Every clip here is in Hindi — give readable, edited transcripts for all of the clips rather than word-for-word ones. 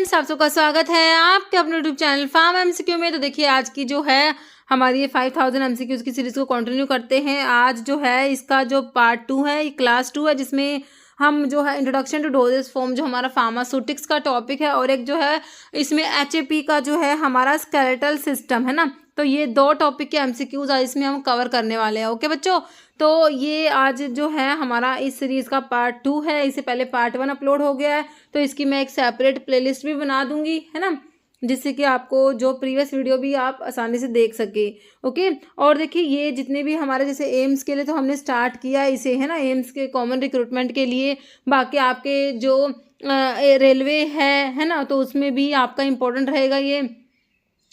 फ्रेंड्स, आप सबका स्वागत है आपके अपने यूट्यूब चैनल फार्म एमसीक्यू में। तो देखिए आज की जो है हमारी ये 5000 एमसीक्यूज की सीरीज को कंटिन्यू करते हैं। आज जो है इसका जो पार्ट 2 है, ये क्लास 2 है, जिसमें हम जो है इंट्रोडक्शन टू डोजेस फॉर्म जो हमारा फार्मास्यूटिक्स का टॉपिक है, और एक जो है इसमें एचएपी का जो है हमारा स्केलेटल सिस्टम है ना। तो ये दो टॉपिक के एमसीक्यूज आज इसमें हम कवर करने वाले हैं। ओके बच्चों, तो ये आज जो है हमारा इस सीरीज़ का पार्ट 2 है। इससे पहले पार्ट 1 अपलोड हो गया है, तो इसकी मैं एक सेपरेट प्लेलिस्ट भी बना दूंगी, है ना, जिससे कि आपको जो प्रीवियस वीडियो भी आप आसानी से देख सके। ओके, और देखिए ये जितने भी हमारे जैसे एम्स के लिए तो हमने स्टार्ट किया इसे, है ना, एम्स के कॉमन रिक्रूटमेंट के लिए। बाकी आपके जो रेलवे है ना, तो उसमें भी आपका इम्पोर्टेंट रहेगा ये।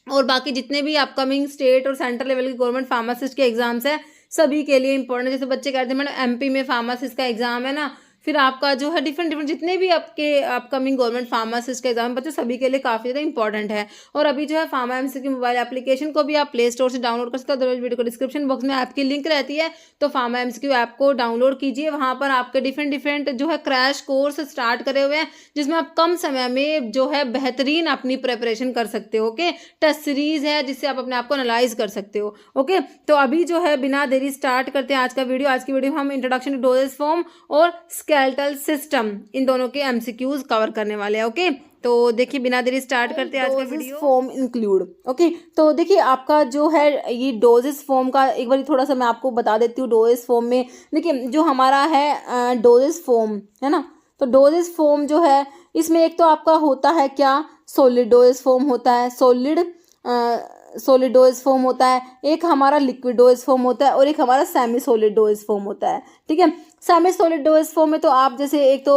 और बाकी जितने भी अपकमिंग स्टेट और सेंट्रल लेवल के गवर्नमेंट फार्मासिस्ट के एग्जाम्स हैं, सभी के लिए इंपॉर्टेंट। जैसे बच्चे कहते हैं मैडम एमपी में फार्मासिस्ट का एग्जाम है ना, फिर आपका जो है डिफरेंट जितने भी आपके अपकमिंग गवर्नमेंट फार्मासिस्ट का एग्जाम बच्चों सभी के लिए काफ़ी ज़्यादा इंपॉर्टेंट है। और अभी जो है फार्मा एमसीक्यू मोबाइल एप्लीकेशन को भी आप प्ले स्टोर से डाउनलोड कर सकते हो। अदरवाइज वीडियो को डिस्क्रिप्शन बॉक्स में ऐप की लिंक रहती है, तो फार्मा एमसीक्यू ऐप को डाउनलोड कीजिए। वहाँ पर आपके डिफरेंट जो है क्रैश कोर्स स्टार्ट करे हुए हैं, जिसमें आप कम समय में जो है बेहतरीन अपनी प्रिपरेशन कर सकते हो। ओके, टेस्ट सीरीज है जिससे आप अपने आप को एनालाइज कर सकते हो। ओके, तो अभी जो है बिना देरी स्टार्ट करते हैं आज का वीडियो। आज की वीडियो में हम इंट्रोडक्शन टू डोजेस फॉर्म और स्केलेटल सिस्टम इन दोनों के एमसीक्यूज कवर करने वाले हैं। ओके, तो देखिए बिना देरी स्टार्ट करते हैं आज का वीडियो। Form include. ओके, तो देखिए आपका जो है ये डोजेस फॉर्म का एक बार थोड़ा सा मैं आपको बता देती हूँ। डोजेस फॉर्म में देखिए जो हमारा है डोजेस फॉर्म है ना, तो डोजेस फॉर्म जो है इसमें एक तो आपका होता है क्या, सॉलिड डोजेस फॉर्म होता है, सॉलिड डोजेस फॉर्म होता है, एक हमारा लिक्विड डोजेस फॉर्म होता है, और एक हमारा सेमी सॉलिड डोजेस फॉर्म होता है। ठीक है, सेमी सॉलिड डोजेस फॉर्म में तो आप जैसे एक तो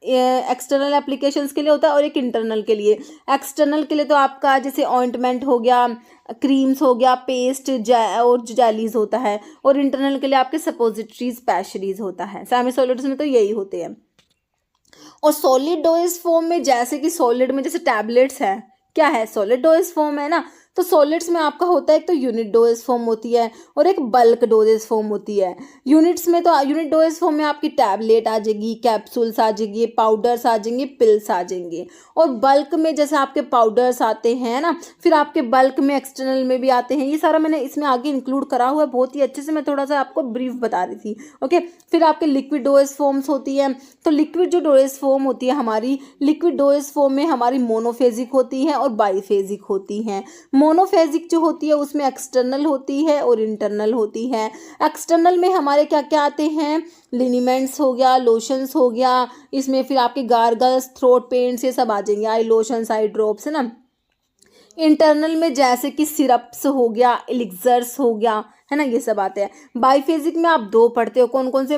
एक्सटर्नल एप्लीकेशंस के लिए होता है और एक इंटरनल के लिए। एक्सटर्नल के लिए तो आपका जैसे ऑइंटमेंट हो गया, क्रीम्स हो गया, पेस्ट और जो जेलीज होता है, और इंटरनल के लिए आपके सपोजिटरीज पैशरीज होता है। सेमी सॉलिड्स में तो यही होते हैं। और सॉलिड डोजेस फॉर्म में जैसे कि सॉलिड में जैसे टैबलेट्स है, क्या है, सॉलिड डोजेस फॉर्म है ना, तो सॉलिड्स में आपका होता है एक तो यूनिट डोजेस फॉर्म होती है और एक बल्क डोजेस फॉर्म होती है। यूनिट्स में तो यूनिट डोजेस फॉर्म में आपकी टैबलेट आ जाएगी, कैप्सूल्स आ जाएंगी, पाउडर्स आ जाएंगे, पिल्स आ जाएंगे। और बल्क में जैसे आपके पाउडर्स आते हैं ना, फिर आपके बल्क में एक्सटर्नल में भी आते हैं। ये सारा मैंने इसमें आगे इंक्लूड करा हुआ है बहुत ही अच्छे से, मैं थोड़ा सा आपको ब्रीफ बता रही थी। ओके, फिर आपके लिक्विड डोजेस फॉर्म्स होती है। तो लिक्विड जो डोजेस फॉर्म होती है हमारी, लिक्विड डोजेस फॉर्म में हमारी मोनोफेजिक होती है और बाईफेजिक होती हैं। मोनोफेजिक जो होती है उसमें एक्सटर्नल होती है और इंटरनल होती है। एक्सटर्नल में हमारे क्या क्या आते हैं, लिनीमेंट्स हो गया, लोशंस हो गया, इसमें फिर आपके गार्गल्स, थ्रोट पेंट्स, ये सब आ जाएंगे, आई लोशंस, आई ड्रॉप्स, है ना। इंटरनल में जैसे कि सिरप्स हो गया, एलिक्सर्स हो गया, है ना, ये सब आते हैं। बाईफेजिक में आप दो पढ़ते हो, कौन कौन से,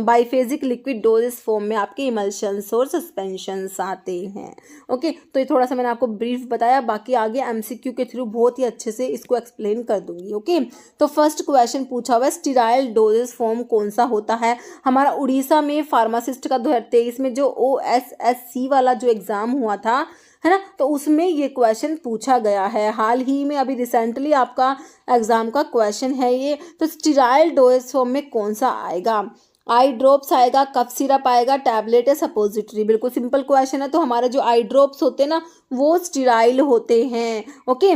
बाईफेजिक लिक्विड डोजेस फॉर्म में आपके इमल्शंस और सस्पेंशंस आते हैं। ओके, तो ये थोड़ा सा मैंने आपको ब्रीफ बताया, बाकी आगे एमसीक्यू के थ्रू बहुत ही अच्छे से इसको एक्सप्लेन कर दूंगी। ओके, तो फर्स्ट क्वेश्चन पूछा हुआ है, स्टीराइल डोजेस फॉर्म कौन सा होता है। हमारा उड़ीसा में फार्मासिस्ट का 2023 में जो OSSC वाला जो एग्जाम हुआ था, है ना, तो उसमें ये क्वेश्चन पूछा गया है। हाल ही में अभी रिसेंटली आपका एग्जाम का क्वेश्चन है ये। तो स्टीराइल डोजेस फॉर्म में कौन सा आएगा, आई ड्रॉप्स आएगा, कफ सिरप आएगा, टैबलेट या सपोजिटरी। बिल्कुल सिंपल क्वेश्चन है। तो हमारे जो आई ड्रॉप्स होते हैं ना, वो स्टीराइल होते हैं। ओके,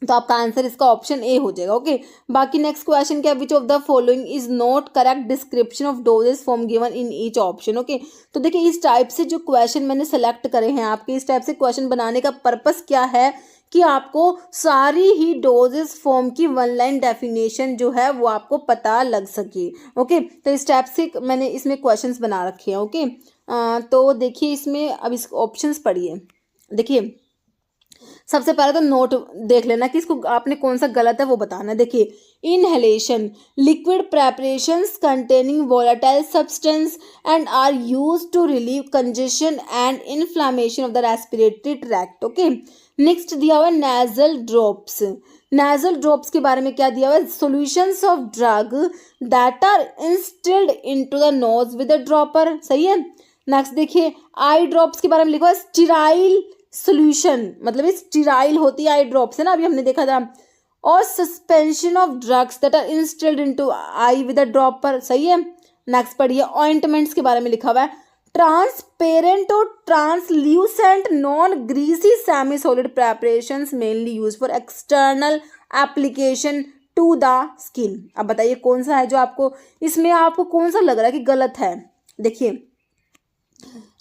तो आपका आंसर इसका ऑप्शन ए हो जाएगा। ओके, बाकी नेक्स्ट क्वेश्चन क्या, विच of the following is not correct description of doses form given in each option. Okay, तो देखिए इस टाइप से जो क्वेश्चन मैंने सेलेक्ट करे हैं आपके, इस टाइप से क्वेश्चन बनाने का पर्पस क्या है कि आपको सारी ही डोजेस फॉर्म की वन लाइन डेफिनेशन जो है वो आपको पता लग सके। ओके, तो इस टाइप से मैंने इसमें क्वेश्चंस बना रखे हैं। ओके, तो देखिए इसमें अब इस ऑप्शंस पढ़िए। देखिए सबसे पहले तो नोट देख लेना कि इसको आपने कौन सा गलत है वो बताना। देखिए, inhalation, liquid preparations containing volatile substance and are used to relieve congestion and inflammation of the respiratory tract. Okay, next दिया हुआ है नेजल ड्रॉप्स। नेजल ड्रॉप्स के बारे में क्या दिया हुआ है, solutions of drug that are instilled into the nose with a dropper. सही है। नेक्स्ट देखिए, आई ड्रॉप्स के बारे में लिखा है स्टीराइल सोल्यूशन, मतलब ये स्टीराइल होती है आई ड्रॉप्स, है ना, अभी हमने देखा था। और suspension of drugs that are instilled into eye with a dropper. सही है। नेक्स्ट पढ़िए, ऑइंटमेंट्स के बारे में लिखा हुआ है ट्रांसपेरेंट और translucent non greasy semi solid preparations mainly use for external application to the skin. अब बताइए कौन सा है जो आपको, इसमें आपको कौन सा लग रहा है कि गलत है। देखिए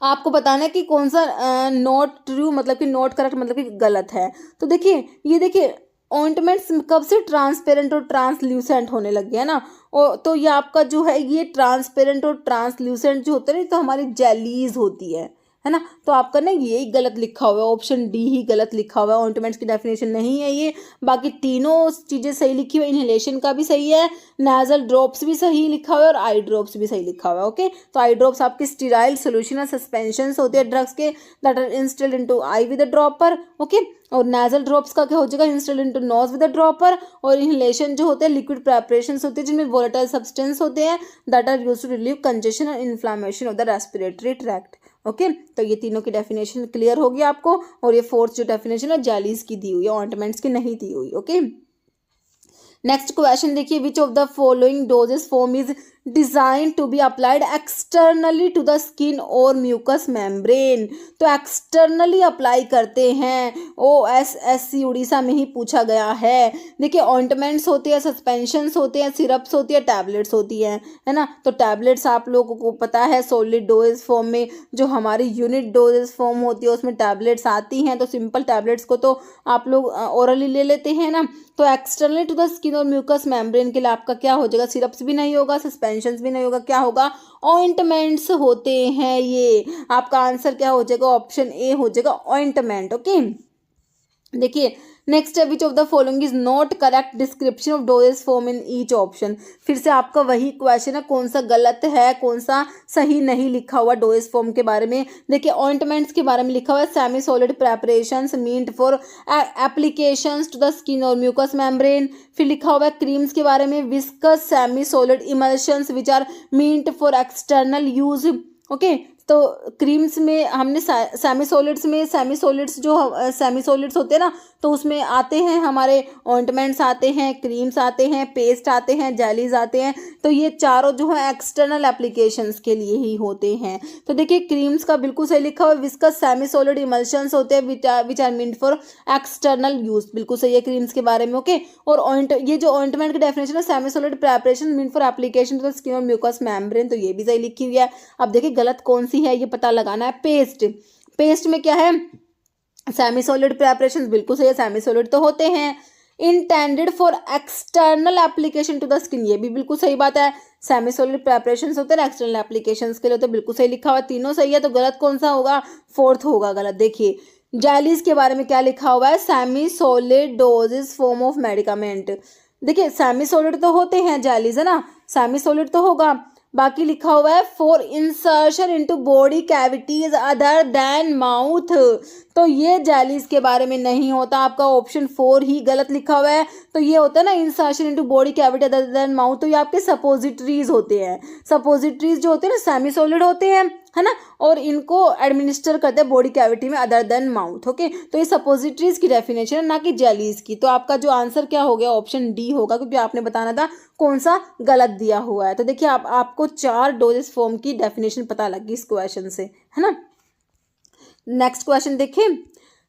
आपको बताना है कि कौन सा नॉट ट्रू मतलब कि नॉट करेक्ट मतलब कि गलत है। तो देखिए ये देखिए ऑइंटमेंट्स कब से ट्रांसपेरेंट और ट्रांसल्यूसेंट होने लग गया ना, और तो ये आपका जो है ये ट्रांसपेरेंट और ट्रांसल्यूसेंट जो होता है ना तो हमारी जेलीज होती है ना। तो आपका ना ये गलत लिखा हुआ है, ऑप्शन डी ही गलत लिखा हुआ है, ऑइंटमेंट्स की डेफिनेशन नहीं है ये। बाकी तीनों चीज़ें सही लिखी हुई, इनहेलेशन का भी सही है, नाजल ड्रॉप्स भी सही लिखा हुआ है और आई ड्रॉप्स भी सही लिखा हुआ है। ओके, तो आई ड्रॉप्स आपके स्टीराइल सोल्यूशन सस्पेंशन होते हैं ड्रग्स के that are installed into eye with a dropper. Okay, और नाजल ड्रॉप्स का क्या हो जाएगा, installed into nose with a dropper. और इनहेलेशन जो होते हैं लिक्विड प्रेपरेशंस होते हैं जिनमें वोलेटाइल सब्सटेंस होते हैं that are used to relieve congestion और inflammation of the respiratory tract. Okay, तो ये तीनों की डेफिनेशन क्लियर होगी आपको। और ये फोर्थ जो डेफिनेशन है जेलीज की दी हुई है, ऑइंटमेंट्स की नहीं दी हुई। ओके, नेक्स्ट क्वेश्चन देखिए, which of the following doses form is design to be applied externally to the skin और म्यूकस मेम्ब्रेन। तो एक्सटर्नली अप्लाई करते हैं, OSSC उड़ीसा में ही पूछा गया है। देखिए ऑइंटमेंट्स होते हैं, सस्पेंशंस होते हैं, सिरप्स होती है, टैबलेट्स होती हैं, है ना। तो टैबलेट्स आप लोगों को पता है सॉलिड डोजेस फॉर्म में, जो हमारी यूनिट डोजेस फॉर्म होती है उसमें टैबलेट्स आती हैं। तो सिंपल टैबलेट्स को तो आप लोग ओरली ले लेते हैं ना। तो एक्सटर्नली टू द स्किन और म्यूकस मेम्ब्रेन के लिए आपका क्या हो जाएगा, सिरप्स भी नहीं होगा, सस्पेंशंस भी नहीं होगा, क्या होगा, ऑइंटमेंट्स होते हैं। ये आपका आंसर क्या हो जाएगा, ऑप्शन ए हो जाएगा ऑइंटमेंट। ओके, देखिए नेक्स्ट है, which of the following is not correct description of doses form in each option. फिर से आपका वही क्वेश्चन है, कौन सा गलत है कौन सा सही नहीं लिखा हुआ डोजेस फॉर्म के बारे में। देखिए ऑइंटमेंट्स के बारे में लिखा हुआ है semi solid preparations meant for applications to the skin और म्यूकस मेम्ब्रेन। फिर लिखा हुआ है क्रीम्स के बारे में viscous semi solid emulsions which are meant for external use. Okay, तो क्रीम्स में हमने सेमी सॉलिड्स जो सेमी सॉलिड्स होते हैं ना तो उसमें आते हैं हमारे ऑइंटमेंट्स आते हैं, क्रीम्स आते हैं, पेस्ट आते हैं, जेलीज आते हैं। तो ये चारों जो है एक्सटर्नल एप्लीकेशंस के लिए ही होते हैं। तो देखिए क्रीम्स का बिल्कुल सही लिखा हुआ है, विस्कस सेमी सॉलिड इमल्शंस होते हैं which are meant for external use, बिल्कुल सही है क्रीम्स के बारे में। ओके, और ये जो ऑइंटमेंट की डेफिनेशन है semi solid preparation meant for application to the skin और म्यूकस मेम्ब्रेन, तो ये भी सही लिखी हुई है। अब देखिए गलत कौन सी है ये पता लगाना है। पेस्ट में क्या है, सेमी सॉलिड प्रेपरेशन, बिल्कुल सही है, सेमी सॉलिड तो होते हैं। Intended for external application to the skin, ये भी बिल्कुल सही बात है, सेमी सॉलिड प्रेपरेशन होते हैं एक्सटर्नल एप्लीकेशन के लिए, तो बिल्कुल सही लिखा हुआ, तीनों सही है। तो गलत कौन सा होगा, फोर्थ होगा गलत। देखिए जेलीज के बारे में क्या लिखा हुआ है, semi solid dosage form of medicament. देखिए सेमी सॉलिड तो होते हैं जेलीज, है ना, सेमी सॉलिड तो होगा। बाकी लिखा हुआ है for insertion into body cavities other than mouth, तो ये जेलीज के बारे में नहीं होता, आपका ऑप्शन 4 ही गलत लिखा हुआ है। तो ये होता है ना insertion into body cavity other than mouth, तो ये आपके सपोजिटरीज होते हैं। सपोजिटरीज जो होते हैं ना सेमी सॉलिड होते हैं, है ना, और इनको एडमिनिस्टर करते हैं बॉडी कैविटी में अदर देन माउथ। ओके, तो ये सपोजिटरीज की डेफिनेशन है ना कि जेलीज की। तो आपका जो आंसर क्या हो गया, ऑप्शन डी होगा, क्योंकि आपने बताना था कौन सा गलत दिया हुआ है। तो देखिए आपको 4 डोजेस फॉर्म की डेफिनेशन पता लगी इस क्वेश्चन से, है ना। नेक्स्ट क्वेश्चन देखिए,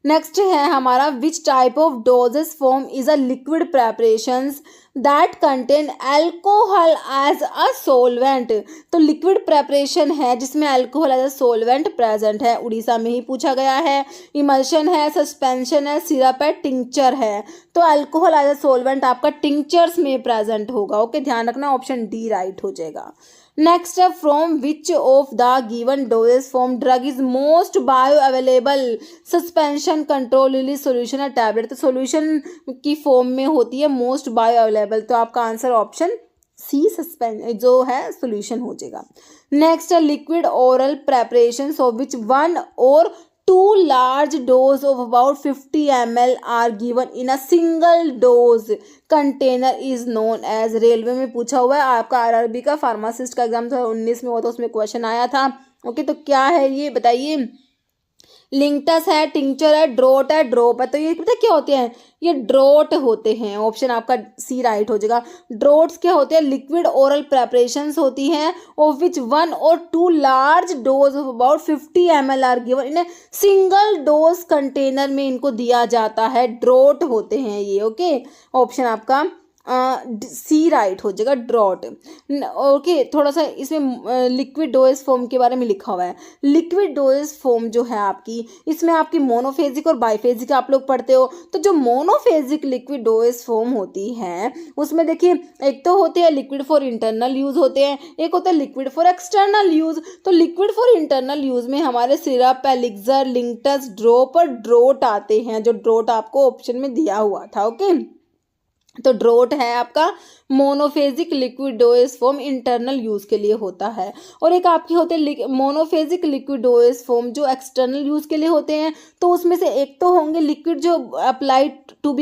नेक्स्ट है हमारा, which type of doses form is a liquid preparations that contain alcohol as a solvent. तो लिक्विड प्रेपरेशन है जिसमें alcohol as a solvent present है, उड़ीसा में ही पूछा गया है। इमल्शन है, सस्पेंशन है, सिरप है, टिंक्चर है। तो अल्कोहल एज अ सोलवेंट आपका टिंक्चर्स में प्रेजेंट होगा। ओके, ध्यान रखना, ऑप्शन डी राइट हो जाएगा। नेक्स्ट है, from which of the given doses form drug is most bio available, suspension, control release, solution या टैबलेट। तो सोल्यूशन की फॉर्म में होती है मोस्ट बायो अवेलेबल, तो आपका आंसर ऑप्शन सी सस्पेंशन जो है सोल्यूशन हो जाएगा। नेक्स्ट है, liquid oral preparation of which 1 और 2 large dose of about 50 ml are given in a single dose container is known as। Railway में पूछा हुआ है, आपका आरआरबी का फार्मासिस्ट का एग्जाम 2019 में हुआ था, उसमें क्वेश्चन आया था। ओके, तो क्या है ये बताइए, लिंक्टस है, टिंचर है, ड्रोट है, ड्रॉप है। तो ये पता क्या होते हैं, ये ड्रोट होते हैं। ऑप्शन आपका सी राइट हो जाएगा। ड्रोट्स क्या होते हैं, लिक्विड ओरल प्रेपरेशंस होती हैं of which 1 or 2 large dose of about 50 ml are given in a single dose container में इनको दिया जाता है। ड्रोट होते हैं ये। ओके, ऑप्शन आपका सी राइट हो जाएगा, ड्रॉट। ओके, थोड़ा सा इसमें लिक्विड डोएज फॉर्म के बारे में लिखा हुआ है। लिक्विड डोएज फॉर्म जो है आपकी, इसमें आपकी मोनोफेजिक और बाइफेजिक आप लोग पढ़ते हो। तो जो मोनोफेजिक लिक्विड डोएज फॉर्म होती है उसमें देखिए, एक तो होते हैं लिक्विड फॉर इंटरनल यूज होते हैं, एक होता है लिक्विड फॉर एक्सटर्नल यूज। तो लिक्विड फॉर इंटरनल यूज में हमारे सिरप, एलिक्सर, लिंक्टस, ड्रॉप और ड्रोट आते हैं, जो ड्रोट आपको ऑप्शन में दिया हुआ था। ओके, तो ड्रोट है आपका monophasic liquid dosage form, internal use के लिए होता है। और एक आपके होते हैं मोनोफेजिक लिक्विड डोएज फॉर्म जो एक्सटर्नल यूज के लिए होते हैं। तो उसमें से एक तो होंगे लिक्विड जो applied to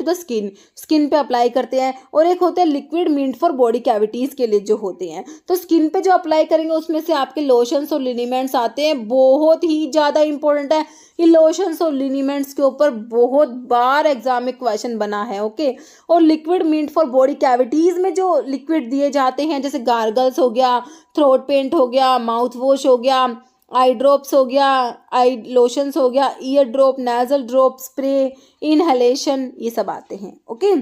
the skin, skin पे अप्लाई करते हैं, और एक होते हैं liquid meant for body cavities के लिए जो होते हैं। तो स्किन पे जो अप्लाई करेंगे उसमें से आपके लोशंस और लिनीमेंट्स आते हैं, बहुत ही ज़्यादा इंपॉर्टेंट है। ये लोशंस और लिनीमेंट्स के ऊपर बहुत बार एग्जाम में क्वेश्चन बना है। ओके, और liquid meant for body cavities में जो लिक्विड दिए जाते हैं, जैसे गार्गल्स हो गया, थ्रोट पेंट हो गया, माउथ वॉश हो गया, आई ड्रॉप्स हो गया, आई लोशंस हो गया, year drop, nasal drop, spray, inhalation, ये सब आते हैं। ओके,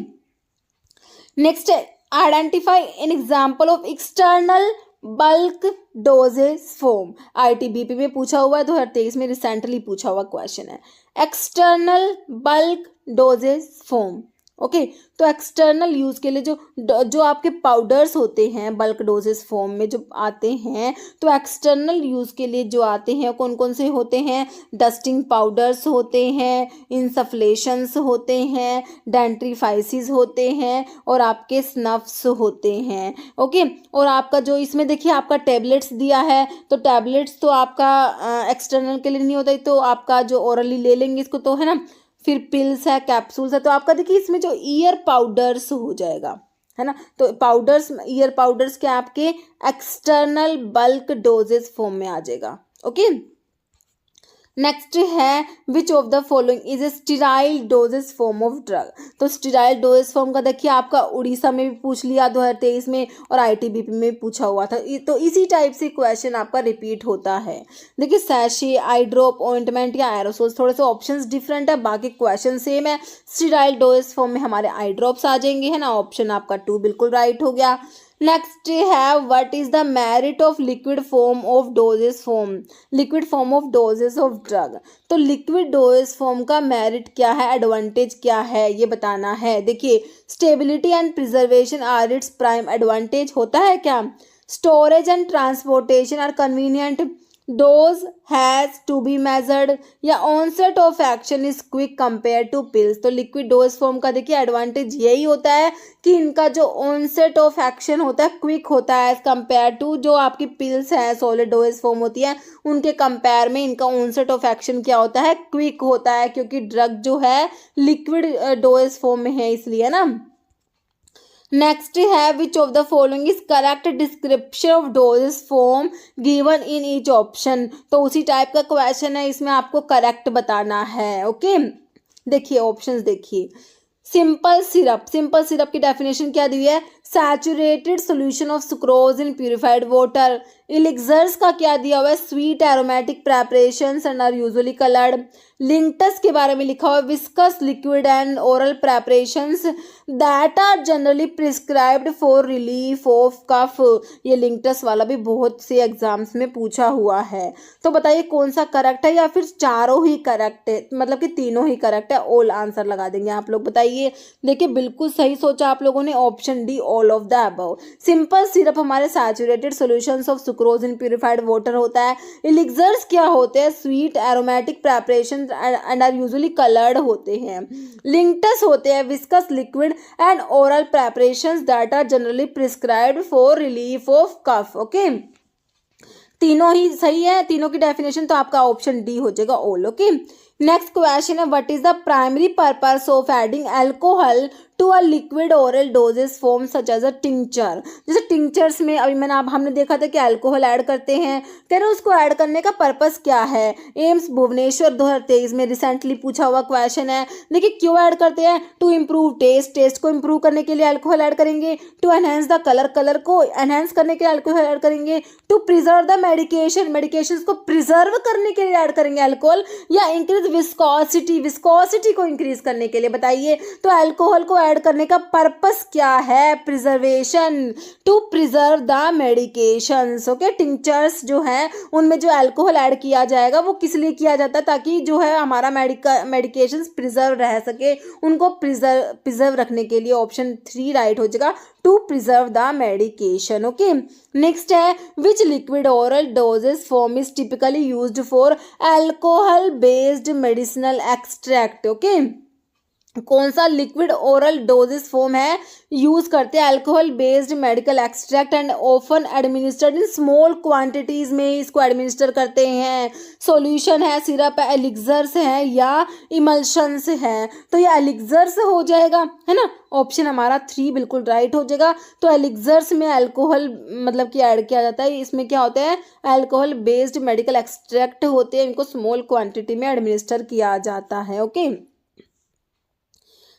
नेक्स्ट है identify N example of external bulk doses form. ITBP में पूछा हुआ है, 2023 में रिसेंटली पूछा हुआ क्वेश्चन है। External bulk doses form. Okay, तो एक्सटर्नल यूज के लिए जो आपके पाउडर्स होते हैं बल्क डोजेस फॉर्म में जो आते हैं, तो एक्सटर्नल यूज के लिए जो आते हैं कौन कौन से होते हैं, डस्टिंग पाउडर्स होते हैं, इंसफ्लेशंस होते हैं, डेंट्रीफाइसिस होते हैं, और आपके स्नफ्स होते हैं। ओके, और आपका जो इसमें देखिए आपका टेबलेट्स दिया है, तो टेबलेट्स तो आपका एक्सटर्नल के लिए नहीं होता, तो आपका जो ओरली ले लेंगे इसको, तो है ना। फिर पिल्स है, कैप्सूल्स है, तो आपका देखिए इसमें जो ईयर पाउडर्स हो जाएगा, है ना। तो पाउडर्स, ईयर पाउडर्स के आपके एक्सटर्नल बल्क डोजेस फॉर्म में आ जाएगा। ओके, नेक्स्ट है which of the following is a sterile doses form of drug. तो स्टीराइल डोजेस फॉर्म का देखिए आपका उड़ीसा में भी पूछ लिया 2023 में, और ITBP में भी पूछा हुआ था। तो इसी टाइप से क्वेश्चन आपका रिपीट होता है। देखिए सैशे, आई ड्रॉप, ऑइंटमेंट या एरोसोल्स, थोड़े से ऑप्शंस डिफरेंट है, बाकी क्वेश्चन सेम है। स्टीराइल डोजेस फॉर्म में हमारे आई ड्रॉप्स आ जाएंगे, है ना। ऑप्शन आपका 2 बिल्कुल राइट हो गया। नेक्स्ट है what is the merit of liquid form of doses form, liquid form of dosage of drug. तो लिक्विड डोजेस फॉर्म का मेरिट क्या है, एडवांटेज क्या है, ये बताना है। देखिए stability and preservation are its prime advantage होता है क्या। Storage and transportation are convenient, dose has to be measured, या onset of action is quick compare to pills. तो लिक्विड डोज फॉर्म का देखिए एडवांटेज यही होता है कि इनका जो ऑनसेट ऑफ एक्शन होता है क्विक होता है एज कंपेयर टू जो आपकी पिल्स है, सॉलिड डोज फॉर्म होती है, उनके कंपेयर में इनका ऑनसेट ऑफ एक्शन क्या होता है, क्विक होता है, क्योंकि ड्रग जो है लिक्विड डोज फॉर्म में है, इसलिए ना। नेक्स्ट है which of the following is correct description of doses form given in each option. तो उसी टाइप का क्वेश्चन है, इसमें आपको करेक्ट बताना है। ओके, देखिए ऑप्शंस देखिए। सिंपल सिरप, सिंपल सिरप की डेफिनेशन क्या दी है, saturated solution of sucrose in purified water. Elixirs का क्या दिया हुआ है, sweet aromatic preparations and are usually coloured. Linctus के बारे में लिखा हुआ है, viscous liquid and oral preparations that are generally prescribed for relief of cough. ये लिंक्टस वाला भी बहुत से एग्जाम्स में पूछा हुआ है। तो बताइए कौन सा करेक्ट है, या फिर चारों ही करेक्ट है, मतलब कि तीनों ही करेक्ट है। ऑल आंसर लगा देंगे आप लोग, बताइए। देखिए बिल्कुल सही सोचा आप लोगों ने, option D all of the above. Simple syrup हमारे saturated solutions of sucrose in purified water होता है। इलिक्सर्स क्या होते हैं, sweet aromatic preparation and are usually coloured होते हैं। लिंक्टस होते हैं viscous liquid and oral preparations that are generally prescribed for relief of cough. Okay, तीनों ही सही है, तीनों की डेफिनेशन, तो आपका ऑप्शन डी हो जाएगा ऑल। ओके, नेक्स्ट क्वेश्चन है what is the primary purpose of adding alcohol to a liquid oral doses form such as a tincture. जैसे टिंचर्स में अभी हमने देखा था कि अल्कोहल ऐड करते हैं, कह रहे उसको ऐड करने का पर्पस क्या है। एम्स भुवनेश्वर 2023 में रिसेंटली पूछा हुआ क्वेश्चन है। देखिए क्यों ऐड करते हैं, टू इम्प्रूव टेस्ट को इम्प्रूव करने के लिए अल्कोहल ऐड करेंगे, टू एनहेंस द कलर को एनहेंस करने के लिए अल्कोहल ऐड करेंगे, टू प्रिजर्व द मेडिकेशन को प्रिजर्व करने के लिए ऐड करेंगे अल्कोहल, या इंक्रीज विस्कोसिटी को इंक्रीज करने के लिए। बताइए तो अल्कोहल को ऐड करने का पर्पस क्या है, preservation, to preserve the medications. Okay, tinctures जो है उनमें जो अल्कोहल ऐड किया जाएगा वो किस लिए किया जाता है, ताकि जो है हमारा मेडिकेशंस प्रिजर्व रह सके, उनको प्रिजर्व रखने के लिए। ऑप्शन 3 राइट हो जाएगा, to preserve the medication. Okay, next है which liquid oral doses form is typically used for alcohol based medicinal extract. Okay, कौन सा लिक्विड ओरल डोजेस फॉर्म है यूज करते हैं alcohol based medical extract and often administered in small quantities में इसको एडमिनिस्टर करते हैं। सॉल्यूशन है, सिरप है, एलिक्सर्स है या इमल्शंस है। तो ये एलिक्सर्स हो जाएगा, है ना। ऑप्शन हमारा 3 बिल्कुल राइट हो जाएगा। तो एलिक्सर्स में अल्कोहल मतलब कि ऐड किया जाता है। इसमें क्या होता है, अल्कोहल बेस्ड मेडिकल एक्सट्रैक्ट होते हैं, इनको स्मॉल क्वांटिटी में एडमिनिस्टर किया जाता है। Okay,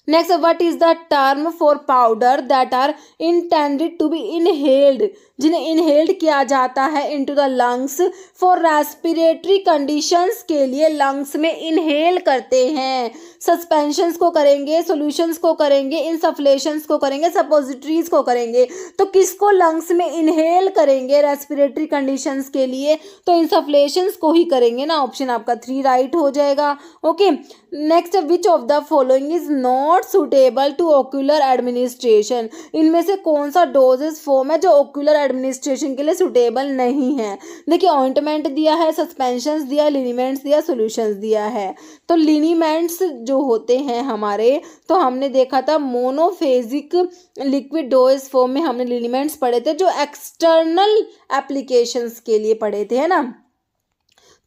next, what is the term for powder that are intended to be inhaled, जिन्हें इनहेल्ड किया जाता है into the lungs for respiratory conditions के लिए लंग्स में इनहेल करते हैं। सस्पेंशंस को करेंगे, सॉल्यूशंस को करेंगे, इनसफ्लेशंस को करेंगे, सपोजिटरीज को करेंगे। तो किसको लंग्स में इनहेल करेंगे रेस्पिरेटरी कंडीशंस के लिए, तो इनसफ्लेशंस को ही करेंगे ना। ऑप्शन आपका 3 राइट हो जाएगा। Okay, next, which of the following is not suitable to ocular administration, इनमें से कौन सा डोजेस फॉर्म है जो ओक्यूलर एडमिनिस्ट्रेशन के लिए सुटेबल नहीं है। देखिए ऑइंटमेंट दिया है, सस्पेंशंस दिया, लिनीमेंट्स दिया, सॉल्यूशंस दिया है। तो लिनीमेंट्स जो होते हैं हमारे, तो हमने देखा था मोनोफेजिक लिक्विड डोज फॉर्म में हमने लिनीमेंट्स पढ़े थे जो एक्सटर्नल एप्लीकेशंस के लिए पढ़े थे, है ना।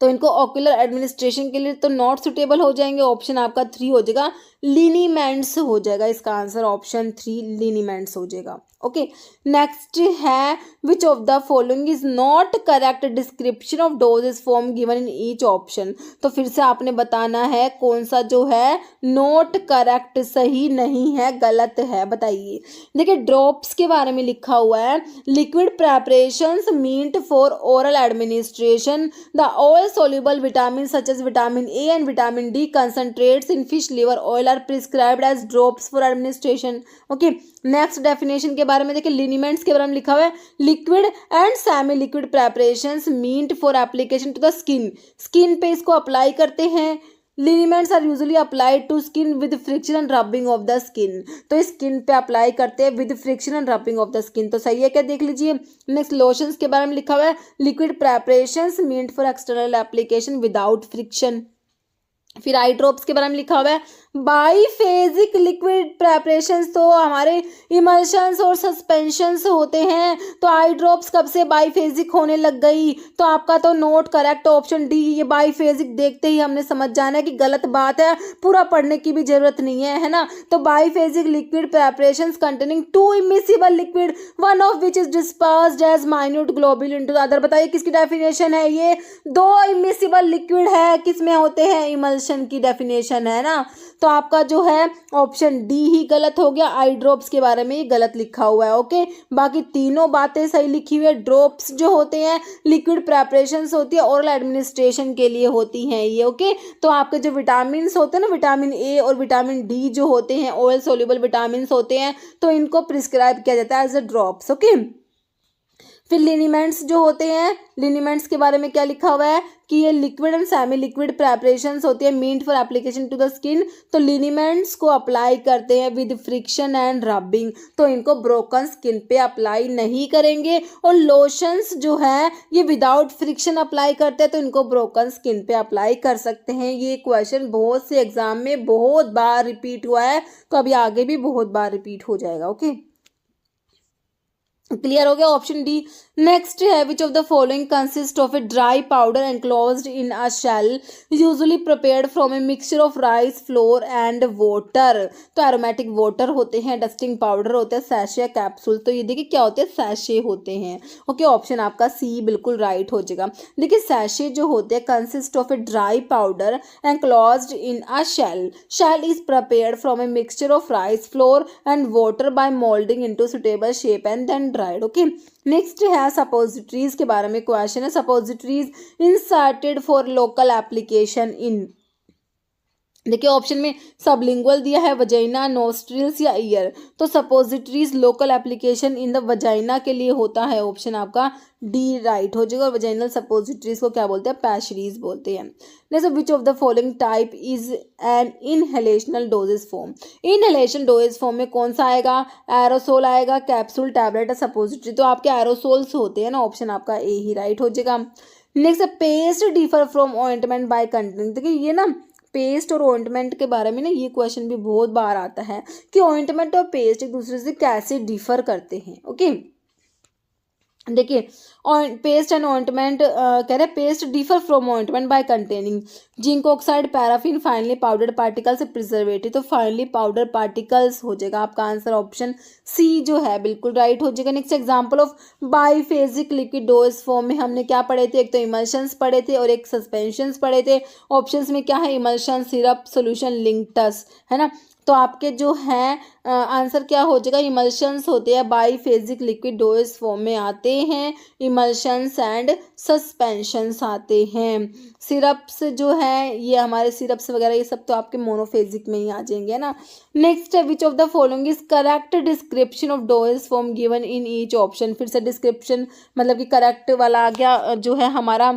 तो इनको ऑक्यूलर एडमिनिस्ट्रेशन के लिए तो नॉट सुटेबल हो जाएंगे। ऑप्शन आपका 3 हो जाएगा, लिनीमेंट्स हो जाएगा इसका आंसर। ऑप्शन 3 लिनीमेंट्स हो जाएगा। ओके, नेक्स्ट है which of the following is not correct description of doses form given in each option. तो फिर से आपने बताना है कौन सा जो है नॉट करेक्ट, सही नहीं है, गलत है। बताइए, देखिए ड्रॉप्स के बारे में लिखा हुआ है, liquid preparations meant for oral administration the oil soluble vitamins such as vitamin A and vitamin D concentrates in fish liver oil are prescribed as drops for administration. Okay, next definition के बारे में देखिए, लिनीमेंट्स के बारे में लिखा हुआ है, liquid and semi liquid preparations meant for application to the skin पे इसको अप्लाई करते हैं। Liniments are usually applied to skin with friction and rubbing of the skin, तो स्किन पे अप्लाई करते हैं with friction and rubbing of the skin. तो सही है क्या, देख लीजिए। नेक्स्ट लोशंस के बारे में लिखा हुआ है, liquid preparations meant for external application without friction. फिर आई ड्रॉप्स के बारे में लिखा हुआ है, बाईफेजिक लिक्विड प्रेपरेशंस तो हमारे इमल्शंस और सस्पेंशंस होते हैं। तो आई ड्रॉप्स कब से बाईफेजिक होने लग गई, तो आपका तो नोट करेक्ट ऑप्शन डी। ये बाईफेजिक देखते ही हमने समझ जाना है कि गलत बात है, पूरा पढ़ने की भी जरूरत नहीं है ना। तो biphasic liquid preparations containing 2 immiscible liquid one of which is dispersed as minute globule into the other. बताइए किसकी डेफिनेशन है ये, 2 इमिसिबल लिक्विड है, किसमें होते हैं, इमल्शन की डेफिनेशन है ना। तो आपका जो है ऑप्शन डी ही गलत हो गया, आई ड्रॉप्स के बारे में ये गलत लिखा हुआ है। ओके, बाकी तीनों बातें सही लिखी हुई है। ड्रॉप्स जो होते हैं लिक्विड प्रेपरेशंस होती है ओरल एडमिनिस्ट्रेशन के लिए होती हैं ये। ओके, तो आपके जो विटामिन होते हैं ना, विटामिन ए और विटामिन डी जो होते हैं ऑयल सोल्यूबल विटामिन होते हैं, तो इनको प्रिस्क्राइब किया जाता है एज अ ड्रॉप्स। ओके, फिर लिनीमेंट्स जो होते हैं, लिनीमेंट्स के बारे में क्या लिखा हुआ है कि ये liquid and semi liquid preparations होती है meant for application to the skin. तो लिनीमेंट्स को अप्लाई करते हैं विद फ्रिक्शन एंड रबिंग, तो इनको ब्रोकन स्किन पे अप्लाई नहीं करेंगे। और लोशंस जो है ये विदाउट फ्रिक्शन अप्लाई करते हैं, तो इनको ब्रोकन स्किन पे अप्लाई कर सकते हैं। ये क्वेश्चन बहुत से एग्जाम में बहुत बार रिपीट हुआ है, तो अभी आगे भी बहुत बार रिपीट हो जाएगा। ओके, क्लियर हो गया ऑप्शन डी। नेक्स्ट है which of the following consist of a dry powder enclosed in a shell usually prepared from a mixture of rice flour and water. तो एरोमेटिक वाटर होते हैं, डस्टिंग पाउडर होता है, सैशे या कैप्सूल। तो ये देखिए क्या होते हैं, सैशे होते हैं। ओके, ऑप्शन आपका सी बिल्कुल राइट हो जाएगा। देखिए सैशे जो होते हैं consist of a dry powder enclosed in a shell. Shell is prepared from a mixture of rice flour and water by moulding into suitable shape and then dried. Okay, next है सपोजिटरीज के बारे में क्वेश्चन है। Suppositories inserted for local application in, देखिए ऑप्शन में सबलिंगुअल दिया है, वजाइना, नोस्ट्रिल्स या ईयर। तो suppositories local application in the vagina के लिए होता है, ऑप्शन आपका डी राइट हो जाएगा। और वजाइनल सपोजिटरीज को क्या बोलते हैं, पैशरीज बोलते हैं। Next, which of the following type is an inhalational doses form. Inhalation doses form में कौन सा आएगा, एरोसोल आएगा, कैप्सूल, टैबलेट या सपोजिटरी। तो आपके एरोसोल्स होते हैं ना, ऑप्शन आपका ए ही राइट हो जाएगा। Next, paste differ from ointment by content. देखिए ये ना पेस्ट और ऑइंटमेंट के बारे में ना ये क्वेश्चन भी बहुत बार आता है कि ऑइंटमेंट और पेस्ट एक दूसरे से कैसे डिफर करते हैं। ओके, देखिए पेस्ट एंड ऑइंटमेंट कह रहे हैं paste differ from ointment by containing zinc oxide, paraffin, finely powdered particles, preservative. तो फाइनली पाउडर पार्टिकल्स हो जाएगा आपका आंसर, ऑप्शन सी जो है बिल्कुल राइट हो जाएगा। Next, example of biphasic liquid dose form में हमने क्या पढ़े थे, एक तो इमल्शंस पढ़े थे और एक सस्पेंशंस पढ़े थे। ऑप्शंस में क्या है, इमल्शन, सिरप, सोल्यूशन, लिंक्टस, है ना। तो आपके जो है आंसर क्या हो जाएगा, इमल्शंस होते हैं, बाईफेजिक लिक्विड डोज फॉर्म में आते हैं, इमल्शंस एंड सस्पेंशंस आते हैं। सिरप्स जो है ये हमारे सिरप्स वगैरह ये सब तो आपके मोनोफेजिक में ही आ जाएंगे, है ना। नेक्स्ट है which of the following is correct description of dose form given in each option. फिर से डिस्क्रिप्शन मतलब कि करेक्ट वाला आ गया जो है हमारा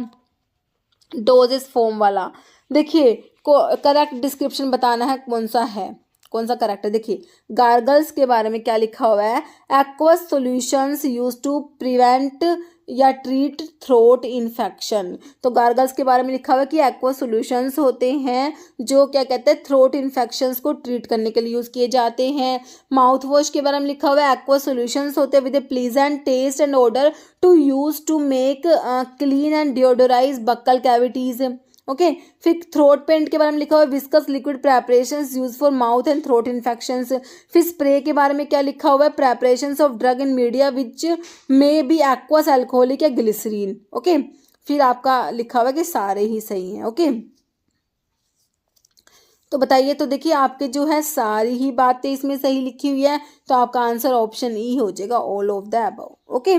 डोजेस फॉर्म वाला। देखिए करेक्ट डिस्क्रिप्शन बताना है कौन सा है, कौन सा करेक्ट है। देखिए गार्गल्स के बारे में क्या लिखा हुआ है, aqueous solutions used to prevent या ट्रीट थ्रोट इन्फेक्शन। तो गार्गल्स के बारे में लिखा हुआ है कि एक्वस सॉल्यूशंस होते हैं जो क्या कहते हैं थ्रोट इन्फेक्शंस को ट्रीट करने के लिए यूज़ किए जाते हैं। माउथ वॉश के बारे में लिखा हुआ है एक्वस सॉल्यूशंस होते हैं with a pleasant taste and odour to use to make clean and deodorize buccal cavities. Okay, फिर थ्रोट पेंट के बारे में लिखा हुआ है viscous liquid preparations use for mouth and throat infections. फिर स्प्रे के बारे में क्या लिखा हुआ है, preparations of drug in media which may be aqueous alcoholic या ग्लिसरीन। ओके, फिर आपका लिखा हुआ है कि सारे ही सही हैं। ओके, तो बताइए, तो देखिए आपके जो है सारी ही बातें इसमें सही लिखी हुई है, तो आपका आंसर ऑप्शन ई हो जाएगा, all of the above. Okay,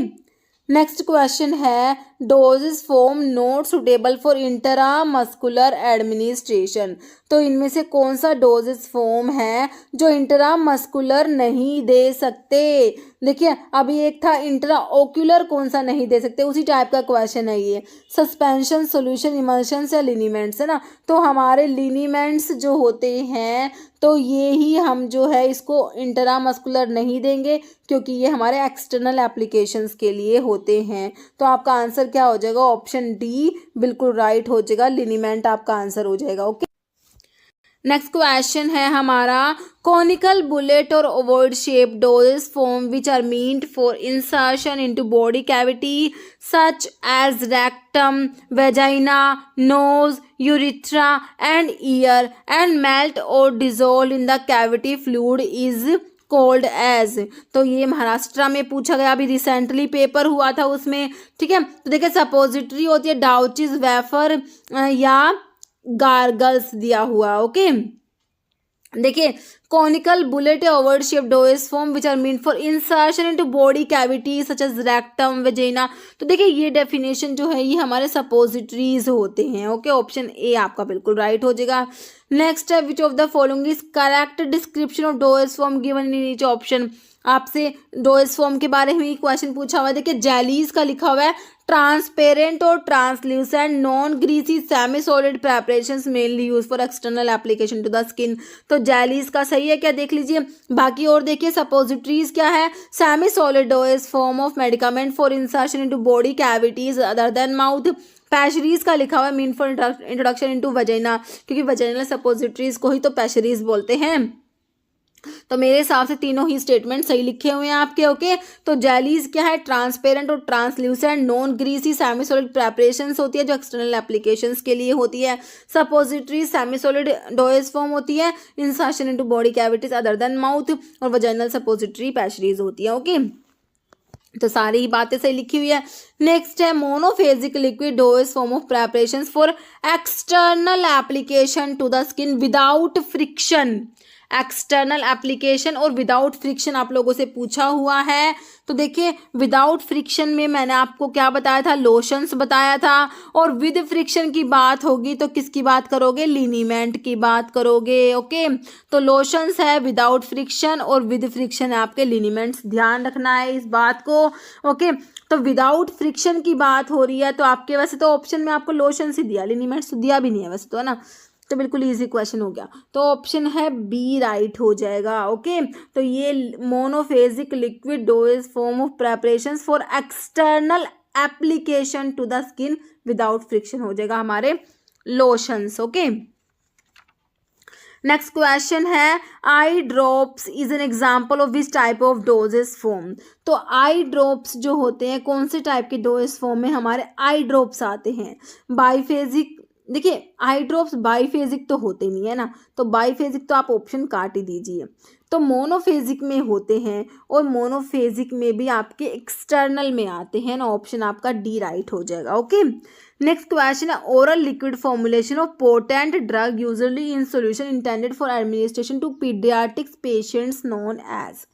next question है dosage form not suitable for intramuscular administration. तो इनमें से कौन सा डोजेस फॉर्म है जो इंट्रामस्कुलर नहीं दे सकते। देखिए अभी एक था इंट्राओक्यूलर, कौन सा नहीं दे सकते, उसी टाइप का क्वेश्चन है ये। सस्पेंशन, सोल्यूशन, इमल्शंस या लिनीमेंट्स, है ना। तो हमारे लिनीमेंट्स जो होते हैं तो ये ही हम जो है इसको इंट्रामस्कुलर नहीं देंगे क्योंकि ये हमारे एक्सटर्नल एप्लीकेशंस के लिए होते हैं। तो आपका आंसर क्या हो जाएगा, ऑप्शन डी बिल्कुल राइट हो जाएगा, लिनीमेंट आपका आंसर हो जाएगा। ओके, नेक्स्ट क्वेश्चन है हमारा कॉनिकल बुलेट और ovoid shape dosage form which are meant for insertion into body cavity such as rectum, vagina, nose, urethra and ear and melt और dissolve in the cavity fluid is called as. तो ये महाराष्ट्र में पूछा गया, अभी रिसेंटली पेपर हुआ था उसमें, ठीक है। तो देखिए सपोजिटरी होती है डाउचिस, वेफर या गार्गल्स दिया हुआ। ओके, देखिए कॉनिकल बुलेट या ovoid shape dosage form which are meant for insertion into body cavity such as rectum, vagina. तो देखिए ये डेफिनेशन जो है ये हमारे सपोजिटरीज होते हैं। ओके, ऑप्शन ए आपका बिल्कुल राइट हो जाएगा। नेक्स्ट है which of the following is correct description of doses form given in each option. आपसे डोजेस फॉर्म के बारे में ही क्वेश्चन पूछा हुआ है। देखिए जेलीज का लिखा हुआ है ट्रांसपेरेंट और translucent non greasy semi solid preparations mainly use for external application to the skin. तो जेलीज का सही है क्या, देख लीजिए। बाकी और देखिए सपोजिटरीज क्या है, semi solid dosage form of medicament for insertion into body cavities other than mouth. Pessaries का लिखा हुआ है mean for introduction into vagina, क्योंकि वजाइनल सपोजिटरीज को ही तो पैशरीज बोलते हैं। तो मेरे हिसाब से तीनों ही स्टेटमेंट सही लिखे हुए हैं आपके। ओके, तो जेलीज क्या है, ट्रांसपेरेंट और translucent non greasy semi solid preparations होती है जो एक्सटर्नल एप्लीकेशंस के लिए होती है। सपोजिटरी सेमी सॉलिड डोएज फॉर्म होती है insertion into body cavities other than mouth, और वजाइनल सपोजिटरी पैचरीज होती है। ओके, तो सारी ही बातें सही लिखी हुई है। नेक्स्ट है monophasic liquid dosage form of preparations for external application to the skin without friction. External application और विदाउट फ्रिक्शन आप लोगों से पूछा हुआ है। तो देखिए विदाउट फ्रिक्शन में मैंने आपको क्या बताया था, लोशंस बताया था, और विद फ्रिक्शन की बात होगी तो किसकी बात करोगे, लिनीमेंट की बात करोगे। ओके, तो लोशंस है विदाउट फ्रिक्शन और विद फ्रिक्शन है आपके लिनीमेंट्स, ध्यान रखना है इस बात को। ओके, तो विदाउट फ्रिक्शन की बात हो रही है तो आपके वैसे तो ऑप्शन में आपको लोशंस ही दिया, लिनीमेंट्स तो दिया भी नहीं है वैसे तो, है ना, तो बिल्कुल इजी क्वेश्चन हो गया। तो ऑप्शन है बी राइट हो जाएगा। ओके, तो ये monophasic liquid dosage form of preparations for external application to the skin without friction हो जाएगा हमारे लोशंस। ओके, नेक्स्ट क्वेश्चन है eye drops is an example of which type of doses form. तो आई ड्रॉप्स जो होते हैं कौन से टाइप के डोजेस फॉर्म में हमारे आई ड्रॉप्स आते हैं, बाईफेजिक। देखिए आई ड्रॉप्स बाईफेजिक तो होते नहीं है ना, तो बाईफेजिक तो आप ऑप्शन काट ही दीजिए। तो मोनोफेजिक में होते हैं और मोनोफेजिक में भी आपके एक्सटर्नल में आते हैं ना, ऑप्शन आपका डी राइट हो जाएगा। ओके, नेक्स्ट क्वेश्चन है oral liquid formulation of potent drug usually in solution intended for administration to pediatrics patients known as.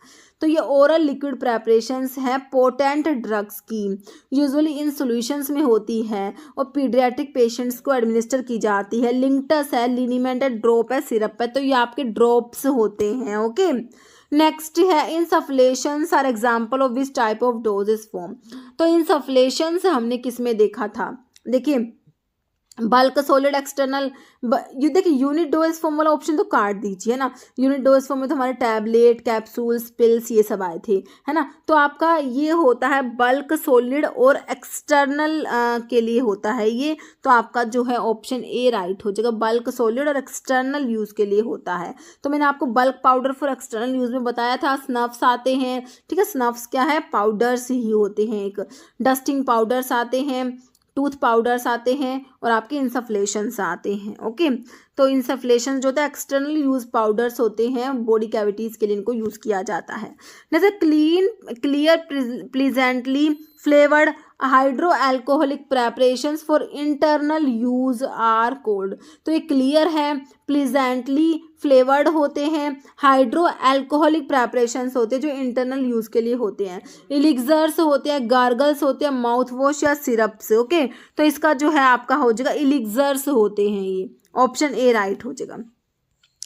तो ये ओरल लिक्विड प्रेपरेशंस हैं पोटेंट ड्रग्स की, यूजुअली इन सॉल्यूशंस में होती है और पीडियाट्रिक पेशेंट्स को एडमिनिस्टर की जाती है। लिंक्टस है, लिनीमेंट है, ड्रॉप है, सिरप है, तो ये आपके ड्रॉप्स होते हैं। ओके, नेक्स्ट है insufflations are example of which type of doses form. तो इनसफ्लेशंस हमने किस में देखा था, देखिए बल्क सॉलिड एक्सटर्नल, ये देखिए यूनिट डोज फॉर्म वाला ऑप्शन तो काट दीजिए ना, यूनिट डोज फॉर्म में तो हमारे टैबलेट, कैप्सूल्स, पिल्स ये सब आए थे, है ना। तो आपका ये होता है बल्क सॉलिड और एक्सटर्नल के लिए होता है ये, तो आपका जो है ऑप्शन ए राइट हो जाएगा, बल्क सॉलिड और एक्सटर्नल यूज़ के लिए होता है। तो मैंने आपको bulk powder for external use में बताया था, स्नफ्स आते हैं, ठीक है, स्नफ्स क्या है, पाउडर्स ही होते हैं, एक डस्टिंग पाउडर्स आते हैं, टूथ पाउडर्स आते हैं और आपके इंसफ्लेशंस आते हैं। ओके, तो इंसफ्लेशन जो होता है एक्सटर्नल यूज पाउडर्स होते हैं, बॉडी कैविटीज़ के लिए इनको यूज़ किया जाता है। जैसे clear pleasantly flavoured hydro alcoholic preparations for internal use are called. तो ये क्लियर है, प्लीजेंटली फ्लेवर्ड होते हैं, हाइड्रो एल्कोहलिक प्रेपरेशंस होते हैं जो इंटरनल यूज के लिए होते हैं, इलिक्जर्स होते हैं, गार्गल्स होते हैं, माउथ वॉश या सिरप्स। ओके, तो इसका जो है आपका हो जाएगा इलिक्जर्स होते हैं, ये ऑप्शन ए राइट हो जाएगा।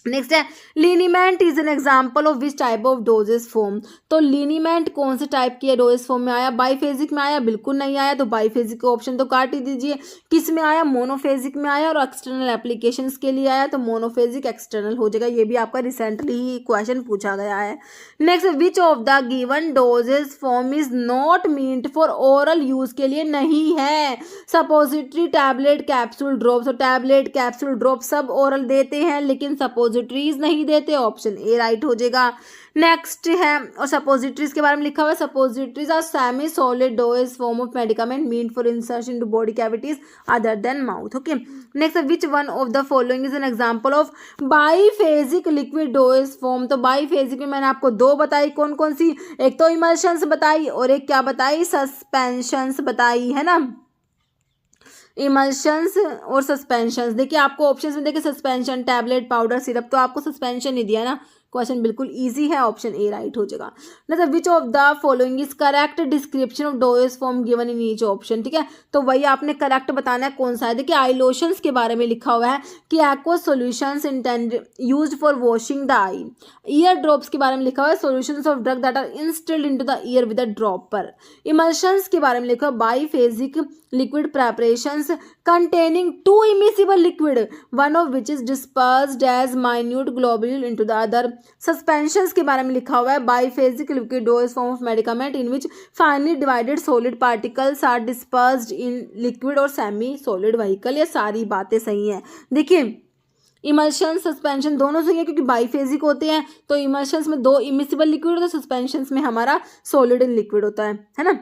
नेक्स्ट है liniment is an example of which type of doses form. तो लिनीमेंट कौन से टाइप की डोजेस फॉर्म में आया, बाईफेजिक में आया, बिल्कुल नहीं आया, तो बाईफेजिक का ऑप्शन तो काट ही दीजिए। किस में आया, मोनोफेजिक में आया और एक्सटर्नल एप्लीकेशंस के लिए आया, तो मोनोफेजिक एक्सटर्नल हो जाएगा, ये भी आपका रिसेंटली ही क्वेश्चन पूछा गया है। Next, which of the given doses form is not meant for oral use के लिए नहीं है, सपोजिटरी, टैबलेट, कैप्सूल, ड्रॉप। तो टैबलेट, कैप्सूल, ड्रॉप सब ओरल देते हैं लेकिन सपोजिटरीज नहीं देते, ऑप्शन ए राइट हो जाएगा। नेक्स्ट है, और सपोजिटरीज के बारे में लिखा हुआ है, suppositories are semi solid dose form of medicament meant for insertion into body cavities other than mouth. Okay, next, which one of the following is an example of biphasic liquid dose form. तो बाईफेजिक में मैंने आपको दो बताई, कौन कौन सी, एक तो इमल्शंस बताई और एक क्या बताई, सस्पेंशंस बताई, है ना, इमल्शंस और सस्पेंशंस। देखिए आपको ऑप्शंस में देखिए सस्पेंशन, टैबलेट, पाउडर, सिरप, तो आपको सस्पेंशन ही दिया ना, क्वेश्चन बिल्कुल इजी है, ऑप्शन ए राइट हो जाएगा। मतलब विच of the following is correct description of dose form given in each option. ठीक है, तो वही आपने करेक्ट बताना है कौन सा है। देखिए आई लोशंस के बारे में लिखा हुआ है कि aqua solutions intended used for washing the eye. Ear drops के बारे में लिखा हुआ है solutions of drug that are instilled into the ear with a dropper. Emulsions के बारे में लिखा हुआ biphasic liquid preparations containing two immiscible liquid, one of which is dispersed as minute globule into the other. Suspensions के बारे में लिखा हुआ है biphasic liquid dose form of medicament in which finely divided solid particles are dispersed in liquid और semi solid vehicle। ये सारी बातें सही हैं। देखिए इमल्शन सस्पेंशन दोनों सही है क्योंकि बाईफेजिक होते हैं, तो इमल्शंस में 2 इमिसिबल लिक्विड होता है, सस्पेंशंस में हमारा सॉलिड लिक्विड होता है ना।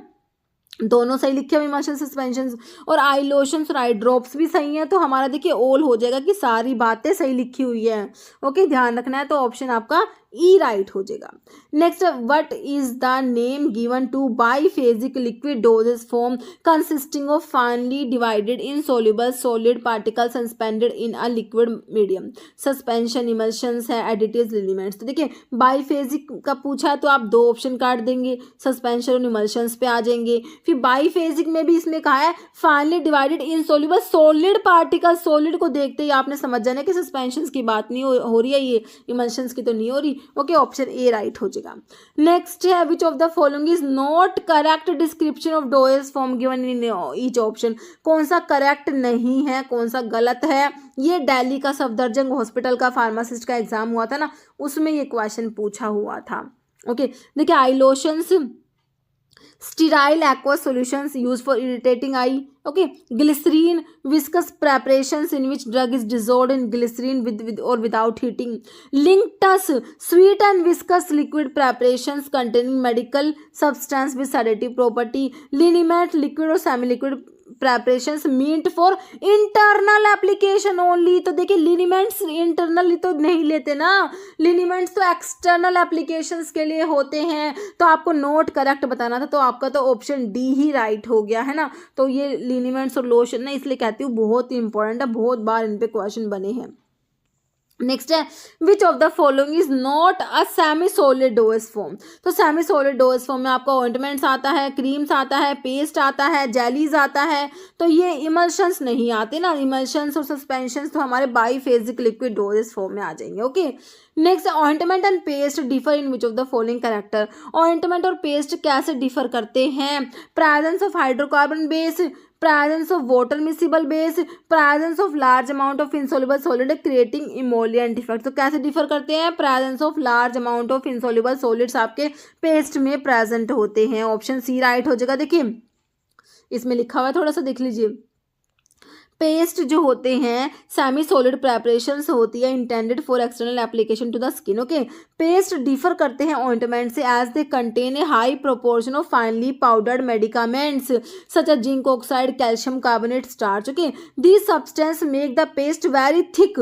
दोनों सही लिखे हुए इमल्शन सस्पेंशन। और आई लोशंस और आई ड्रॉप्स भी सही है, तो हमारा देखिए ऑल हो जाएगा कि सारी बातें सही लिखी हुई है। ओके, ध्यान रखना है, तो ऑप्शन आपका ई राइट हो जाएगा। Next, what is the name given to biphasic liquid doses form consisting of finely divided insoluble solid particle suspended in a liquid medium. Suspension, emulsions है, एडिटिव्स, लिनिमेंट्स। तो देखिए बाईफेजिक का पूछा तो आप 2 ऑप्शन काट देंगे, सस्पेंशन और इमल्शंस पे आ जाएंगे। फिर बाईफेजिक में भी इसमें कहा है finally divided insoluble solid particle, solid को देखते ही आपने समझ जाना कि सस्पेंशंस की बात नहीं हो रही है, ये इमल्शंस की तो नहीं हो रही। ओके, ऑप्शन ए राइट हो जाएगा। नेक्स्ट है which of the following is not correct description of doses form given in each option. कौन सा करेक्ट नहीं है, कौन सा गलत है। ये दिल्ली का सफदरजंग हॉस्पिटल का फार्मासिस्ट का एग्जाम हुआ था ना, उसमें ये क्वेश्चन पूछा हुआ था। ओके, देखिए eye lotions, sterile aqueous solutions used for irritating eye. Okay, glycerine, viscous preparations in which drug is dissolved in glycerine with or without heating. Linctus, sweet and viscous liquid preparations containing medical substance with sedative property. Liniment, liquid और semi liquid preparations meant for internal application only. तो देखिए लिनिमेंट्स इंटरनली तो नहीं लेते ना, लिनिमेंट्स तो एक्सटर्नल एप्लीकेशंस के लिए होते हैं। तो आपको नोट करेक्ट बताना था, तो आपका तो ऑप्शन डी ही राइट हो गया है ना। तो ये लिनिमेंट्स और लोशन ना इसलिए कहती हूँ बहुत इंपॉर्टेंट है, बहुत बार इन पे क्वेश्चन बने हैं। नेक्स्ट है which of the following is not a semi solid dose form. तो सेमी सॉलिड डोज फॉर्म में आपका ऑइंटमेंट्स आता है, क्रीम्स आता है, पेस्ट आता है, जेलीज आता है, तो ये इमल्शंस नहीं आते ना। इमल्शंस और सस्पेंशंस तो हमारे बाईफेजिक लिक्विड डोजेस फॉर्म में आ जाएंगे। Okay, next ointment and paste differ in which of the following character. Ointment और पेस्ट कैसे डिफर करते हैं। Presence of hydrocarbon base, presence of water miscible base, presence of large amount of insoluble solid creating emollient effect। तो कैसे डिफर करते हैं, presence of large amount of insoluble solids आपके पेस्ट में प्रेजेंट होते हैं। ऑप्शन सी राइट हो जाएगा। देखिए इसमें लिखा हुआ है, थोड़ा सा देख लीजिए। पेस्ट जो होते हैं सेमी सॉलिड प्रेपरेशंस होती है intended for external application to the skin. Okay, paste differ करते हैं ऑइंटमेंट से as they contain a high proportion of finely powdered medicaments such as zinc oxide, calcium carbonate, starch. Okay, this substance make the paste very thick.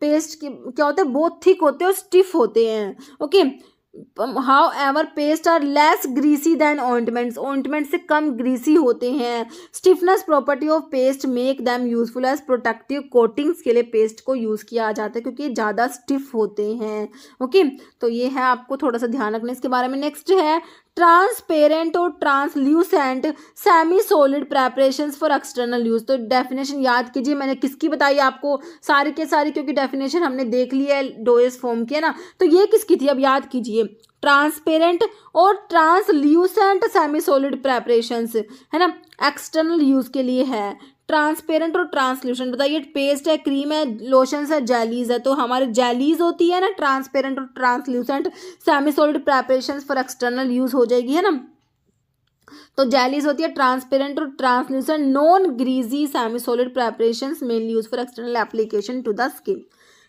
Paste क्या होता है, बहुत थिक होते हैं और स्टिफ होते हैं। Okay, however paste are less greasy than ointments, ointment से कम ग्रीसी होते हैं। Stiffness property of paste make them useful as protective coatings के लिए पेस्ट को यूज़ किया जाता है क्योंकि ज़्यादा स्टिफ होते हैं। ओके, तो ये है, आपको थोड़ा सा ध्यान रखना इसके बारे में। नेक्स्ट है ट्रांसपेरेंट और translucent semi solid preparations for external use. तो डेफिनेशन याद कीजिए, मैंने किसकी बताई आपको, सारी के सारी, क्योंकि डेफिनेशन हमने देख लिया है डोएस फॉर्म की है ना। तो ये किसकी थी, अब याद कीजिए। ट्रांसपेरेंट और ट्रांसल्यूसेंट सेमी सॉलिड प्रेपरेशंस है ना, एक्सटर्नल यूज के लिए है। ट्रांसपेरेंट और ट्रांसल्यूसेंट, बताइए पेस्ट है, क्रीम है, लोशंस है, जेलीज है। तो हमारे जेलीज होती है ना ट्रांसपेरेंट और translucent semi solid preparations for external use हो जाएगी है ना। तो जेलीज होती है ट्रांसपेरेंट और translucent non greasy semi solid preparations mainly use for external application to the skin.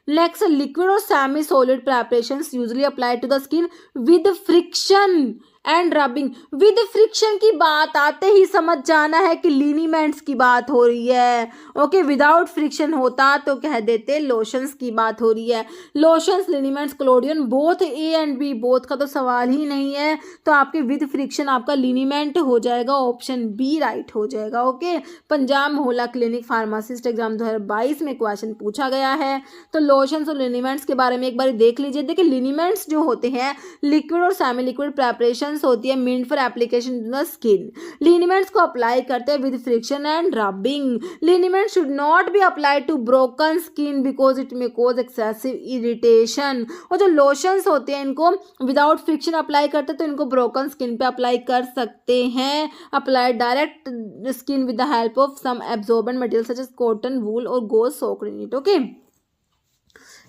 Next, liquid और semi solid preparations usually apply to the skin with friction and rubbing. With friction की बात आते ही समझ जाना है कि लिनीमेंट्स की बात हो रही है। ओके, विदाउट फ्रिक्शन होता तो कह देते लोशंस की बात हो रही है। Lotions, liniments, collodion both A and B, both का तो सवाल ही नहीं है। तो आपके विद फ्रिक्शन आपका लिनीमेंट हो जाएगा, ऑप्शन बी राइट हो जाएगा। ओके, पंजाब मोहल्ला क्लिनिक फार्मासिस्ट एग्जाम 2022 में क्वेश्चन पूछा गया है। तो लोशंस और लिनीमेंट्स के बारे में एक बार देख लीजिए। देखिए लिनीमेंट्स जो होते हैं लिक्विड और सेमी लिक्विड प्रेपरेशन होती है meant for application to the skin. Liniments को अप्लाई करते हैं with friction and rubbing. Liniment should not be applied to broken skin because it may cause excessive irritation. और जो लोशंस होते हैं इनको विदाउट फ्रिक्शन अप्लाई करते हैं तो इनको ब्रोकन स्किन पे अप्लाई कर सकते हैं। Apply direct skin with the help of some absorbent material such as cotton, wool और gauze soaked in it. Okay,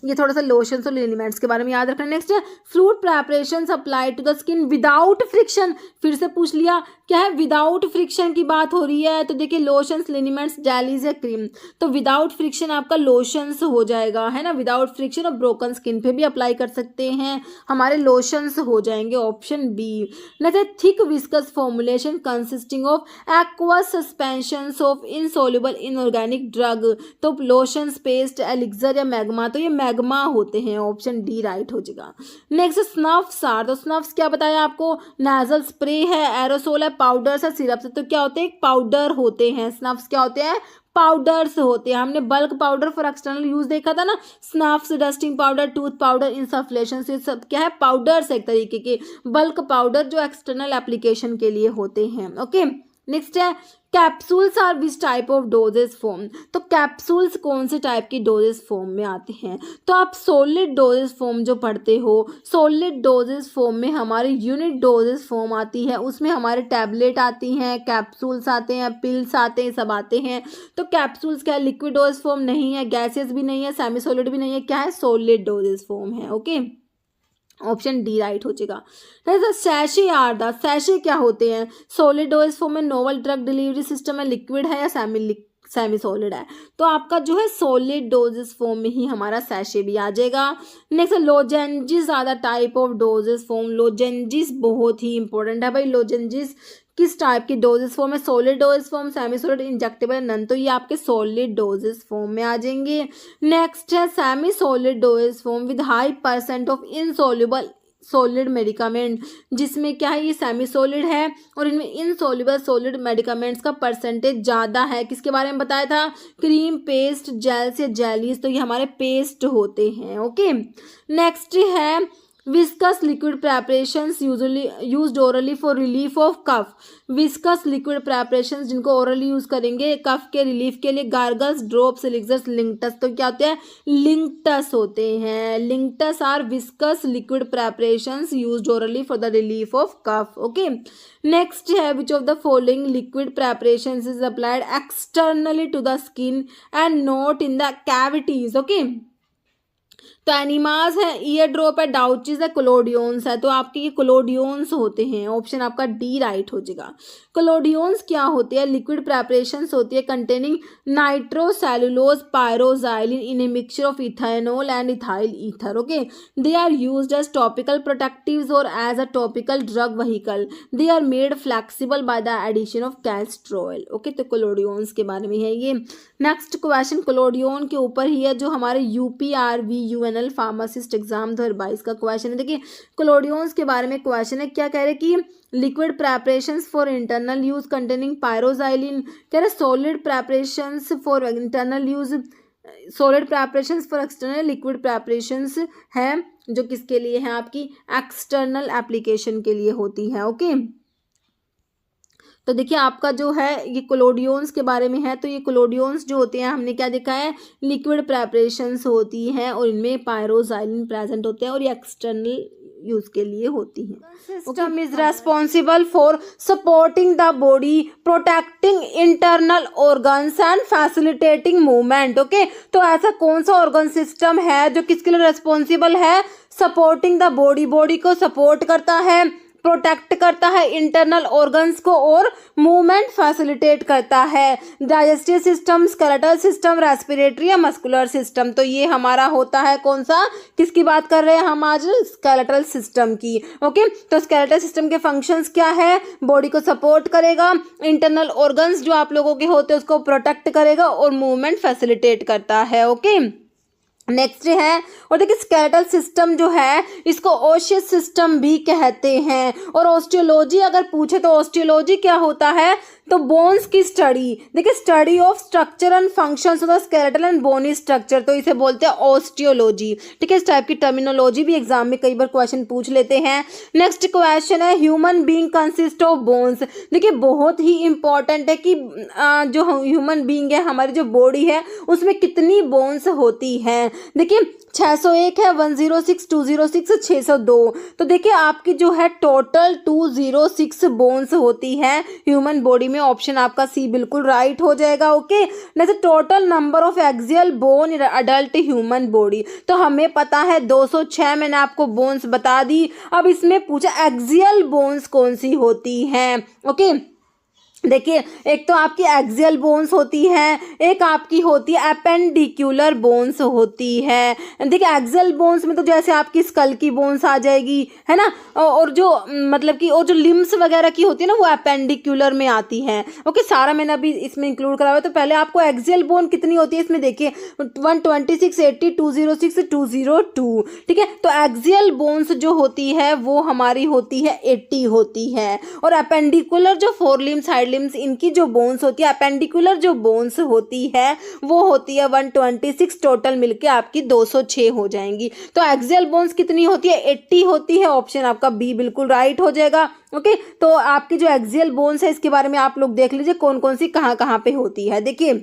ये थोड़ा सा लोशंस और लिनीमेंट्स के बारे में याद रखना। नेक्स्ट है fluid preparations apply to the skin without friction. फिर से पूछ लिया क्या है, विदाउट फ्रिक्शन की बात हो रही है। तो देखिए लोशंस, लिनीमेंट्स, जेलीज या क्रीम, तो विदाउट फ्रिक्शन आपका लोशंस हो जाएगा, है ना। विदाउट फ्रिक्शन और ब्रोकन स्किन पे भी अप्लाई कर सकते हैं, हमारे लोशंस हो जाएंगे, ऑप्शन बी। नेक्स्ट है thick viscous formulation consisting of aqueous suspensions of insoluble inorganic drug, तो लोशंस, पेस्ट, एलिक्सर या मैग्मा, तो ये मैग्मा होते हैं, ऑप्शन डी राइट हो जाएगा। नेक्स्ट स्नफ्स आर, तो स्नफ्स क्या बताया आपको, नेजल स्प्रे है, एरोसोल है, पाउडर्स है, सिरप्स है, तो क्या होते हैं, पाउडर होते हैं। स्नफ्स क्या होते हैं, पाउडर्स होते हैं। हमने bulk powder for external use देखा था ना, snuffs, dusting powder, tooth powder, insufflation, ये सब क्या है, पाउडर्स एक तरीके के, बल्क पाउडर जो एक्सटर्नल एप्लीकेशन के लिए होते हैं। ओके नेक्स्ट है capsules are which type of doses form, तो कैप्सूल्स कौन से टाइप की डोजेस फॉर्म में आते हैं। तो आप सॉलिड डोजेस फॉर्म जो पढ़ते हो, सॉलिड डोजेस फॉर्म में हमारी यूनिट डोजेस फॉर्म आती है, उसमें हमारे टैबलेट आती हैं, कैप्सूल्स आते हैं, पिल्स आते हैं, सब आते हैं। तो कैप्सूल्स क्या है, लिक्विड डोजेस फॉर्म नहीं है, गैसेस भी नहीं है, सेमी सॉलिड भी नहीं है, क्या है, सॉलिड डोजेस फॉर्म है। ओके ऑप्शन डी राइट हो जाएगा। सैशे आर द, सैशे क्या होते हैं, सॉलिड डोज फॉर्म में नोवल ड्रग डिलीवरी सिस्टम है, लिक्विड है या सेमी सॉलिड है, तो आपका जो है सॉलिड डोजेस फॉर्म में ही हमारा सैशे भी आ जाएगा। Next lozenges are the type of doses form, lozenges बहुत ही इंपॉर्टेंट है भाई। लोजेंजिस किस टाइप की डोजेस फॉर्म है, solid dosage form, semi solid, injectable, none, तो ये आपके सॉलिड डोजेस फॉर्म में आ जाएंगे। नेक्स्ट है semi solid dosage form with high percent of insoluble solid medicament, जिसमें क्या है, ये सेमी सॉलिड है और इनमें इनसॉल्युबल सॉलिड मेडिकामेंट्स का परसेंटेज ज़्यादा है। किसके बारे में बताया था, क्रीम, पेस्ट, जेल्स या जेलीज, तो ये हमारे पेस्ट होते हैं। ओके नेक्स्ट है viscous liquid preparations usually used orally for relief of cough, viscous liquid preparations जिनको ओरली यूज करेंगे कफ के रिलीफ के लिए, गार्गल्स, ड्रॉप्स, एलिक्सर्स, लिंक्टस, तो क्या होते हैं, लिंक्टस होते हैं। Linctus are viscous liquid preparations used orally for the relief of cough. Okay next है which of the following liquid preparations is applied externally to the skin and not in the cavities. Okay तो एनिमास है, ईयर ड्रॉप है, डाउचिस है, कोलोडियंस है, तो आपके ये कोलोडियंस होते हैं, ऑप्शन आपका डी राइट हो जाएगा। कोलोडियंस क्या होते हैं, लिक्विड प्रेपरेशंस होती है containing nitrocellulose pyroxylin in a mixture of ethanol and ethyl ether. Okay they are used as topical protectives और as a topical drug vehicle, they are made flexible by the addition of castor oil. Okay तो कोलोडियंस के बारे में है ये। नेक्स्ट क्वेश्चन कोलोडियन के ऊपर ही है, जो हमारे UPRVUNL फार्मासिस्ट एग्जाम 2022 का क्वेश्चन है। देखिए कोलोडियंस के बारे में क्वेश्चन है, क्या कह रहे कि liquid preparations for internal use containing pyroxylin, कह रहे solid preparations for internal use, solid preparations for external, liquid preparations है जो किसके लिए है, आपकी एक्सटर्नल एप्लीकेशन के लिए होती है। ओके तो देखिए आपका जो है ये कोलोडियंस के बारे में है, तो ये कोलोडियंस जो होते हैं हमने क्या देखा है, लिक्विड प्रेपरेशंस होती हैं और इनमें पायरोजाइलिन प्रेजेंट होते हैं और ये एक्सटर्नल यूज के लिए होती हैं। System is responsible for supporting the body, protecting internal organs and facilitating movement. Okay तो ऐसा कौन सा ऑर्गन सिस्टम है जो किसके लिए रेस्पॉन्सिबल है, सपोर्टिंग द बॉडी, बॉडी को सपोर्ट करता है, प्रोटेक्ट करता है इंटरनल ऑर्गन्स को और मूवमेंट फैसिलिटेट करता है, digestive system, skeletal system, respiratory या मस्कुलर सिस्टम। तो ये हमारा होता है कौन सा, किसकी बात कर रहे हैं हम आज, स्केलेटल सिस्टम की। ओके तो स्केलेटल सिस्टम के फंक्शंस क्या है, बॉडी को सपोर्ट करेगा, इंटरनल ऑर्गन्स जो आप लोगों के होते हैं उसको प्रोटेक्ट करेगा और मूवमेंट फैसिलिटेट करता है। ओके नेक्स्ट है, और देखिए स्केलेटल सिस्टम जो है इसको ओशियस सिस्टम भी कहते हैं। और ऑस्टियोलॉजी अगर पूछे तो ऑस्टियोलॉजी क्या होता है, तो बोन्स की स्टडी, देखिए study of structure and functions of the skeletal and bony structure, तो इसे बोलते हैं ऑस्टियोलॉजी। ठीक है इस टाइप की टर्मिनोलॉजी भी एग्जाम में कई बार क्वेश्चन पूछ लेते हैं। नेक्स्ट क्वेश्चन है human being consist of bones, देखिए बहुत ही इंपॉर्टेंट है कि जो ह्यूमन बीइंग है, हमारी जो बॉडी है उसमें कितनी बोन्स होती हैं। देखिए 601 है, 106, 206, 602। तो देखिए आपकी जो है टोटल 206 बोन्स होती है ह्यूमन बॉडी में। ऑप्शन आपका सी बिल्कुल राइट हो जाएगा। ओके, जैसे total number of axial bone in adult human body, तो हमें पता है 206 मैंने आपको बोन्स बता दी। अब इसमें पूछा एक्सियल बोन्स कौन सी होती हैं। ओके, देखिए एक तो आपकी एक्सियल बोन्स होती है, एक आपकी होती है एपेंडिकुलर बोन्स होती है। देखिए एक्सियल बोन्स में तो जैसे आपकी स्कल की बोन्स आ जाएगी, है ना, और जो मतलब कि और जो लिम्स वगैरह की होती है ना वो एपेंडिकुलर में आती है। ओके, सारा मैंने अभी इसमें इंक्लूड करा हुआ है। तो पहले आपको एक्सियल बोन कितनी होती है इसमें देखिए 126, 80, 206, 202। ठीक है, तो एक्सियल बोन्स जो होती है वो हमारी होती है 80 होती है। और एपेंडिकुलर जो फोर लिम्स साइड लिम्स इनकी जो बोन्स होती है, एपेंडिकुलर जो बोन्स होती है वो होती है 126। टोटल मिलके आपकी 206 हो जाएंगी। तो एक्सियल बोन्स कितनी होती है 80 होती है। ऑप्शन आपका बी बिल्कुल राइट हो जाएगा। ओके, तो आपकी जो एक्सियल बोन्स है इसके बारे में आप लोग देख लीजिए कौन कौन सी कहाँ कहाँ पे होती है। देखिए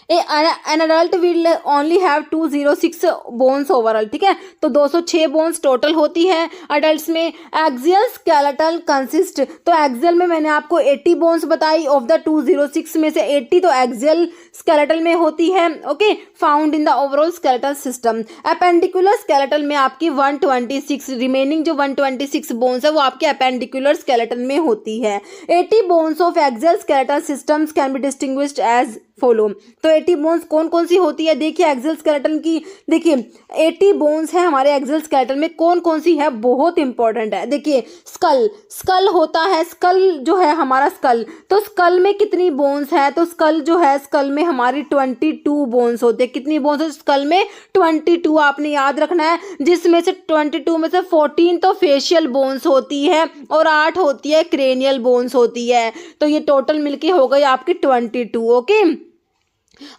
an adult will only have 206 bones overall. ठीक है, तो 206 बोन्स टोटल होती है अडल्ट में। एक्सियल स्केलेटल कंसिस्ट, तो एक्सियल में मैंने आपको 80 बोन्स बताई, ऑफ द 206 में से 80 तो एक्सियल स्केलेटल में होती है। Okay, found in the overall skeletal system. Appendicular skeletal में आपकी 126, रिमेनिंग जो 126 बोन्स है वो आपके एपेंडिकुलर स्केलेटल में होती है। 80 bones of axial skeletal systems can be distinguished as follow. तो 80 बोन्स कौन कौन सी होती है देखिए एक्सियल स्केलेटन की। देखिए 80 बोन्स है हमारे एक्सियल स्केलेटन में, कौन कौन सी है बहुत इंपॉर्टेंट है। देखिए स्कल होता है, स्कल जो है हमारा स्कल, तो स्कल में कितनी बोन्स है, तो स्कल जो है स्कल में हमारी 22 बोन्स होते हैं। कितनी बोन्स है स्कल में 22, आपने याद रखना है, जिसमें से 22 में से 14 तो फेशियल बोन्स होती है और 8 होती है क्रेनियल बोन्स होती है। तो ये टोटल मिलके हो गई आपकी 22। ओके,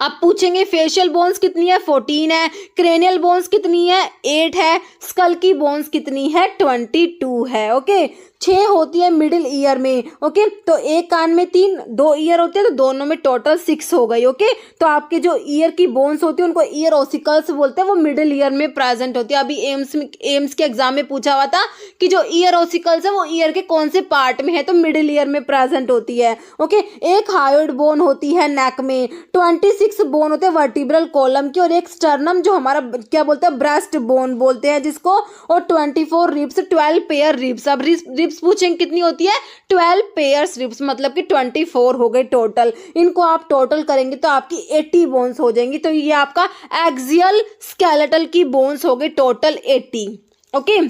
अब पूछेंगे फेशियल बोन्स कितनी है 14 है, क्रेनियल बोन्स कितनी है 8 है, स्कल की बोन्स कितनी है 22 है। ओके, 6 होती है मिडिल ईयर में। ओके, तो एक कान में 3, 2 ईयर होते हैं तो दोनों में टोटल 6 हो गई। ओके, तो आपके जो ईयर की बोन्स होती है उनको ईयर ओसिकल्स बोलते हैं, वो मिडिल ईयर में प्रेजेंट होती है। अभी एम्स के एग्जाम में पूछा हुआ था कि जो ईयर ओसिकल्स है वो ईयर के कौन से पार्ट में है, तो मिडिल ईयर में प्रेजेंट होती है। ओके, एक हायोइड बोन होती है नेक में, 26 बोन होते हैं वर्टिब्रल कॉलम की, और एक स्टर्नम जो हमारा क्या बोलते हैं ब्रेस्ट बोन बोलते हैं जिसको, और 24 रिब्स, 12 पेयर रिब्स। अब रिब्स पूछेंगे कितनी होती है 12 पेयर्स रिब्स, मतलब कि 24 हो गए टोटल। इनको आप टोटल करेंगे तो आपकी 80 बोन्स हो जाएंगी। तो ये आपका एक्सियल स्केलेटल की बोन्स हो गई टोटल 80। ओके,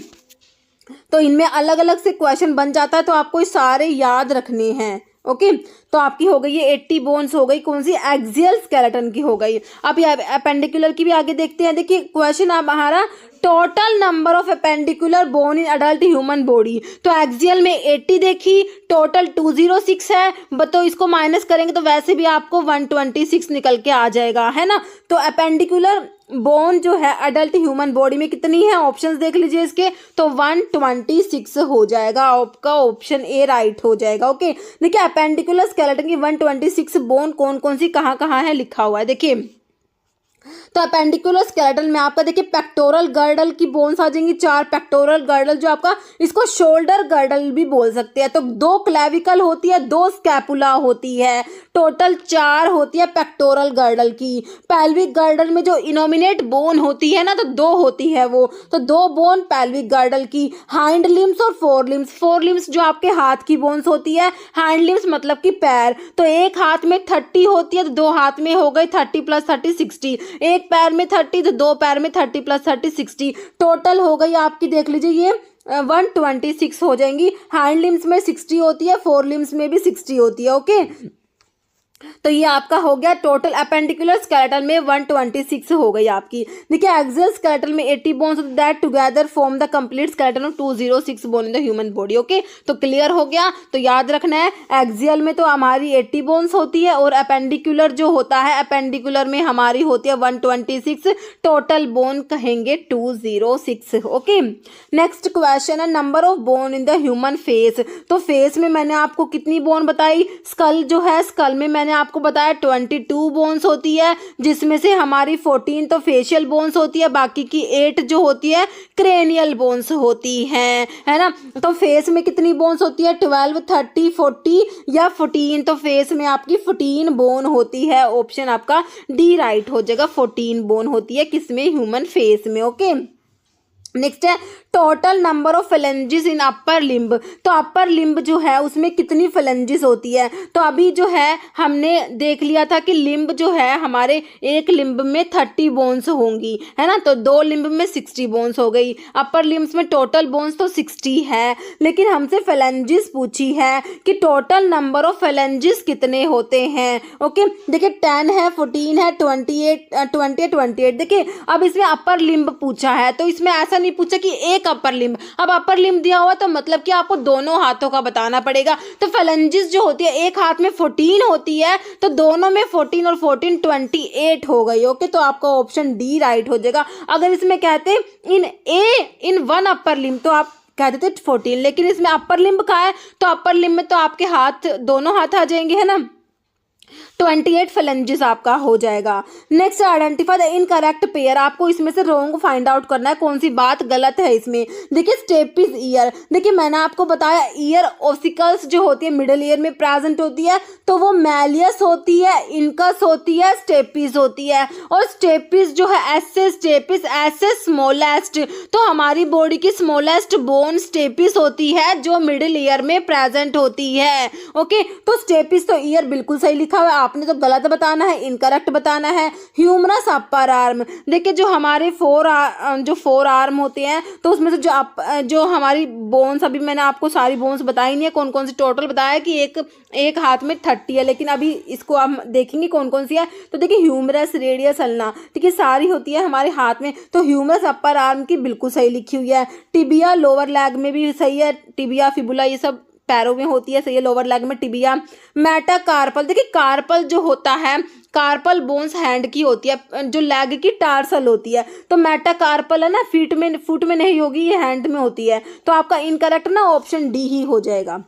तो इनमें अलग अलग से क्वेश्चन बन जाता है तो आपको सारे याद रखने हैं। ओके, तो आपकी हो गई ये 80 बोन्स हो गई, कौन सी एक्सियल स्केलेटन की हो गई। अब ये एपेंडिकुलर की भी आगे देखते हैं। देखिए क्वेश्चन अब हमारा total number of appendicular bone in adult human body, तो एक्सियल में 80 देखी, टोटल 206 है, तो इसको माइनस करेंगे तो वैसे भी आपको 126 निकल के आ जाएगा, है ना। तो एपेंडिकुलर बोन जो है अडल्ट ह्यूमन बॉडी में कितनी है, ऑप्शंस देख लीजिए इसके, तो 126 हो जाएगा। आपका ऑप्शन ए राइट हो जाएगा। ओके, देखिए एपेंडिकुलर स्केलेटन की 126 बोन कौन कौन सी कहाँ कहाँ है लिखा हुआ है। देखिए तो एपेंडिकुलर स्केलेटन में आपका देखिए पेक्टोरल गर्डल की बोन्स आ जाएंगी 4 पेक्टोरल गर्डल, जो आपका इसको शोल्डर गर्डल भी बोल सकते हैं। तो 2 क्लेविकल होती है, 2 स्कैपुला होती है, टोटल 4 होती है पेक्टोरल गर्डल की। पेल्विक गर्डल में जो इनोमिनेट बोन होती है ना, तो 2 होती है वो, तो 2 बोन पेल्विक गर्डल की। हाइंड लिम्स और फोर लिम्स जो आपके हाथ की बोन्स होती है, हैंड लिम्स मतलब कि पैर, तो एक हाथ में 30 होती है तो 2 हाथ में हो गई 30 + 30 60, एक पैर में 30 तो 2 पैर में 30 + 30 60, टोटल हो गई आपकी देख लीजिए ये 126 हो जाएंगी। हैंड लिम्स में 60 होती है, 4 लिम्स में भी 60 होती है। ओके, तो ये आपका हो गया टोटल एपेंडिकुलर स्केलेटन में 126 हो गई आपकी। देखिए एक्सियल स्केलेटन में 80 bones that together form the complete skeleton of 206 bone in the human body. Okay, तो क्लियर हो गया। तो याद रखना है एक्सियल में तो हमारी 80 बोन्स होती है, और एपेंडिकुलर जो होता है एपेंडिकुलर में हमारी होती है 126, टोटल बोन कहेंगे 206। ओके, नेक्स्ट क्वेश्चन है number of bone in the human face. तो फेस में मैंने आपको कितनी बोन बताई, स्कल जो है स्कल में मैंने मैंने आपको बताया 22 बोन्स होती है, जिसमें से हमारी 14 तो फेशियल बोन्स होती है, बाकी की 8 जो होती है क्रेनियल बोन्स होती हैं, है ना। तो फेस में कितनी बोन्स होती है? 12, 30, 40 या 14। तो फेस में आपकी 14 बोन होती है। ऑप्शन आपका डी राइट हो जाएगा। 14 बोन होती है किसमें? ह्यूमन फेस में। ओके, नेक्स्ट है total number of phalanges in upper limb. तो अपर लिम्ब जो है उसमें कितनी फेलेंजिस होती है? तो अभी जो है हमने देख लिया था कि लिम्ब जो है हमारे एक लिम्ब में 30 बोन्स होंगी, है ना। तो 2 लिम्ब में 60 बोन्स हो गई। अपर लिम्ब्स में टोटल बोन्स तो 60 है, लेकिन हमसे फेलेंजिस पूछी है कि टोटल नंबर ऑफ फेलेंजिस कितने होते हैं। ओके, देखिए 10 है, 14 है, 28। देखिए अब इसमें अपर लिम्ब पूछा है, तो इसमें ऐसा नहीं पूछा कि एक अपर लिम्ब। अब अपर लिम्ब दिया हुआ तो मतलब कि आपको दोनों हाथों का बताना पड़ेगा। तो फेलेंजिस जो होती है एक हाथ में 14 होती है, तो दोनों में 14 और 14 28 हो गई। ओके, तो आपका ऑप्शन डी राइट हो जाएगा। अगर इसमें कहते इन वन अपर लिम्ब तो आप कहते थे 14, लेकिन इसमें अपर लिम्ब का है तो अपर लिम्ब में तो आपके हाथ दोनों हाथ आ जाएंगे, है ना। 28 फेलेंजिस आपका हो जाएगा। Next identify the incorrect pair. आपको इसमें से रॉन्ग फाइंड आउट करना है, कौन सी बात गलत है इसमें। देखिए स्टेपिस ईयर, देखिए मैंने आपको बताया ईयर ऑसिकल्स जो होती है मिडिल ईयर में प्रेजेंट होती है, तो वो मैलियस होती है, इनकस होती है, स्टेपिस होती है। और स्टेपिस जो है एस स्टेपिस ऐसे स्मॉलेस्ट, तो हमारी बॉडी की स्मॉलेस्ट बोन स्टेपिस होती है जो मिडिल ईयर में प्रेजेंट होती है। ओके, तो स्टेपिस तो ईयर बिल्कुल सही लिखा हुआ है, आपने तो गलत बताना है, इनकरेक्ट बताना है। ह्यूमरस अपर आर्म, देखिए जो हमारे फोर आर्म होते हैं, तो उसमें से जो हमारी बोन्स, अभी मैंने आपको सारी बोन्स बताई नहीं है, कौन कौन सी टोटल बताया कि एक हाथ में 30 है, लेकिन अभी इसको हम देखेंगे कौन कौन सी है। तो देखिए ह्यूमरस, रेडियस, अल्ना, ठीक है, सारी होती है हमारे हाथ में। तो ह्यूमरस अपर आर्म की बिल्कुल सही लिखी हुई है। टिबिया लोअर लेग में भी सही है, टिबिया फिबुला ये सब पैरों में होती है, सही है। लोअर लेग में टिबिया। मेटाकार्पल, देखिए कार्पल जो होता है, कार्पल बोन्स हैंड की होती है, जो लेग की टार्सल होती है। तो मेटाकार्पल है ना, फुट में नहीं होगी, ये हैंड में होती है। तो आपका इनकरेक्ट ना ऑप्शन डी ही हो जाएगा।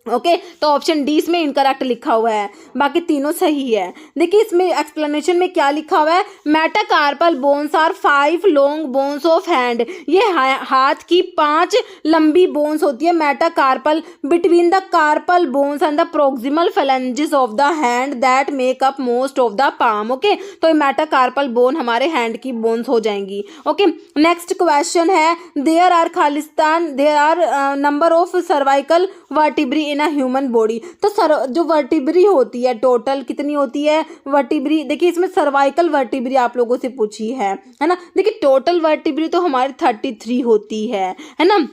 ओके, तो ऑप्शन डी इसमें इनकरेक्ट लिखा हुआ है, बाकी तीनों सही है। देखिए इसमें एक्सप्लेनेशन में क्या लिखा हुआ है, metacarpal bones are 5 long bones of hand. ये हाथ की 5 लंबी बोन्स होती है metacarpal, between the carpal bones and the proximal phalanges of the hand that make up most of the palm. Okay, तो ये मेटाकार्पल बोन हमारे हैंड की बोन्स हो जाएंगी। ओके, नेक्स्ट क्वेश्चन है, there are number of cervical vertebrae in a human body. तो जो वर्टिब्री होती है टोटल कितनी होती है वर्टिब्री? देखिए इसमें सर्वाइकल वर्टिब्री आप लोगों से पूछी है ना। देखिए टोटल वर्टिब्री तो हमारी 33 होती है ना।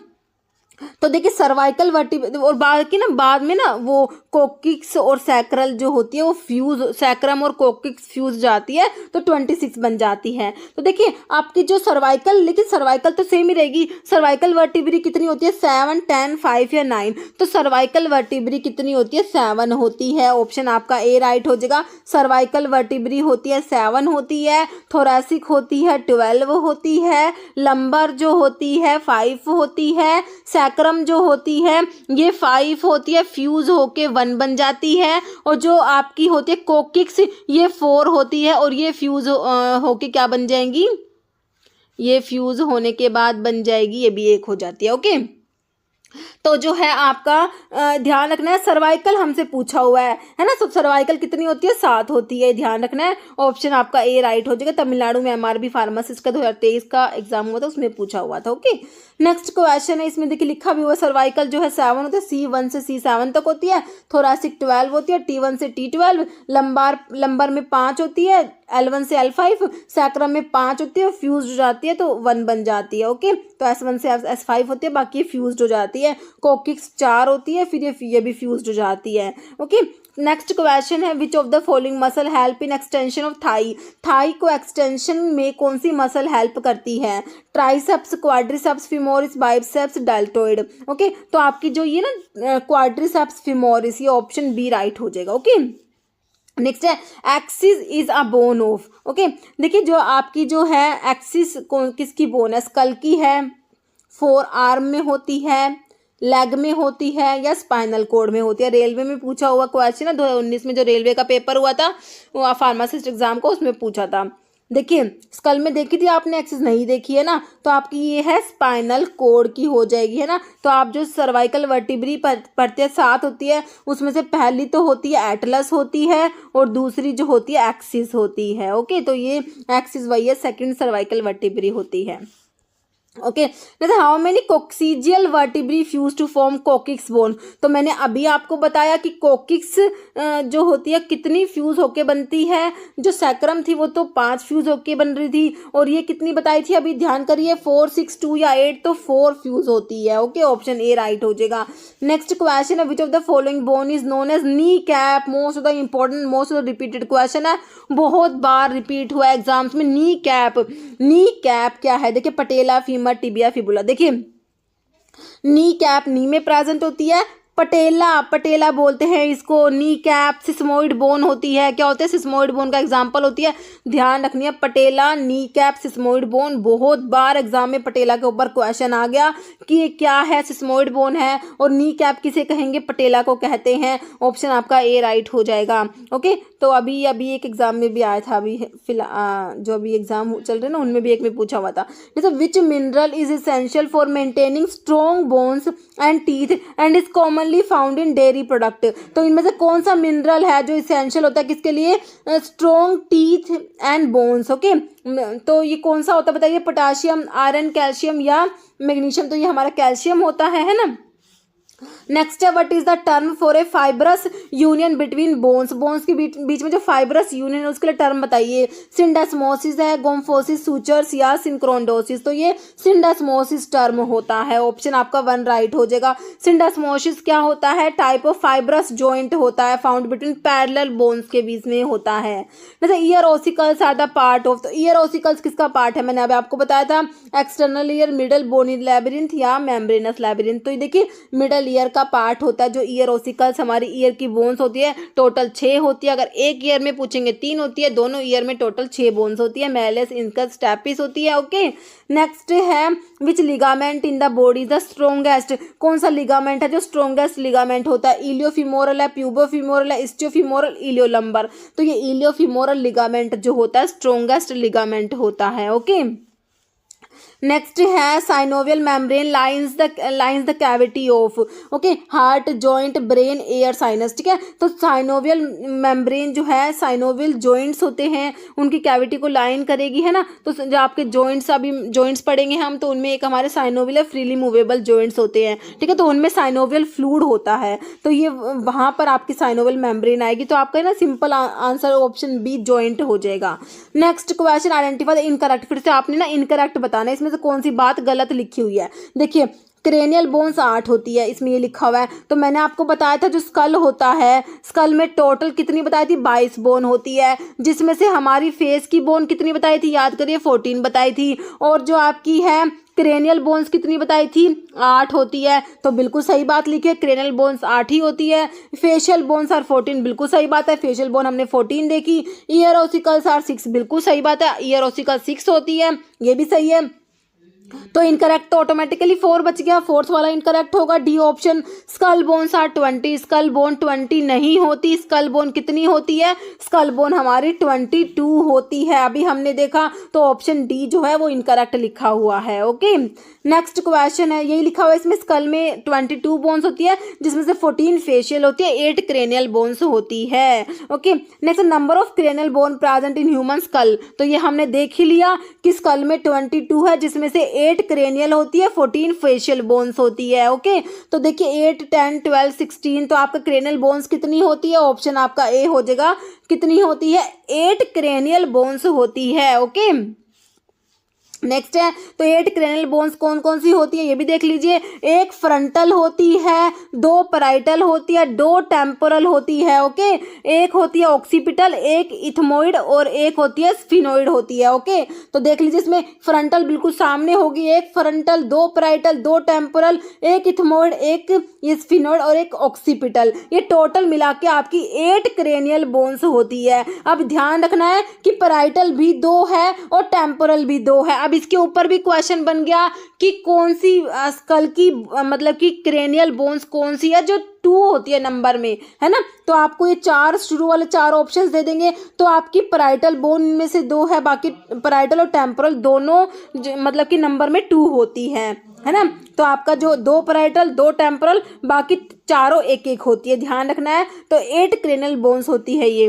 तो देखिए सर्वाइकल वर्टिब्री और बाद में ना वो कोकिक्स और सैक्रल जो होती है वो फ्यूज, सैक्रम और कोकिक्स फ्यूज जाती है, तो 26 बन जाती है। तो देखिए आपकी जो सर्वाइकल, लेकिन सर्वाइकल तो सेम ही रहेगी। सर्वाइकल वर्टिब्री कितनी होती है? 7, 10, 5 या 9। तो सर्वाइकल वर्टिब्री कितनी होती है? 7 होती है। ऑप्शन आपका ए राइट हो जाएगा। सर्वाइकल वर्टिब्री होती है 7 होती है, थोरैसिक होती है 12 होती है, लंबर जो होती है 5 होती है, सैक्रम जो होती है ये 5 होती है, फ्यूज होके 1 बन जाती है, और जो आपकी होती है कोकिक्स ये 4 होती है, और ये फ्यूज होके क्या बन जाएंगी? ये फ्यूज होने के बाद बन जाएगी, ये भी 1 हो जाती है। ओके, तो जो है आपका ध्यान रखना है, सर्वाइकल हमसे पूछा हुआ है ना। सब सर्वाइकल कितनी होती है? 7 होती है, ध्यान रखना है। ऑप्शन आपका ए राइट हो जाएगा। तमिलनाडु में एमआरबी फार्मासिस्ट का 2023 का एग्जाम हुआ था, उसमें पूछा हुआ था। ओके, नेक्स्ट क्वेश्चन है, इसमें देखिए लिखा भी हुआ सर्वाइकल जो है 7 होता है, C1 से C7 तक होती है, थोरैसिक 12 होती है, T1 से T12, लंबर में 5 होती है, L1 से L5, सैक्रम में 5 होती है, फ्यूज हो जाती है तो 1 बन जाती है। ओके, तो S1 से S5 होती है, बाकी फ्यूज हो जाती है। कोकिक्स 4 होती है, फिर ये भी फ्यूज हो जाती है। ओके, नेक्स्ट क्वेश्चन है, which of the following muscle help in extension of thigh. Thigh को एक्सटेंशन में कौन सी मसल हेल्प करती है? Triceps, quadriceps, femoris, biceps, deltoid. Okay, तो आपकी जो ये ना क्वाड्रिसेप्स फिमोरिस, ये ऑप्शन बी राइट हो जाएगा। ओके, नेक्स्ट है, axis is a bone of. Okay, देखिए जो आपकी जो है एक्सिस किसकी बोन है? स्कल की है, 4 आर्म में होती है, लेग में होती है या स्पाइनल कॉर्ड में होती है। रेलवे में पूछा हुआ क्वेश्चन है, 2019 में जो रेलवे का पेपर हुआ था वो फार्मासिस्ट एग्जाम को, उसमें पूछा था। देखिए स्कल में देखी थी आपने, एक्सिस नहीं देखी है ना, तो आपकी ये है स्पाइनल कॉर्ड की हो जाएगी, है ना। तो आप जो सर्वाइकल वर्टिब्री पढ़ते हैं 7 होती है, उसमें से पहली तो होती है एटलस होती है और दूसरी जो होती है एक्सिस होती है। ओके, तो ये एक्सिस वही है, सेकंड सर्वाइकल वर्टिब्री होती है। Okay, how many coccygeal vertebrae fuse to form coccyx bone. तो मैंने अभी आपको बताया कि कोकिक्स जो होती है कितनी फ्यूज होके बनती है, जो सैक्रम थी वो तो 5 फ्यूज होके बन रही थी, और ये कितनी बताई थी अभी ध्यान करिए, 4, 6, 2 या 8, तो 4 फ्यूज होती है। ओके, ऑप्शन ए राइट हो जाएगा। नेक्स्ट क्वेश्चन है, which of the following bone is known as knee cap. Most of the important, most of the repeated question है, बहुत बार रिपीट हुआ है एग्जाम्स में। नी कैप, नी कैप क्या है? देखिए पटेला, फीमर, टिबिया, फिबुला। देखिए नी कैप नी में प्रेजेंट होती है, पटेला, पटेला बोलते हैं इसको, नी कैप सिस्मोइड बोन होती है। क्या होते हैं? सिस्मोइड बोन का एग्जांपल होती है, ध्यान रखनी है। Patella, knee cap, sesamoid bone, बहुत बार एग्जाम में पटेला के ऊपर क्वेश्चन आ गया कि ये क्या है, सिस्मोइड बोन है, और नी कैप किसे कहेंगे? पटेला को कहते हैं। ऑप्शन आपका ए राइट हो जाएगा। ओके, तो अभी एक एग्जाम में भी आया था, अभी फिलहाल जो अभी एग्जाम चल रहे हैं ना उनमें भी एक में पूछा हुआ था, जैसे विच mineral is essential for maintaining strong bones and teeth and is commonly found in dairy product. तो इनमें से कौन सा मिनरल है जो इसेंशियल होता है किसके लिए? Strong teeth and bones. Okay, तो ये कौन सा होता है बताइए? पोटाशियम, आयरन, कैल्शियम या मैग्नीशियम? तो ये हमारा कैल्शियम होता है ना। नेक्स्ट है, what is the term for a fibrous union between bones. Bones के बीच में जो फाइब्रस यूनियन है उसके लिए टर्म बताइए। सिंडेस्मोसिस है, गोम्फोसिस, सूचर्स या सिंक्रोंडोसिस? तो ये सिंडेस्मोसिस टर्म होता है। ऑप्शन आपका 1 राइट हो जाएगा। सिंडेस्मोसिस क्या होता है? टाइप ऑफ फाइब्रस जॉइंट होता है, फाउंड बिटवीन पैरेलल बोन्स के बीच में होता है। जैसे ear ossicles are the part of, तो ईयर ओसिकल्स किसका पार्ट है? मैंने अभी आपको बताया था, external ear, middle bony labyrinth या मेम्ब्रेनस लैबिरिंथ। तो ये देखिए मिडल ईयर का पार्ट होता है। जो ईयर ओसिकल्स हमारी ईयर की बोन्स होती है टोटल 6 होती है, अगर एक ईयर में पूछेंगे 3 होती है, दोनों ईयर में टोटल 6 बोन्स होती है। मेलिस, इंकस, स्टेपिस होती है। ओके, नेक्स्ट है, which ligament in the body is the strongest. कौन सा लिगामेंट है जो स्ट्रोंगेस्ट लिगामेंट होता है? इलियोफिमोरल है, प्यूबोफिमोरल है, इस्टियोफिमोरल, इलियोलंबर। तो ये इलियोफिमोरल लिगामेंट जो होता है स्ट्रोंगेस्ट लिगामेंट होता है। ओके, नेक्स्ट है, synovial membrane lines the cavity of, okay, heart, joint, brain, air, sinus. ठीक है, तो साइनोवियल मेम्ब्रेन जो है, साइनोवियल जॉइंट्स होते हैं, उनकी कैविटी को लाइन करेगी, है ना। तो जो आपके जॉइंट्स, अभी जॉइंट्स पढ़ेंगे हम, तो उनमें एक हमारे साइनोवियल फ्रीली मूवेबल जॉइंट्स होते हैं। ठीक है, तो उनमें साइनोवियल फ्लूइड होता है, तो ये वहाँ पर आपकी साइनोवियल मेम्ब्रेन आएगी। तो आपका ना simple answer option B joint हो जाएगा। Next question, identify the incorrect. फिर से आपने ना इनकरेक्ट बताना है, इसमें से कौन सी बात गलत लिखी हुई है। देखिए क्रेनियल बोन्स 8 होती है, इसमें ये लिखा हुआ है। तो मैंने आपको बताया था जो स्कल होता है, स्कल में टोटल कितनी बताई थी? 22 बोन होती है, जिसमें से हमारी फेस की बोन कितनी बताई थी? याद करिए 14 बताई थी। और जो आपकी है क्रेनियल बोन्स कितनी बताई थी? 8 होती है। तो बिल्कुल सही बात लिखी है, क्रेनियल बोन्स 8 ही होती है। फेशियल बोन्स आर 14, बिल्कुल सही बात है, फेशियल बोन हमने 14 देखी। ईयर ओसिकल्स आर 6, बिल्कुल सही बात है, ईयर ओसिकल 6 होती है, ये भी सही है। तो इनकरेक्ट तो ऑटोमेटिकली 4 बच गया, 4th वाला इनकरेक्ट होगा, D option. Skull bones are 20, skull bone 20 नहीं होती। स्कल बोन कितनी होती है? स्कल बोन हमारी 22 होती है, अभी हमने देखा। तो ऑप्शन डी जो है वो इनकरेक्ट लिखा हुआ है। ओके, नेक्स्ट क्वेश्चन है, यही लिखा हुआ है इसमें, स्कल में 22 बोन्स होती है, जिसमें से 14 फेशियल होती है, 8 क्रेनियल बोन्स होती है। Okay, next, number of cranial bone present in human school. तो ये हमने देख ही लिया कि स्कल में 22 है, जिसमें से 8 क्रेनियल होती है, 14 फेशियल बोन्स होती है। ओके, तो देखिए 8, 10, 12, 16, तो आपका क्रेनियल बोन्स कितनी होती है? ऑप्शन आपका ए हो जाएगा। कितनी होती है? 8 क्रेनियल बोन्स होती है। ओके, नेक्स्ट है, तो 8 क्रेनियल बोन्स कौन कौन सी होती है ये भी देख लीजिए। एक फ्रंटल होती है, 2 पैराइटल होती है, 2 टेम्पोरल होती है। ओके, एक होती है ऑक्सीपिटल, एक इथमोइड और एक होती है स्फिनोइड होती है। ओके, तो देख लीजिए इसमें फ्रंटल बिल्कुल सामने होगी, एक फ्रंटल, 2 पैराइटल, 2 टेम्पोरल, एक इथमोइड, एक ये स्फिनोइड और एक ऑक्सीपिटल। ये टोटल मिला के आपकी 8 क्रेनियल बोन्स होती है। अब ध्यान रखना है कि पैराइटल भी 2 है और टेम्पोरल भी 2 है। अब अब इसके ऊपर भी क्वेश्चन बन गया कि कौन सी स्कल की मतलब कि क्रेनियल बोन्स कौन सी है जो 2 होती है नंबर में, है ना। तो आपको ये 4 शुरू वाले 4 ऑप्शंस दे देंगे। तो आपकी पैराइटल बोन में से 2 है, बाकी पैराइटल और टेम्पोरल दोनों मतलब कि नंबर में 2 होती है ना। तो आपका जो 2 पैराइटल 2 टेम्पोरल बाकी चारों 1-1 होती है, ध्यान रखना है। तो 8 क्रेनियल बोन्स होती है ये।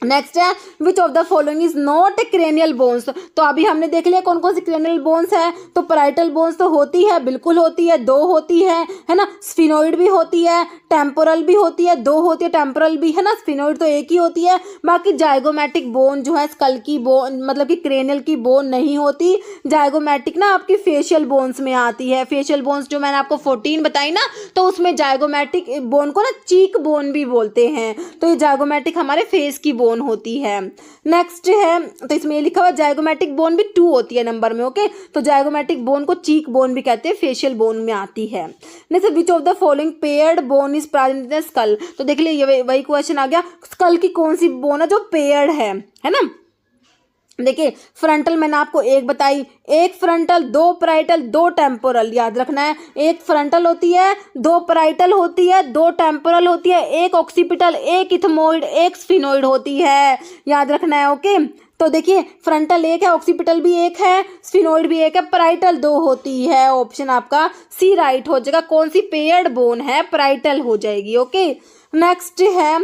नेक्स्ट है which of the following is not a cranial bones. तो अभी हमने देख लिया कौन कौन सी क्रेनियल बोन्स है। तो पैराइटल बोन्स तो होती है, बिल्कुल होती है, 2 होती है ना। स्फिनोइड भी होती है, टेम्पोरल भी होती है, 2 होती है, टेम्पोरल भी, है ना। स्फिनोइड तो 1 ही होती है। बाकी जाइगोमेटिक बोन जो है स्कल की बोन मतलब कि क्रेनियल की बोन नहीं होती। जाइगोमेटिक ना आपकी फेशियल बोन्स में आती है। फेशियल बोन्स जो मैंने आपको 14 बताई ना, तो उसमें जाइगोमेटिक बोन को ना चीक बोन भी बोलते हैं। तो ये जाइगोमेटिक हमारे फेस की बोन होती है। नेक्स्ट है तो इसमें ये लिखा हुआ जाइगोमेटिक बोन भी 2 होती है नंबर में, ओके। तो जाइगोमेटिक बोन को चीक बोन भी कहते हैं, फेशियल बोन में आती है। Next which of the following paired bone is present in school. तो देख लीजिए ये वही क्वेश्चन आ गया, स्कल की कौन सी बोन है जो पेयर्ड है ना। देखिए फ्रंटल मैंने आपको 1 बताई, 1 फ्रंटल 2 पैराइटल 2 टेम्पोरल, याद रखना है। 1 फ्रंटल होती है, 2 पैराइटल होती है, 2 टेम्पोरल होती है, 1 ऑक्सीपिटल 1 इथमोइड 1 स्फिनोइड होती है, याद रखना है, ओके। तो देखिए फ्रंटल 1 है, ऑक्सीपिटल भी 1 है, स्फिनोइड भी 1 है, पैराइटल 2 होती है। ऑप्शन आपका सी राइट हो जाएगा। कौन सी पेयर्ड बोन है, पैराइटल हो जाएगी, ओके। नेक्स्ट है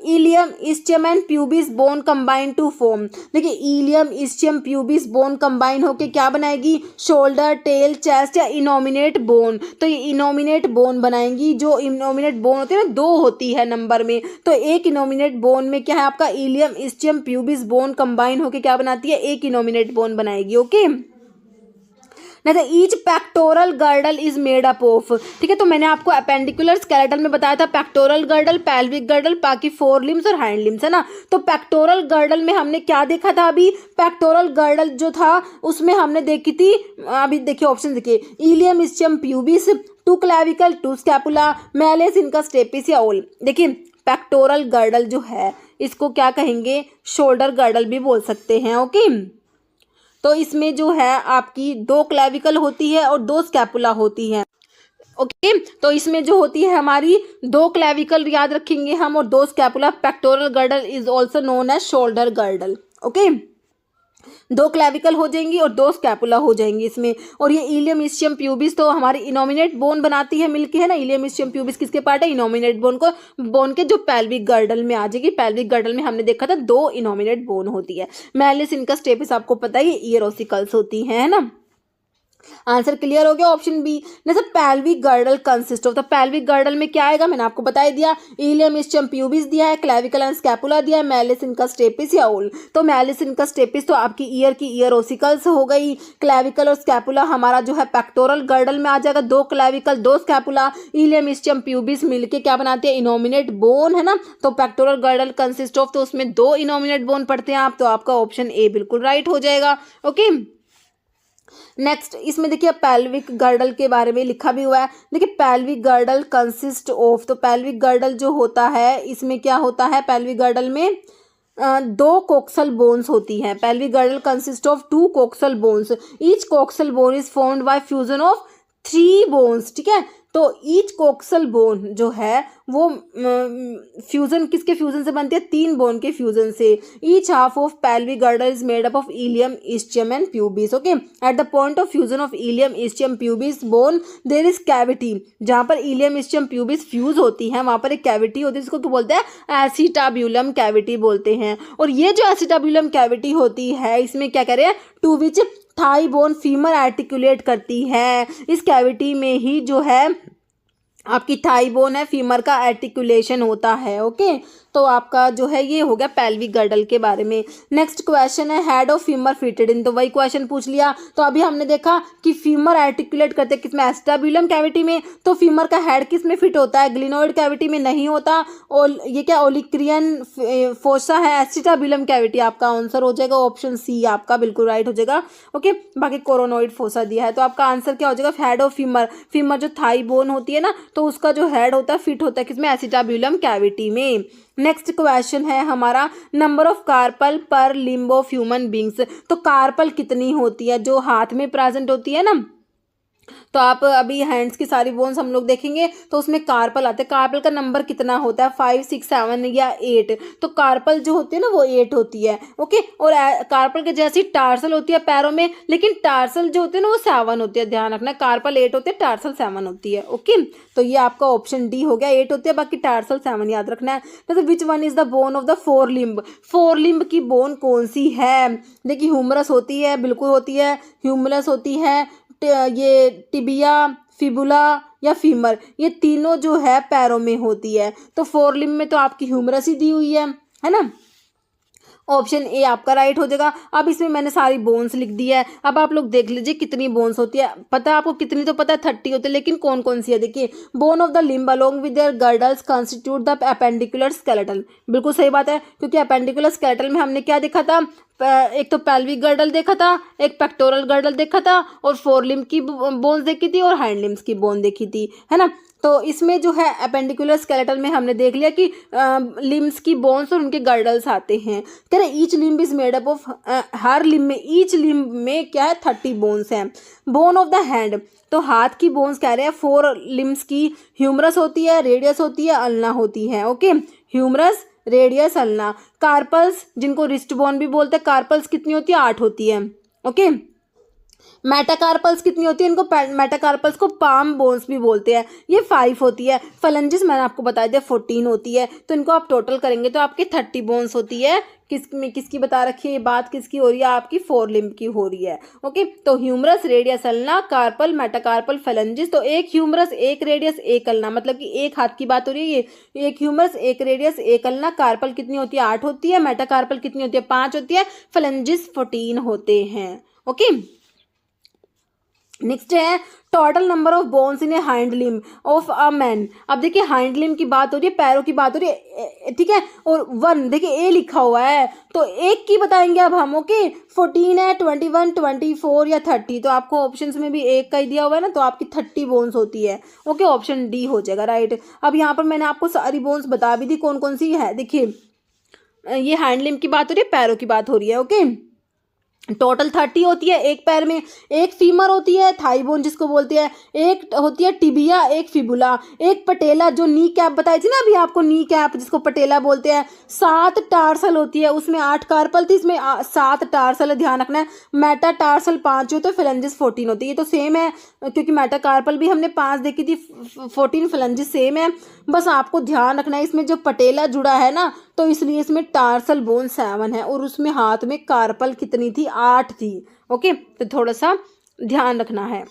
ilium ischium and pubis bone combine to form. देखिए ilium ischium pubis bone combine होके क्या बनाएगी, शोल्डर टेल चेस्ट या इनोमिनेट बोन। तो ये इनोमिनेट बोन बनाएंगी। जो इनोमिनेट बोन होती है ना 2 होती है नंबर में। तो एक इनोमिनेट बोन में क्या है आपका ilium ischium pubis bone combine होके क्या बनाती है, एक इनोमिनेट बोन बनाएगी, okay. Each pectoral girdle is made up of. ठीक है, तो मैंने आपको अपेंडिकुलर स्केलेटन में बताया था पेक्टोरल गर्डल, पेल्विक गर्डल, बाकी 4 लिम्स और हैंड लिम्स, है ना। तो पेक्टोरल गर्डल में हमने क्या देखा था, अभी पेक्टोरल गर्डल जो था उसमें हमने देखी थी, अभी देखिए ऑप्शन देखिए, ilium ischium pubis, 2 clavicle 2 scapula, malleus incus stapes या ओल। देखिए पेक्टोरल गर्डल जो है इसको क्या कहेंगे, शोल्डर गर्डल भी बोल सकते हैं, ओके। तो इसमें जो है आपकी 2 क्लैविकल होती है और 2 स्कैपुला होती है, ओके। तो इसमें जो होती है हमारी 2 क्लैविकल याद रखेंगे हम और 2 scapula. Pectoral girdle is also known as shoulder girdle, okay. 2 clavicle हो जाएंगी और 2 स्कैपुला हो जाएंगी इसमें। और ये इलियम इस्चियम प्यूबिस तो हमारी इनोमिनेट बोन बनाती है मिलके, है ना। इलियम इस्चियम प्यूबिस किसके पार्ट है, इनोमिनेट बोन को, बोन के जो पेल्विक गर्डल में आ जाएगी। पेल्विक गर्डल में हमने देखा था 2 इनोमिनेट बोन होती है। मैलिस इनका स्टेपिस आपको पता है, ये ईयर ओसिकल्स होती है ना। आंसर क्लियर हो गया, ऑप्शन बी। जैसे पेल्विक गर्डल कंसिस्ट ऑफ, तो पेल्विक गर्डल में क्या आएगा, मैंने आपको बता दिया, इलियम इस्चियम प्यूबिस दिया है, क्लैविकल एंड स्कैपुला दिया है, मैलिस इनका स्टेपिस या ओल। तो मैलिस इनका स्टेपिस तो आपकी ईयर की ईयर ओसिकल्स हो गई। क्लैविकल और स्कैपुला हमारा जो है पेक्टोरल गर्डल में आ जाएगा, 2 clavicle 2 scapula, ilium ischium pubis मिलके क्या बनाते हैं, इनोमिनेट बोन, है ना। तो पेक्टोरल गर्डल कंसिस्ट ऑफ, तो उसमें 2 इनोमिनेट बोन पढ़ते हैं आप, तो आपका ऑप्शन ए बिल्कुल राइट हो जाएगा, ओके। नेक्स्ट इसमें देखिए पेल्विक गर्डल के बारे में लिखा भी हुआ है। देखिए पेल्विक गर्डल कंसिस्ट ऑफ, तो पेल्विक गर्डल जो होता है इसमें क्या होता है, पेल्विक गर्डल में 2 कोक्सल बोन्स होती हैं। Pelvic girdle consist of 2 coxal bones, each coxal bone is formed by fusion of 3 bones. ठीक है, तो ईच कोक्सल बोन जो है वो फ्यूजन किसके फ्यूजन से बनती है, 3 बोन के फ्यूजन से। Each half of pelvic girdle is made up of ilium ischium and pubis, okay. At the point of fusion of ilium ischium pubis bone there is cavity. जहाँ पर इलियम इस्चियम प्यूबिस फ्यूज होती है वहाँ पर एक कैविटी होती है, जिसको तो बोलते हैं एसिटाब्यूलम कैविटी बोलते हैं। और ये जो एसिटाब्यूलम कैविटी होती है इसमें क्या कह रहे हैं, to which thigh bone femur articulate करती है। इस कैविटी में ही जो है आपकी थाई बोन है, फीमर का आर्टिकुलेशन होता है, ओके। तो आपका जो है ये हो गया पेल्विक गर्डल के बारे में। नेक्स्ट क्वेश्चन है head of femur fitted in, तो वही क्वेश्चन पूछ लिया। तो अभी हमने देखा कि फीमर आर्टिकुलेट करते हैं किसमें, एसिटाब्यूलम कैविटी में। तो फीमर का हेड किस में फिट होता है, ग्लिनोइड कैविटी में नहीं होता। और ये क्या ओलिक्रियन फोसा है, एसिटाब्यूलम कैविटी आपका आंसर हो जाएगा, ऑप्शन सी आपका बिल्कुल राइट हो जाएगा, ओके। बाकी कोरोनोइड फोसा दिया है, तो आपका आंसर क्या हो जाएगा, हेड ऑफ फीमर। फीमर जो थाई बोन होती है ना, तो उसका जो हेड होता है फिट होता है किसमें, एसिटाब्यूलम कैविटी में। नेक्स्ट क्वेश्चन है हमारा, नंबर ऑफ कार्पल पर लिम्ब ऑफ ह्यूमन बींग्स। तो कार्पल कितनी होती है, जो हाथ में प्रेजेंट होती है ना, तो आप अभी हैंड्स की सारी बोन्स हम लोग देखेंगे तो उसमें कार्पल आते हैं। कार्पल का नंबर कितना होता है, 5, 6, 7 या 8। तो कार्पल जो होती है ना वो 8 होती है। ओके, और कार्पल के जैसी टार्सल होती है पैरों में, लेकिन टार्सल जो होते हैं ना वो 7 होती है। ध्यान रखना, कार्पल 8 होते हैं, टार्सल 7 होती है। ओके, तो ये आपका ऑप्शन डी हो गया, 8 होती है बाकी टार्सल 7, याद रखना है। तो which one is the bone of the four limb, four limb की बोन कौन सी है। देखिए ह्यूमरस होती है, बिल्कुल होती है, ह्यूमरस होती है, ये टिबिया, फिबुला या फीमर, ये तीनों जो है पैरों में होती है। तो फोर लिम्ब में तो आपकी ह्यूमरस ही दी हुई है ना। ऑप्शन ए आपका राइट हो जाएगा। अब इसमें मैंने सारी बोन्स लिख दी है। अब आप लोग देख लीजिए कितनी बोन्स होती है। पता है आपको कितनी, तो पता है 30 होती है, लेकिन कौन कौन सी है देखिए। Bone of the limb along with their girdles constitute the appendicular skeleton. बिल्कुल सही बात है, क्योंकि एपेंडिकुलर स्केलेटन में हमने क्या देखा था, एक तो पेल्विक गर्डल देखा था, एक पेक्टोरल गर्डल देखा था, और फोर लिम्ब की बोन्स देखी थी, और हैंड लिम्स की बोन देखी थी, है ना। तो इसमें जो है एपेंडिकुलर स्केलेटन में हमने देख लिया कि लिम्स की बोन्स और उनके गर्डल्स आते हैं। कह रहे each limb is made up of, her limb में, ईच लिम्ब में क्या है 30 बोन्स हैं। बोन ऑफ द हैंड, तो हाथ की बोन्स कह रहे हैं 4 लिम्स की, ह्यूमरस होती है, रेडियस होती है, अल्ना होती है। Okay, humerus, radius, ulna. Carpals जिनको रिस्ट बोन भी बोलते हैं, कार्पल्स कितनी होती है, 8 होती है। ओके, मेटाकार्पल्स कितनी होती है, इनको मेटाकार्पल्स को पाम बोन्स भी बोलते हैं, ये 5 होती है। फलेंजिस मैंने आपको बताया दिया 14 होती है। तो इनको आप टोटल करेंगे तो आपके 30 बोन्स होती है। किसकी बता रखी है ये बात, किसकी हो रही है, आपकी फोर लिम्ब की हो रही है। ओके, तो humerus, radius, ulna, carpal, metacarpal, phalanges. तो एक ह्यूमरस, एक रेडियस, एक अल्ना, मतलब कि एक हाथ की बात हो रही है ये। एक ह्यूमरस, एक रेडियस, एक अल्ना। कार्पल कितनी होती है, 8 होती है। मेटाकार्पल कितनी होती है, 5 होती है। फलेंजिस 14 होते हैं। ओके, नेक्स्ट है total number of bones in A hind limb of a man. अब देखिए हाइंड लिम्ब की बात हो रही है, पैरों की बात हो रही है, ठीक है, और 1 देखिए ए लिखा हुआ है, तो एक की बताएंगे अब हम। ओके, 14 है, 21, 24 या 30। तो आपको ऑप्शंस में भी एक का ही दिया हुआ है ना, तो आपकी 30 बोन्स होती है। ओके, ऑप्शन डी हो जाएगा राइट। अब यहाँ पर मैंने आपको सारी बोन्स बता भी दी कौन कौन सी है। देखिए ये हैंड लिम्ब की बात हो रही है, पैरों की बात हो रही है। ओके, टोटल 30 होती है एक पैर में। एक फीमर होती है, थाई बोन जिसको बोलते हैं, एक होती है टिबिया, एक फिबुला, एक पटेला जो नी कैप बताई थी ना अभी आपको, नी कैप जिसको पटेला बोलते हैं। 7 टार्सल होती है, उसमें 8 कार्पल थी, इसमें 7 टार्सल है, ध्यान रखना है। मेटा टार्सल 5 होते हैं, फिलेंजिस 14 होती है। ये तो सेम है, क्योंकि मेटा कार्पल भी हमने 5 देखी थी, 14 फिलेंजिस सेम है। बस आपको ध्यान रखना है इसमें जो पटेला जुड़ा है ना, तो इसलिए इसमें टार्सल बोन 7 है, और उसमें हाथ में कार्पल कितनी थी, 8 थी। ओके, तो थोड़ा सा ध्यान रखना है।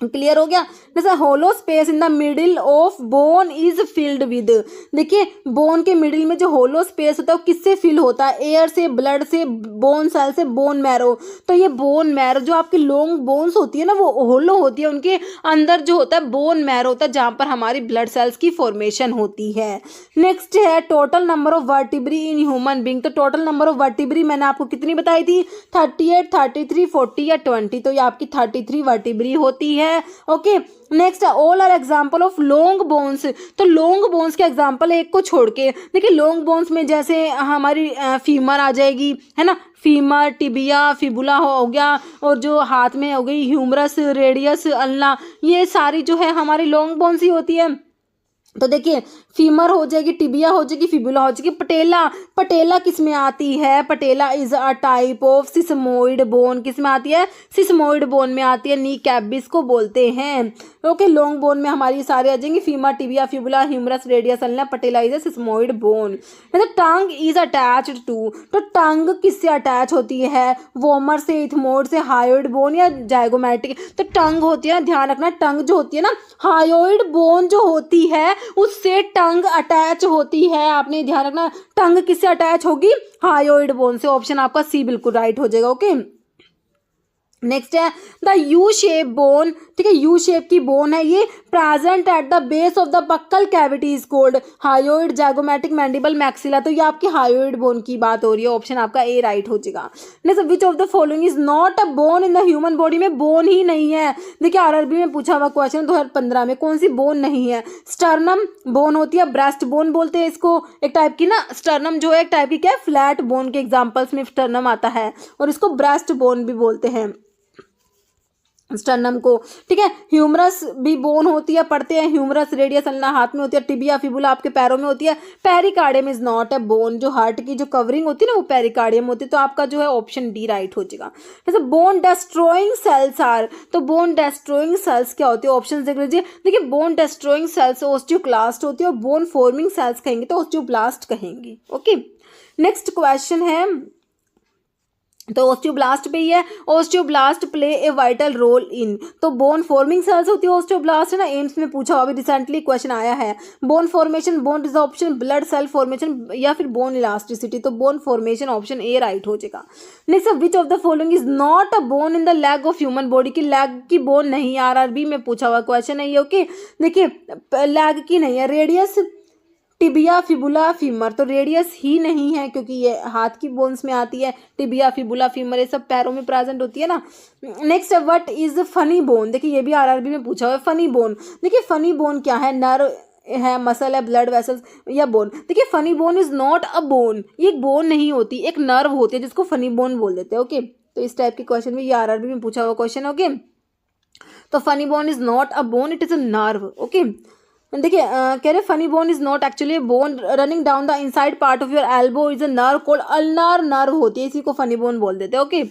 क्लियर हो गया। जैसे hollow space in the middle of bone is filled with, देखिए बोन के मिडिल में जो होलो स्पेस होता है वो किससे फिल होता है, एयर से, ब्लड से, बोन सेल से, बोन मैरो। तो ये बोन मैरो जो आपकी लॉन्ग बोन्स होती है ना वो होलो होती है, उनके अंदर जो होता है बोन मैरो होता है जहाँ पर हमारी ब्लड सेल्स की फॉर्मेशन होती है। नेक्स्ट है total number of vertebrae in human being. तो टोटल नंबर ऑफ वर्टिब्री मैंने आपको कितनी बताई थी, 38, 33, 40 या 20। तो ये आपकी 33 वर्टिब्री होती है। Okay, next all are example of long bones. तो लॉन्ग बोन्स के एग्जांपल एक को छोड़ के देखिए, लॉन्ग बोन्स में जैसे हमारी फीमर आ जाएगी, है ना, फीमर, टिबिया, फिबुला हो गया, और जो हाथ में हो गई ह्यूमरस, रेडियस, अल्ना, ये सारी जो है हमारी लॉन्ग बोन्स ही होती है। तो देखिए फीमर हो जाएगी, टिबिया हो जाएगी, फिबुला हो जाएगी। पटेला, पटेला किस में आती है, patella is a type of sesamoid bone, किस में आती है, सिस्मोइड बोन में आती है, नी कैबिस को बोलते हैं। ओके, लॉन्ग बोन में हमारी सारे आ जाएंगे, femur, tibia, fibula, humerus, radius, ulna. Patella is a sesamoid bone. Tongue is attached to, तो टंग किससे अटैच होती है, वोमर से, इथमोइड से, हायोइड बोन या जाइगोमैटिक। तो टंग होती है, ध्यान रखना, टंग जो होती है ना, हायोइड बोन जो होती है उससे टंग अटैच होती है। आपने ध्यान रखना, टंग किससे अटैच होगी, हायोइड बोन से। ऑप्शन आपका सी बिल्कुल राइट हो जाएगा। ओके, नेक्स्ट है द यू शेप बोन, ठीक है, यू शेप की बोन है ये, present at the base of the buccal cavity is called hyoid zygomatic mandible maxilla. तो ये आपकी हायोइड बोन की बात हो रही है, ऑप्शन आपका ए राइट हो जाएगा। Next, which of the following is not a bone in the human body, में बोन ही नहीं है। देखिए आरआरबी में पूछा हुआ क्वेश्चन 2015 में, कौन सी बोन नहीं है? स्टर्नम बोन होती है, ब्रेस्ट बोन बोलते हैं इसको, एक टाइप की ना, स्टर्नम जो है एक टाइप की क्या है, फ्लैट बोन के एग्जाम्पल्स में स्टर्नम आता है, और इसको ब्रेस्ट बोन भी बोलते हैं स्टर्नम को, ठीक है। ह्यूमरस भी बोन होती है, पढ़ते हैं, ह्यूमरस रेडियस अल्ना हाथ में होती है, टिबिया फिबुला आपके पैरों में होती है। Pericardium is not a bone, जो हार्ट की जो कवरिंग होती है ना वो पेरिकार्डियम होती है। तो आपका जो है ऑप्शन डी राइट हो जाएगा। जैसे बोन डेस्ट्रॉइंग सेल्स आर, तो बोन डेस्ट्रॉइंग सेल्स क्या होती है, ऑप्शन देख लीजिए। देखिए बोन डेस्ट्रॉइंग सेल्स ओस्टियोक्लास्ट होती है, और बोन फॉर्मिंग सेल्स कहेंगे तो ओस्टियोब्लास्ट कहेंगे। ओके, नेक्स्ट क्वेश्चन है, तो ओस्टियोब्लास्ट पे ही है, osteoblast play a vital role in, तो बोन फॉर्मिंग सेल्स होती है ओस्टियोब्लास्ट, है ना, एम्स में पूछा हुआ, अभी रिसेंटली क्वेश्चन आया है। Bone formation, bone resorption, blood cell formation, या फिर बोन इलास्टिसिटी, तो bone formation option A right हो जाएगा। Next, which of the following is not a bone in the leg of human body, की लेग की बोन नहीं, आरआरबी में पूछा हुआ क्वेश्चन है ये। ओके, देखिए लेग की नहीं है, रेडियस टिबिया फिबुला फीमर, तो रेडियस ही नहीं है क्योंकि ये हाथ की बोन्स में आती है, टिबिया फिबुला फीमर ये सब पैरों में प्रेजेंट होती है ना। Next, what is funny bone, देखिए ये भी आरआरबी में पूछा हुआ है, फनी बोन। देखिए फनी बोन क्या है, नर्व है, मसल है, ब्लड वेसल्स या बोन। देखिए funny bone is not a bone, ये एक बोन नहीं होती, एक नर्व होती है जिसको फनी बोन बोल देते हैं। ओके, तो इस टाइप के क्वेश्चन में ये आरआरबी में पूछा हुआ क्वेश्चन। ओके, तो funny bone is not a bone, it is a nerve. Okay, देखिए कह रहे funny bone is not actually bone running down the inside part of your elbow is a nerve called ulnar nerve होती है, इसी को फनी बोन बोल देते हैं। ओके,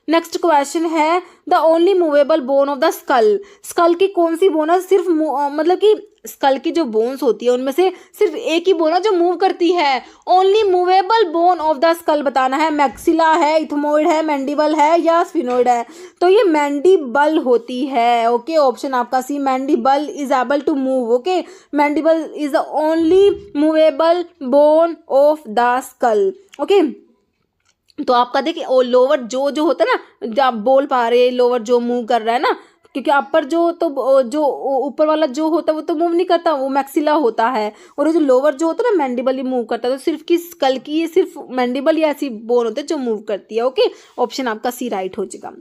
नेक्स्ट क्वेश्चन है the only movable bone of the skull, skull की कौन सी बोन है, सिर्फ मतलब कि स्कल की जो बोन्स होती है उनमें से सिर्फ एक ही बोन है जो मूव करती है। Only movable bone of the school बताना है, मैक्सिला है, इथमोइड है, मैंडिबल है या स्फिनोइड है, तो ये मैंडिबल होती है। ओके, ऑप्शन आपका C, mandible is able to move. Okay, mandible is the only movable bone of the skull. Okay, तो आपका देखिए लोअर जो होता है ना, जब आप बोल पा रहे लोअर जो मूव कर रहा है ना, क्योंकि अपर जो ऊपर वाला जो होता है वो तो मूव नहीं करता, वो मैक्सिला होता है, और जो लोअर जो होता है ना मैंडिबल ही मूव करता है। तो सिर्फ की स्कल की ये सिर्फ मैंडिबल या ऐसी बोन होती है जो मूव करती है। ओके, ऑप्शन आपका सी राइट हो जाएगा।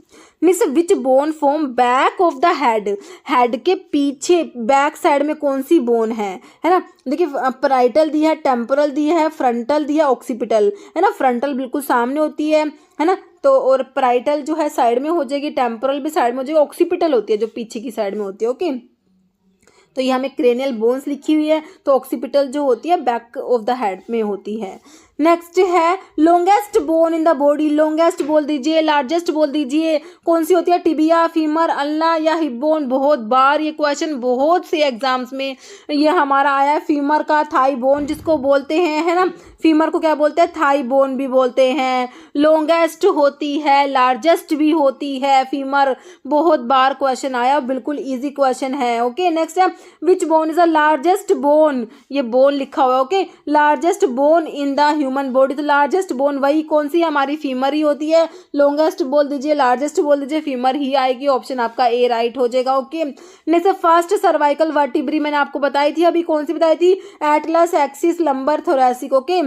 Next, which bone form back of the head, head के पीछे बैक साइड में कौन सी बोन है ना। देखिए पैराइटल दी है, टेम्पोरल दी है, फ्रंटल दी है, ऑक्सीपिटल, है ना। फ्रंटल बिल्कुल सामने होती है ना, तो और पैराइटल जो है साइड में हो जाएगी, टेम्पोरल भी साइड में हो जाएगी, ऑक्सीपिटल होती है जो पीछे की साइड में होती है। ओके, तो ये हमें क्रेनियल बोन्स लिखी हुई है, तो ऑक्सीपिटल जो होती है बैक ऑफ द हेड में होती है। नेक्स्ट है longest bone in the body, longest बोल दीजिए, लार्जेस्ट बोल दीजिए, कौन सी होती है, टिबिया, फीमर, अल्ना या हिप बोन। बहुत बार ये क्वेश्चन बहुत से एग्जाम्स में ये हमारा आया है, फीमर का थाई बोन जिसको बोलते हैं, है ना, फीमर को क्या बोलते हैं, थाई बोन भी बोलते हैं। लॉन्गेस्ट होती है, लार्जेस्ट भी होती है फीमर, बहुत बार क्वेश्चन आया, बिल्कुल इजी क्वेश्चन है। ओके, नेक्स्ट है which bone is the largest bone, ये बोन लिखा हुआ है। Okay, largest bone in the human body, तो लार्जेस्ट बोन वही कौन सी हमारी फीमर ही होती है। लॉन्गेस्ट बोल दीजिए, लार्जेस्ट बोल दीजिए, फीमर ही आएगी, ऑप्शन आपका ए राइट हो जाएगा। Okay, next first cervical vertebrae मैंने आपको बताई थी, अभी कौन सी बताई थी, Atlas, axis, lumbar, thoracic. Okay,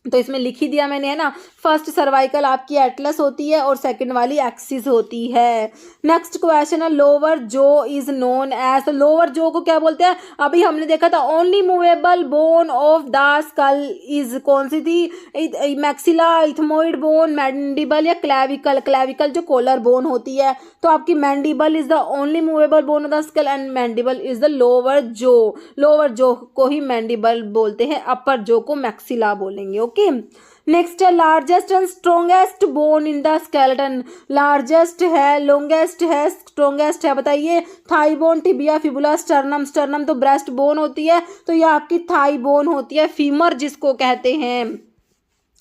तो इसमें लिख ही दिया मैंने, है ना, फर्स्ट सर्वाइकल आपकी एटलस होती है और सेकंड वाली एक्सिस होती है। नेक्स्ट क्वेश्चन है लोअर जो इज नोन एज, लोअर जो को क्या बोलते हैं, अभी हमने देखा था only movable bone of the skull is कौन सी थी, मैक्सिला, इथमोइड बोन, मैंडिबल या क्लेविकल, क्लेविकल जो कॉलर बोन होती है, तो आपकी mandible is the only movable bone of the school and mandible is the lower जो, लोअर जो को ही मैंडिबल बोलते हैं, अपर जो को मैक्सिला बोलेंगे। ओके, नेक्स्ट है largest and strongest bone in the skeleton, largest है, लॉन्गेस्ट है, स्ट्रॉन्गेस्ट है, बताइए, thigh bone, tibia, fibula, sternum, sternum तो ब्रेस्ट बोन होती है, तो ये आपकी थाई बोन होती है, फीमर जिसको कहते हैं।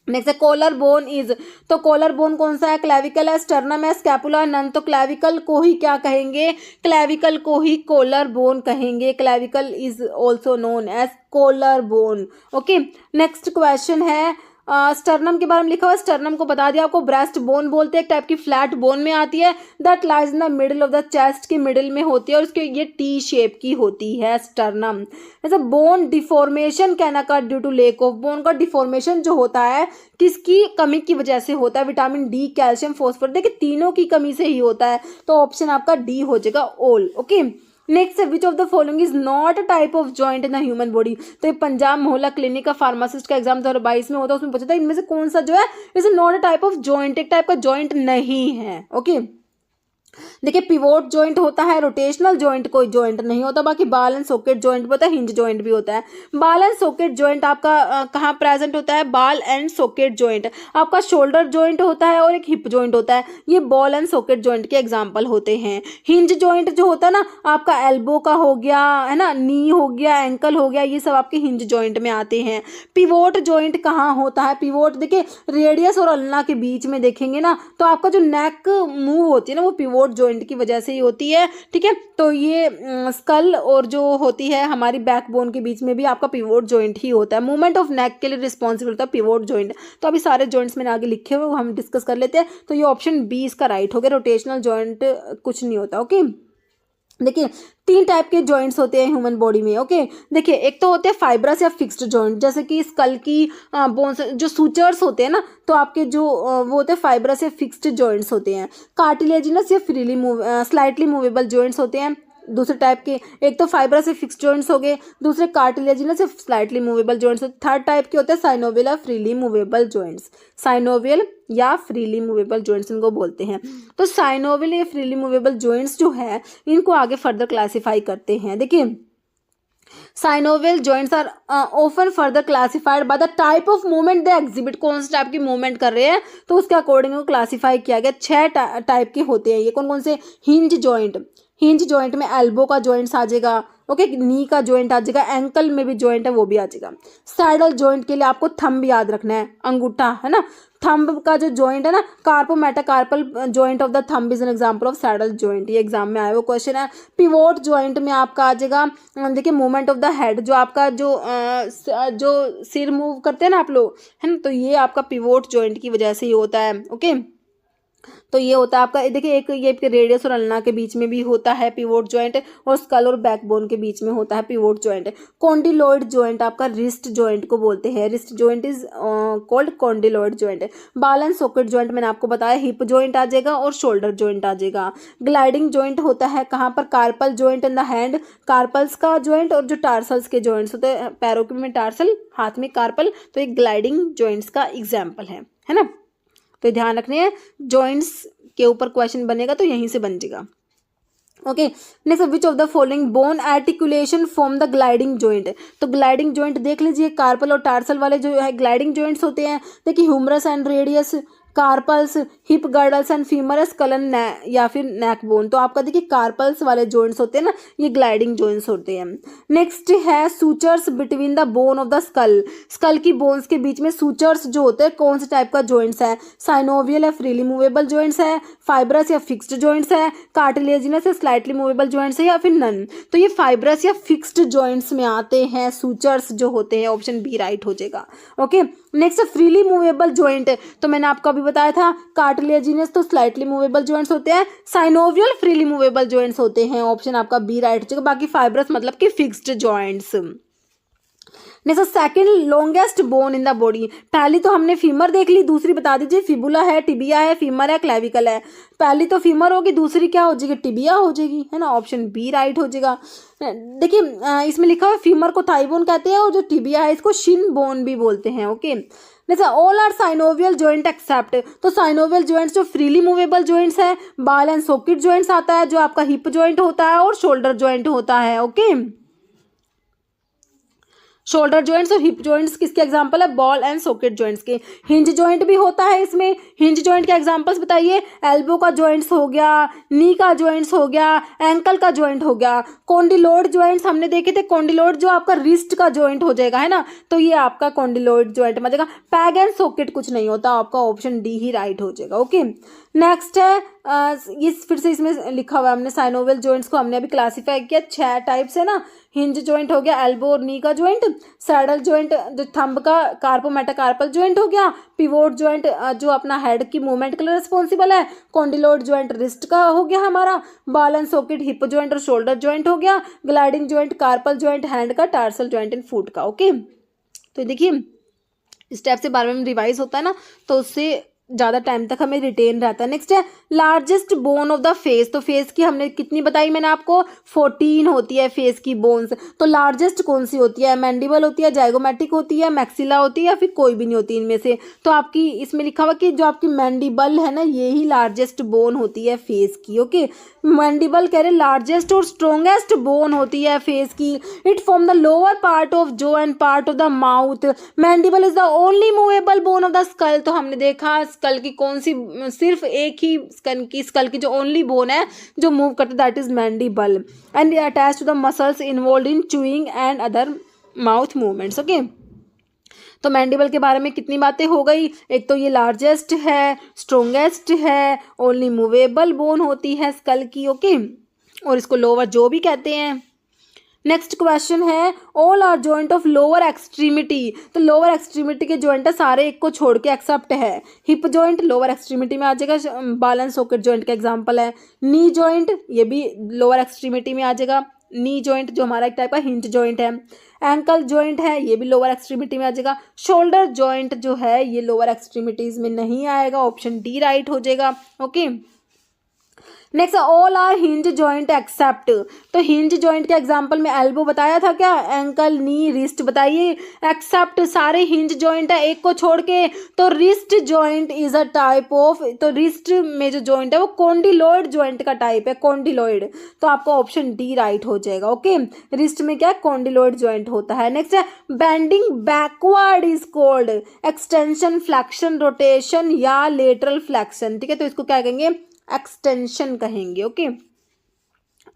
नेक्स्ट है कॉलर बोन इज, तो कॉलर बोन कौन सा है, क्लेविकल है, स्टर्नम है, स्कैपुला, नन, तो क्लेविकल को ही क्या कहेंगे, क्लेविकल को ही कॉलर बोन कहेंगे, clavicle is also known as collar bone. Okay, next question है स्टर्नम के बारे में लिखा हुआ है, स्टर्नम को बता दिया आपको, ब्रेस्ट बोन बोलते हैं, एक टाइप की फ्लैट बोन में आती है, that lies in the middle of the chest के मिडिल में होती है और उसके ये टी शेप की होती है स्टर्नम। जैसे bone deformation can occur due to lack of, bone का डिफॉर्मेशन जो होता है किसकी कमी की वजह से होता है, विटामिन डी, कैल्शियम, फॉस्फोरस, देखिए तीनों की कमी से ही होता है, तो ऑप्शन आपका डी हो जाएगा ऑल। ओके, नेक्स्ट है which of the following is not a type of joint in the human body. तो ये पंजाब मोहल्ला क्लिनिक का फार्मासिस्ट का एग्जाम 2022 में होता है, उसमें पूछा था इनमें से कौन सा जो है is not a type of joint, एक टाइप का जॉइंट नहीं है। ओके, देखिए पिवोट जॉइंट होता है, रोटेशनल जॉइंट कोई जॉइंट नहीं होता, बाकी बाल एंड सॉकेट जॉइंट भी होता है, हिंज जॉइंट भी होता है। बाल एंड सॉकेट जॉइंट आपका कहाँ प्रेजेंट होता है, बाल एंड सॉकेट जॉइंट आपका शोल्डर जॉइंट होता है और एक हिप जॉइंट होता है, ये बॉल एंड सॉकेट जॉइंट के एग्जाम्पल होते हैं। हिंज जॉइंट जो होता है ना आपका एल्बो का हो गया है ना, नी हो गया, एंकल हो गया, ये सब आपके हिंज जॉइंट में आते हैं। पिवोट जॉइंट कहाँ होता है, पिवोट देखिए रेडियस और अल्ना के बीच में देखेंगे ना तो आपका जो नेक मूव होती है ना वो पिवोट जॉइंट की वजह से ही होती है। ठीक है, तो ये स्कल और जो होती है हमारी बैकबोन के बीच में भी आपका पिवोट जॉइंट ही होता है। मूवमेंट ऑफ नेक के लिए रिस्पॉन्सिबल होता है पिवोट जॉइंट। तो अभी सारे जॉइंट्स मैंने आगे लिखे हुए हम डिस्कस कर लेते हैं। तो ये ऑप्शन बी इसका राइट हो गया, रोटेशनल जॉइंट कुछ नहीं होता। ओके, देखिए 3 टाइप के जॉइंट्स होते हैं ह्यूमन बॉडी में। ओके, देखिए एक तो होते हैं फाइब्रस या फिक्स्ड जॉइंट, जैसे कि स्कल की बोन्स जो सूचर्स होते हैं ना तो आपके जो वो होते हैं फाइब्रस या फिक्स्ड जॉइंट्स होते हैं। कार्टिलेजिनस या फ्रीली स्लाइटली मूवेबल जॉइंट्स होते हैं दूसरे टाइप के, एक तो फाइब्रस या फिक्स्ड जॉइंट्स हो गए, दूसरे कार्टिलेजिनस या slightly movable joints. Third type के होते हैं साइनोवियल या फ्रीली मूवेबल जॉइंट्स, साइनोवियल या फ्रीली मूवेबल जॉइंट्स इनको बोलते हैं। तो साइनोवियल या फ्रीली मूवेबल जॉइंट्स जो है इनको आगे फर्दर क्लासीफाई करते हैं। देखिए synovial joints are often further classified by the type of movement they exhibit, कौन से टाइप की मूवमेंट कर रहे हैं तो उसके अकॉर्डिंग क्लासीफाई किया गया। 6 टाइप के होते हैं ये, कौन कौन से, हिंज जॉइंट, हिंज जॉइंट में एल्बो का जॉइंट्स आ जाएगा, ओके, नी का जॉइंट आ जाएगा, एंकल में भी जॉइंट है वो भी आ जाएगा। सैडल जॉइंट के लिए आपको थंब याद रखना है, अंगूठा है ना, थंब का जो जॉइंट है ना carpometacarpal joint of the thumb is an example of saddle joint, ये एग्जाम में आया वो क्वेश्चन है। पिवोट जॉइंट में आपका आ जाएगा देखिए मूवमेंट ऑफ द हेड, जो आपका जो सिर मूव करते हैं ना आप लोग है ना, तो ये आपका पिवोट जॉइंट की वजह से ही होता है। ओके, तो ये होता है आपका, देखिए एक ये रेडियस और अल्ना के बीच में भी होता है पिवोट जॉइंट और स्कल और बैकबोन के बीच में होता है पिवोट जॉइंट। कॉन्डिलॉइड जॉइंट आपका रिस्ट जॉइंट को बोलते हैं, wrist joint is called condyloid joint. बाल एंड सॉकेट जॉइंट मैंने आपको बताया, हिप जॉइंट आ जाएगा और शोल्डर जॉइंट आ जाएगा। ग्लाइडिंग जॉइंट होता है कहाँ पर, carpal joint in the hand, carpals का जॉइंट और जो टार्सल्स के जॉइंट्स होते हैं, पैरों में टार्सल हाथ में कार्पल, तो एक ग्लाइडिंग जॉइंट्स का एग्जाम्पल है ना। तो ध्यान रखने हैं जॉइंट्स के ऊपर क्वेश्चन बनेगा तो यहीं से बन जाएगा। Okay, next which of the following bone articulation form the gliding joint. तो ग्लाइडिंग जॉइंट देख लीजिए, कार्पल और टार्सल वाले जो है ग्लाइडिंग जॉइंट्स होते हैं। देखिए humerus and radius, carpals, hip girdles and femurs कलन या फिर नेक बोन, तो आपका देखिए कार्पल्स वाले जॉइंट्स होते हैं ना ये ग्लाइडिंग जॉइंट्स होते हैं। नेक्स्ट है sutures between the bone of the skull, skull की बोन्स के बीच में सूचर्स जो होते हैं कौन से टाइप का जॉइंट्स है, साइनोवियल या फ्रीली मूवेबल जॉइंट्स है, फाइब्रस या फिक्स्ड जॉइंट्स है, कार्टिलेजिनस या स्लाइटली मूवेबल जॉइंट्स है या फिर नन। तो ये फाइब्रस या फिक्स्ड जॉइंट्स में आते हैं सूचर्स जो होते हैं, ऑप्शन बी राइट हो जाएगा। Okay, next freely movable joint, तो मैंने आपको अभी बताया था कार्टिलेजिनस तो स्लाइटली मूवेबल जॉइंट्स होते हैं, साइनोवियल फ्रीली मूवेबल जॉइंट्स होते हैं, ऑप्शन आपका बी राइट हो जाएगा। बाकी फाइब्रस मतलब कि fixed joints. Next second longest bone in the body, पहली तो हमने फीमर देख ली, दूसरी बता दीजिए, फिबुला है, टिबिया है, फीमर है, क्लेविकल है। पहली तो फीमर होगी, दूसरी क्या हो जाएगी, टिबिया हो जाएगी, है ना, ऑप्शन बी राइट हो जाएगा। देखिए इसमें लिखा हुआ फीमर को थाई बोन कहते हैं और जो टिबिया है इसको शिन बोन भी बोलते हैं। ओके, जैसे all are synovial joint except, तो साइनोवियल जॉइंट्स जो फ्रीली मूवेबल जॉइंट्स है, बाल एंड सॉकेट जॉइंट्स आता है जो आपका हिप जॉइंट होता है और शोल्डर जॉइंट होता है। ओके, शोल्डर जॉइंट्स और हिप जॉइंट्स किसके एग्जांपल है, बॉल एंड सॉकेट जॉइंट्स के। हिंज जॉइंट भी होता है इसमें, हिंज जॉइंट के एग्जांपल्स बताइए, एल्बो का जॉइंट्स हो गया, नी का जॉइंट्स हो गया, एंकल का जॉइंट हो गया। कॉन्डिलोइड जॉइंट्स हमने देखे थे, कॉन्डिलोइड जो आपका रिस्ट का जॉइंट हो जाएगा, है ना, तो ये आपका कॉन्डिलोइड जॉइंट में जाएगा। पैग एंड सॉकेट कुछ नहीं होता, आपका ऑप्शन डी ही राइट हो जाएगा। ओके, नेक्स्ट है ये फिर से इसमें लिखा हुआ है हमने साइनोवियल जॉइंट्स को हमने अभी क्लासीफाई किया 6 टाइप्स है ना। हिंज जॉइंट हो गया, एल्बो और नी का जॉइंट, सैडल जॉइंट जो थंब का कार्पो मेटाकार्पल जॉइंट हो गया, पिवोट जॉइंट जो अपना हेड की मूवमेंट के लिए रिस्पॉन्सिबल है, कॉन्डिलोइड जॉइंट रिस्ट का हो गया हमारा, ball and socket hip joint और शोल्डर जॉइंट हो गया, gliding joint carpal joint hand का, टार्सल जॉइंट एंड फुट का। ओके, तो देखिए स्टेप से बार बार रिवाइज होता है ना, तो उससे ज़्यादा टाइम तक हमें रिटेन रहता है। नेक्स्ट है largest bone of the face. तो फेस की हमने कितनी बताई मैंने आपको, 14 होती है फेस की बोन्स। तो लार्जेस्ट कौन सी होती है, मैंडिबल होती है, जाइगोमेटिक होती है, मैक्सिला होती है, या फिर कोई भी नहीं होती इनमें से। तो आपकी इसमें लिखा हुआ कि जो आपकी मैंडिबल है ना, ये ही लार्जेस्ट बोन होती है फेस की। ओके, मैंडिबल कह रहे लार्जेस्ट और स्ट्रोंगेस्ट बोन होती है फेस की। It form the lower part of jaw and part of the mouth. Mandible is the only movable bone of the skull. तो हमने देखा स्कल की कौन सी, सिर्फ एक ही स्कल की जो ओनली बोन है जो मूव करती है, that is mandible and attach to the muscles involve in chewing and other mouth movements. Okay, तो मैंडिबल के बारे में कितनी बातें हो गई, एक तो ये लार्जेस्ट है, स्ट्रोंगेस्ट है, ओनली मूवेबल बोन होती है स्कल की। ओके, और इसको लोअर जो भी कहते हैं। नेक्स्ट क्वेश्चन है all are joint of lower extremity. तो लोअर एक्सट्रीमिटी के जॉइंट है सारे एक को छोड़ के एक्सेप्ट है। हिप जॉइंट लोअर एक्सट्रीमिटी में आ जाएगा, बॉल एंड सॉकेट जॉइंट का एग्जांपल है। नी जॉइंट ये भी लोअर एक्सट्रीमिटी में आ जाएगा, नी जॉइंट जो हमारा एक टाइप का हिंज जॉइंट है। एंकल जॉइंट है ये भी लोअर एक्सट्रीमिटी में आ जाएगा। शोल्डर जॉइंट जो है ये लोअर एक्सट्रीमिटीज में नहीं आएगा, ऑप्शन डी राइट हो जाएगा। Okay, next all are hinge joint except. तो हिंज जॉइंट के एग्जांपल में एल्बो बताया था क्या, एंकल, नी, रिस्ट बताइए। एक्सेप्ट सारे हिंज जॉइंट है एक को छोड़ के। तो wrist joint is a type of, तो रिस्ट में जो जॉइंट है वो कॉन्डिलोइड जॉइंट का टाइप है, कॉन्डिलोइड। तो आपका ऑप्शन डी राइट हो जाएगा। ओके, रिस्ट में क्या कॉन्डिलोइड जॉइंट होता है। नेक्स्ट है bending backward is called extension, flexion, rotation या लेटरल फ्लेक्शन। ठीक है, तो इसको क्या कहेंगे, एक्सटेंशन कहेंगे। ओके,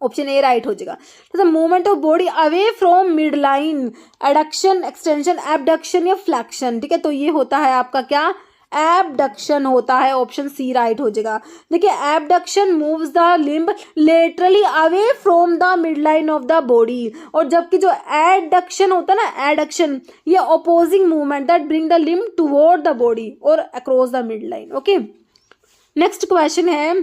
ऑप्शन ए राइट हो जाएगा। तो movement of body away from mid line, adduction, extension, abduction या फ्लेक्शन। ठीक है, तो ये होता है आपका क्या, एबडक्शन होता है, ऑप्शन सी राइट हो जाएगा। देखिए abduction moves the limb laterally away from the mid line of the body, और जबकि जो एडक्शन होता है ना, एडक्शन ये opposing movement that bring the limb toward the body और across the mid line. Okay, next question है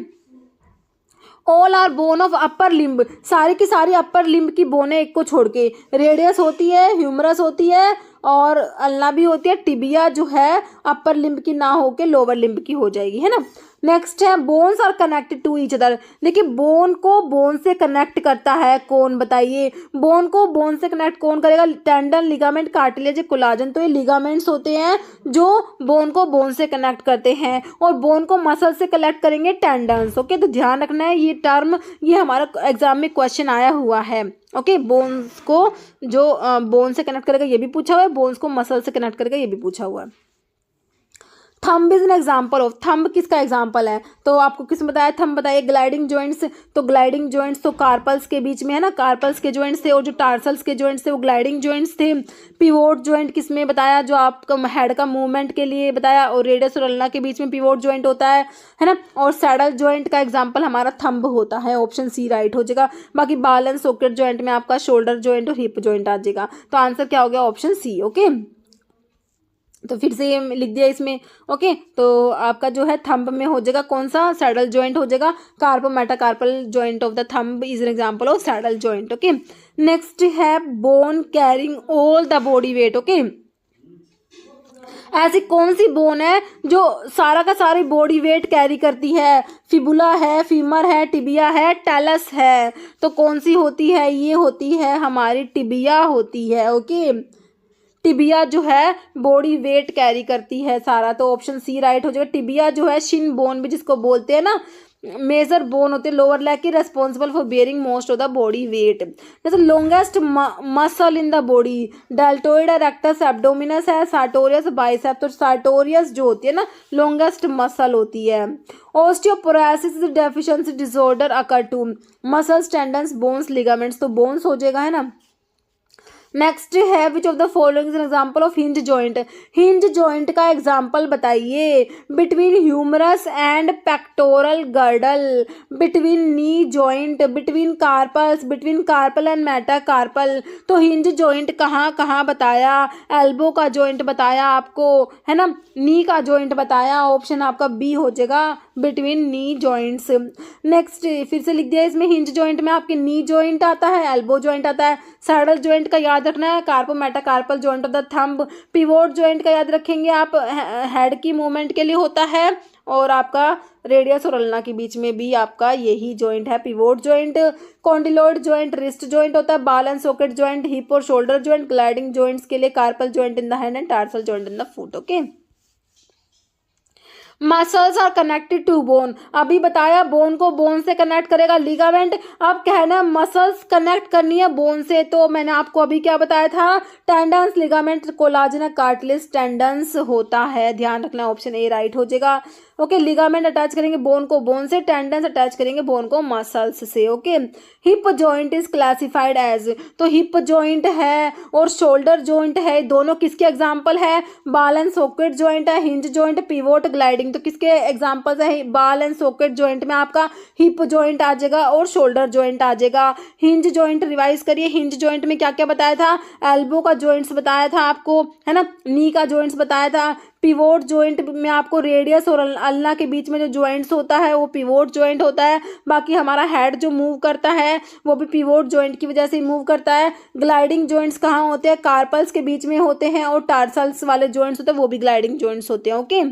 all are bone of upper limb. सारी की सारी अपर लिम्ब की बोने एक को छोड़ के, रेडियस होती है, ह्यूमरस होती है और अल्ना भी होती है। टिबिया जो है अपर लिम्ब की ना होके लोअर लिम्ब की हो जाएगी, है ना। नेक्स्ट है bones are connected to each other. देखिए बोन को बोन से कनेक्ट करता है कौन, बताइए बोन को बोन से कनेक्ट कौन करेगा, टेंडन, लिगामेंट, कार्टिलेज, कोलाजन। तो ये लिगामेंट्स होते हैं जो बोन को बोन से कनेक्ट करते हैं, और बोन को मसल से कनेक्ट करेंगे टेंडन्स। ओके, तो ध्यान रखना है ये टर्म, ये हमारा एग्जाम में क्वेश्चन आया हुआ है। ओके, बोन्स को जो बोन से कनेक्ट करेगा ये भी पूछा हुआ है, बोन्स को मसल से कनेक्ट करेगा ये भी पूछा हुआ है। Thumb is an example of, thumb किसका एग्जाम्पल है, तो आपको किसने बताया थंब, बताइए। ग्लाइडिंग जॉइंट्स, तो ग्लाइडिंग जॉइंट्स तो कार्पल्स के बीच में है ना, कार्पल्स के जॉइंट्स थे, और जो टार्सल्स के जॉइंट्स थे वो ग्लाइडिंग जॉइंट्स थे। पिवोट जॉइंट किसमें बताया, जो आपका हेड का मूवमेंट के लिए बताया, और रेडियस और अल्ना के बीच में पिवोट जॉइंट होता है ना। और सैडल जॉइंट का एग्जाम्पल हमारा थंब होता है, ऑप्शन सी राइट हो जाएगा। बाकी बॉल एंड सॉकेट जॉइंट में आपका शोल्डर जॉइंट और हिप जॉइंट आ जाएगा। तो आंसर क्या हो गया, ऑप्शन सी। ओके, तो फिर से ये लिख दिया इसमें। ओके, तो आपका जो है थंब में हो जाएगा कौन सा, सैडल जॉइंट हो जाएगा। Carpo metacarpal joint of the thumb is an example of saddle joint. Okay, next है bone carrying all the body weight. Okay, ऐसी कौन सी बोन है जो सारा का सारी बॉडी वेट कैरी करती है, फिबुला है, फीमर है, टिबिया है, टेलस है। तो कौन सी होती है, ये होती है हमारी टिबिया होती है। ओके, टिबिया जो है बॉडी वेट कैरी करती है सारा, तो ऑप्शन सी राइट हो जाएगा। टिबिया जो है शिन बोन भी जिसको बोलते हैं ना, मेजर बोन होते हैं लोअर लेग की, responsible for bearing most of the body weight. जैसे longest muscle in the body, deltoid rectus abdominis है, सार्टोरियस बाइसेप्स। तो सार्टोरियस जो होती है ना लॉन्गेस्ट मसल होती है। Osteoporosis deficiency disorder occur to muscles, tendons, bones, ligaments. तो बोन्स हो जाएगा, है ना। नेक्स्ट है which of the following is an example of hinge joint. Hinge joint का एग्जांपल बताइए। Between humerus and pectoral girdle, between knee joint, between carpals, between carpal and metacarpal. तो हिंज जॉइंट कहाँ कहाँ बताया? एल्बो का जॉइंट बताया आपको, है ना, नी का जॉइंट बताया, ऑप्शन आपका बी हो जाएगा, बिटवीन नी जॉइंट्स। नेक्स्ट फिर से लिख दिया इसमें, हिंज जॉइंट में आपके नी जॉइंट आता है, एल्बो जॉइंट आता है, सैडल जॉइंट का याद रखना है, carpo metacarpal joint of the thumb, pivot joint का याद रखेंगे आप, हेड की मूवमेंट के लिए होता है, और आपका रेडियस और अल्ना के बीच में भी आपका यही जॉइंट है, pivot joint. Condyloid joint wrist joint होता है, ball and socket joint, hip और शोल्डर जॉइंट, ग्लाइडिंग जॉइंट्स के लिए carpal joint in the hand and tarsal joint in the foot. Okay. Muscles are connected to bone, अभी बताया बोन को बोन से कनेक्ट करेगा लिगामेंट। अब कहना मसल्स कनेक्ट करनी है बोन से, तो मैंने आपको अभी क्या बताया था, tendons, ligament, collagen, cartilage, tendons होता है, ध्यान रखना, ऑप्शन ए राइट हो जाएगा। ओके, लिगामेंट अटैच करेंगे बोन को बोन से, टेंडन्स अटैच करेंगे बोन को मसल्स से। Okay, hip joint is classified as, तो हिप जॉइंट है और शोल्डर जॉइंट है, दोनों किसके एग्जांपल है? बाल एंड सॉकेट जॉइंट है, हिंज जॉइंट, पिवोट, ग्लाइडिंग, तो किसके एग्जांपल्स है? बाल एंड सॉकेट जॉइंट में आपका हिप जॉइंट आ जाएगा और शोल्डर जॉइंट आ जाएगा। हिंज जॉइंट रिवाइज करिए, हिंज जॉइंट में क्या क्या बताया था? एल्बो का जॉइंट्स बताया था आपको, है ना, नी का जॉइंट्स बताया था, पिवोट जॉइंट में आपको रेडियस और अल्ना के बीच में जो जॉइंट्स होता है वो पिवोट जॉइंट होता है, बाकी हमारा हेड जो मूव करता है वो भी पिवोट जॉइंट की वजह से मूव करता है। ग्लाइडिंग जॉइंट्स कहाँ होते हैं? कार्पल्स के बीच में होते हैं, और टार्सल्स वाले जॉइंट्स होते हैं वो भी ग्लाइडिंग जॉइंट्स होते हैं। ओके,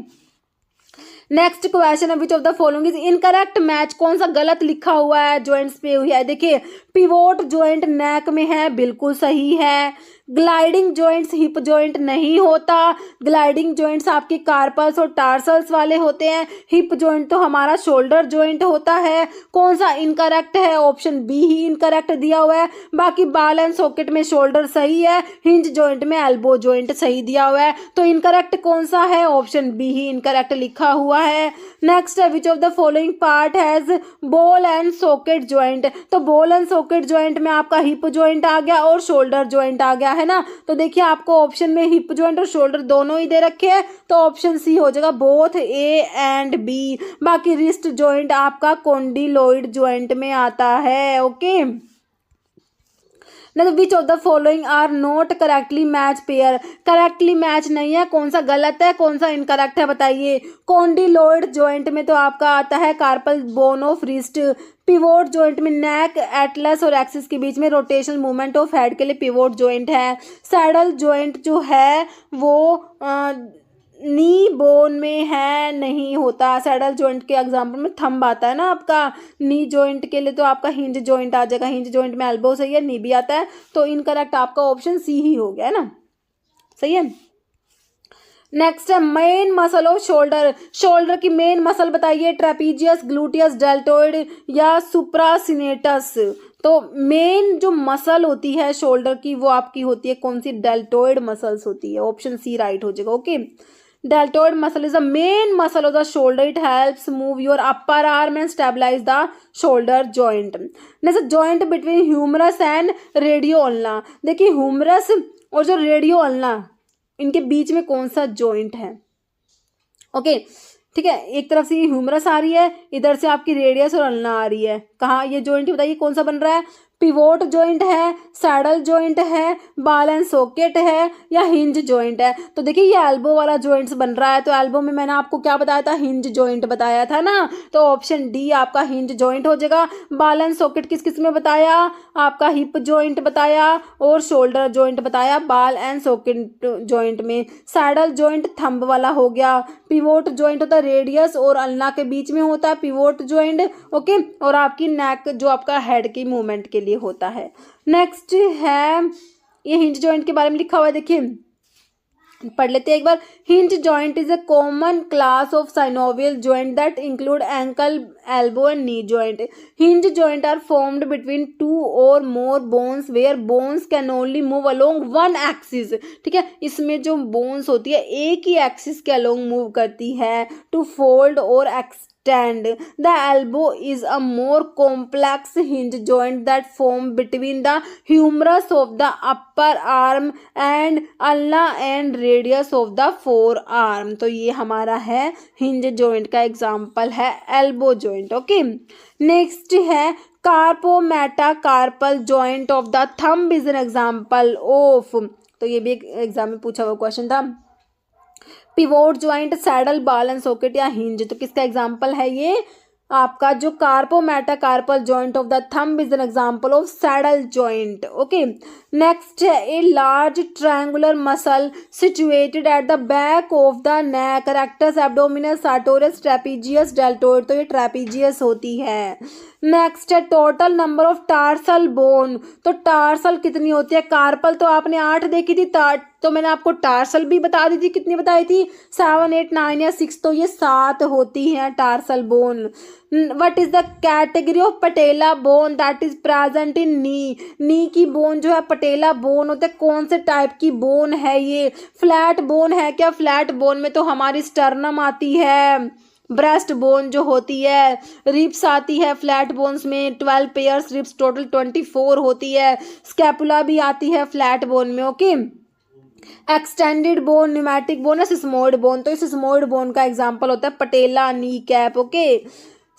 नेक्स्ट क्वेश्चन है which of the following is incorrect match, कौन सा गलत लिखा हुआ है जॉइंट्स पे हुई है? देखिए, पिवोट जॉइंट नेक में है, बिल्कुल सही है। ग्लाइडिंग जॉइंट्स हिप जॉइंट नहीं होता, ग्लाइडिंग जॉइंट्स आपके कार्पल्स और टार्सल्स वाले होते हैं, हिप जॉइंट तो हमारा शोल्डर जॉइंट होता है। कौन सा इनकरेक्ट है? ऑप्शन बी ही इनकरेक्ट दिया हुआ है। बाकी बाल एंड सॉकेट में शोल्डर सही है, हिंज जॉइंट में एल्बो जॉइंट सही दिया हुआ है, तो इनकरेक्ट कौन सा है? ऑप्शन बी ही इनकरेक्ट लिखा हुआ है। नेक्स्ट है which of the following part has ball and socket joint, तो बॉल एंड सॉकेट जॉइंट में आपका हिप जॉइंट आ गया और शोल्डर जॉइंट आ गया, है ना। तो देखिए आपको ऑप्शन में हिप जॉइंट और शोल्डर दोनों ही दे रखे हैं, तो ऑप्शन सी हो जाएगा, बोथ ए एंड बी। बाकी रिस्ट जॉइंट आपका कॉन्डिलोइड जॉइंट में आता है। Okay, which of the following are not correctly match pair, correctly match नहीं है, कौन सा गलत है, कौन सा इनकरेक्ट है बताइए। कॉन्डिलोइड जॉइंट में तो आपका आता है carpal bone of wrist, pivot joint में नेक, एटलस और एक्सिस के बीच में रोटेशनल मूवमेंट ऑफ हेड के लिए पिवोट जॉइंट है। सैडल जॉइंट जो है वो नी बोन में है, नहीं होता। सैडल जॉइंट के एग्जांपल में थंब आता है ना आपका, नी जॉइंट के लिए तो आपका हिंज जॉइंट आ जाएगा, हिंज जॉइंट में एल्बो सही है, नी भी आता है, तो इनकरेक्ट आपका ऑप्शन सी ही हो गया, है ना, सही है। नेक्स्ट है main muscle off shoulder, shoulder की मेन मसल बताइए, ट्रेपीजियस, ग्लूटियस, डेल्टोइड या सुप्रासिनेटस। तो मेन जो मसल होती है शोल्डर की वो आपकी होती है कौन सी? डेल्टोइड मसल्स होती है, ऑप्शन सी राइट हो जाएगा। Okay, deltoid muscle is the main muscle of the shoulder. It helps move your upper arm and stabilize the shoulder joint. Next, joint between humerus and radio ulna. देखिए humerus और जो radio ulna इनके बीच में कौन सा joint है? ओके, ठीक है, एक तरफ से ये ह्यूमरस आ रही है, इधर से आपकी रेडियस और अल्ना आ रही है, कहाँ ये जॉइंट बताइए कौन सा बन रहा है? पिवोट जॉइंट है, सैडल जॉइंट है, बाल एंड सॉकेट है या हिंज जॉइंट है? तो देखिए ये एल्बो वाला जॉइंट्स बन रहा है, तो एल्बो में मैंने आपको क्या बताया था? हिंज जॉइंट बताया था ना, तो ऑप्शन डी आपका हिंज जॉइंट हो जाएगा। बाल एंड सॉकेट किस किस में बताया? आपका हिप जॉइंट बताया और शोल्डर जॉइंट बताया बाल एंड सॉकेट जॉइंट में। सैडल जॉइंट थंब वाला हो गया। पिवोट जॉइंट होता है रेडियस और अल्ना के बीच में होता है पिवोट जॉइंट। ओके, और आपकी नेक जो आपका हेड की मूवमेंट के लिए होता है। नेक्स्ट है ये हिंज जॉइंट के बारे में लिखा हुआ है, देखिए पढ़ लेते हैं एक बार। Hinge joint is a common class of synovial joint that include ankle, elbow and knee joint. Hinge joint are formed between two or more bones where bones can only move along one axis. ठीक है, इसमें जो बोन्स होती है एक ही एक्सिस के अलोंग मूव करती है टू फोल्ड और stand. The elbow is a more complex hinge joint that form between the humerus of the upper arm and ulna and radius of the forearm. तो ये हमारा है hinge joint का एग्जाम्पल है elbow joint. ओके, नेक्स्ट है carpometacarpal joint of the thumb is an example of. तो ये भी एक एग्जाम में पूछा हुआ क्वेश्चन था. Pivot joint, saddle, ball and socket या हिंज. तो किसका एग्जाम्पल है ये? आपका जो carpometacarpal joint of the thumb is an example of saddle joint. Okay, next है a large triangular muscle situated at the back of the neck, rectus, abdominis, sartorius, trapezius, deltoid. तो ये ट्रेपीजियस होती है. नेक्स्ट है total number of tarsal bone. तो टार्सल कितनी होती है? कार्पल तो आपने 8 देखी थी, तो मैंने आपको टार्सल भी बता दी थी. कितनी बताई थी? 7, 8, 9 या 6. तो ये 7 होती हैं tarsal bone. What is the category of patella bone that is present in knee. Knee की बोन जो है पटेला बोन होता है. कौन से टाइप की बोन है ये? फ्लैट बोन है क्या? फ्लैट बोन में तो हमारी स्टर्नम आती है, ब्रेस्ट बोन जो होती है, रिब्स आती है फ्लैट बोन्स में 12 पेयर्स रिब्स, टोटल 24 होती है. स्कैपुला भी आती है फ्लैट बोन में. Okay, extended bone, pneumatic bone है, सिस्मोइड बोन. तो सिस्मोइड बोन का एग्जांपल होता है patella, knee cap. Okay,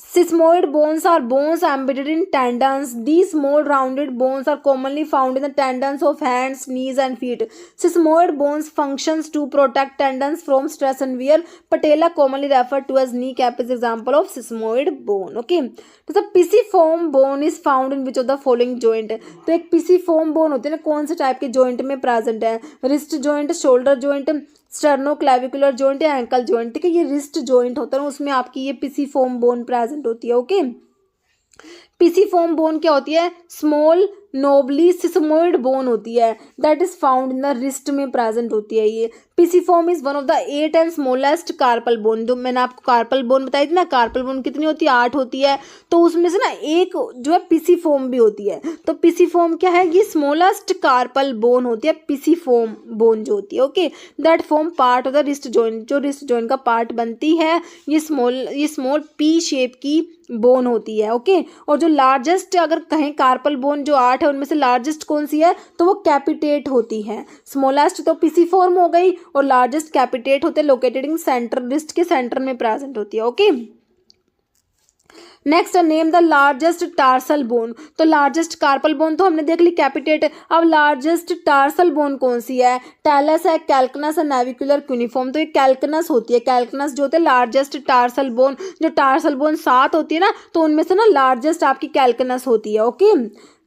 Sismoid bones are bones embedded in tendons. These small rounded bones are commonly found in the tendons of hands, knees and feet. Sismoid bones functions to protect tendons from stress and wear. Patella commonly referred to as kneecap is example of sismoid bone. Okay. तो the pisiform bone is found in which of the following joint? तो एक pisiform bone होते हैं ना, कौन से टाइप के जॉइंट में प्रेजेंट है? Wrist joint, shoulder joint, sternoclavicular joint या एंकल जॉइंट. ठीक है, ये रिस्ट जॉइंट होता है, उसमें आपकी ये पिसिफॉर्म बोन प्रेजेंट होती है. ओके, पिसिफॉर्म बोन क्या होती है? स्मॉल नोबली सिस्मोइड बोन होती है, that is found in the wrist में प्रेजेंट होती है. ये pisiform is one of the 8 and smallest carpal bone. जो मैंने आपको कार्पल बोन बताई थी ना, कार्पल बोन कितनी होती है? 8 होती है. तो उसमें से ना एक जो है पिसिफॉर्म भी होती है. तो पिसिफॉर्म क्या है? ये स्मॉलेस्ट कार्पल बोन होती है, पिसिफॉर्म बोन जो होती है. Okay, that form part of the wrist joint, जो रिस्ट जॉइंट का पार्ट बनती है. ये स्मॉल पी शेप की बोन होती है. ओके, और जो लार्जेस्ट अगर कहें कार्पल बोन जो 8 है उनमें से लार्जेस्ट कौन सी है? तो वो कैपिटेट होती है. स्मॉलेस्ट तो पिसिफॉर्म हो गई और लार्जेस्ट कैपिटेट होते हैं, लोकेटेड इन सेंटर, रिस्ट के सेंटर में प्रेजेंट होती है. Okay, next name the largest tarsal bone. तो लार्जेस्ट कार्पल बोन तो हमने देख ली, कैपिटेट. अब लार्जेस्ट टार्सल बोन कौन सी है? टैलस है, कैल्कनस है, नेविकुलर क्यूनिफॉर्म. तो ये कैल्कनस होती है. कैल्कनस जो होते हैं लार्जेस्ट टार्सल बोन. जो टार्सल बोन 7 होती है ना, तो उनमें से ना लार्जेस्ट आपकी कैल्कनस होती है. ओके,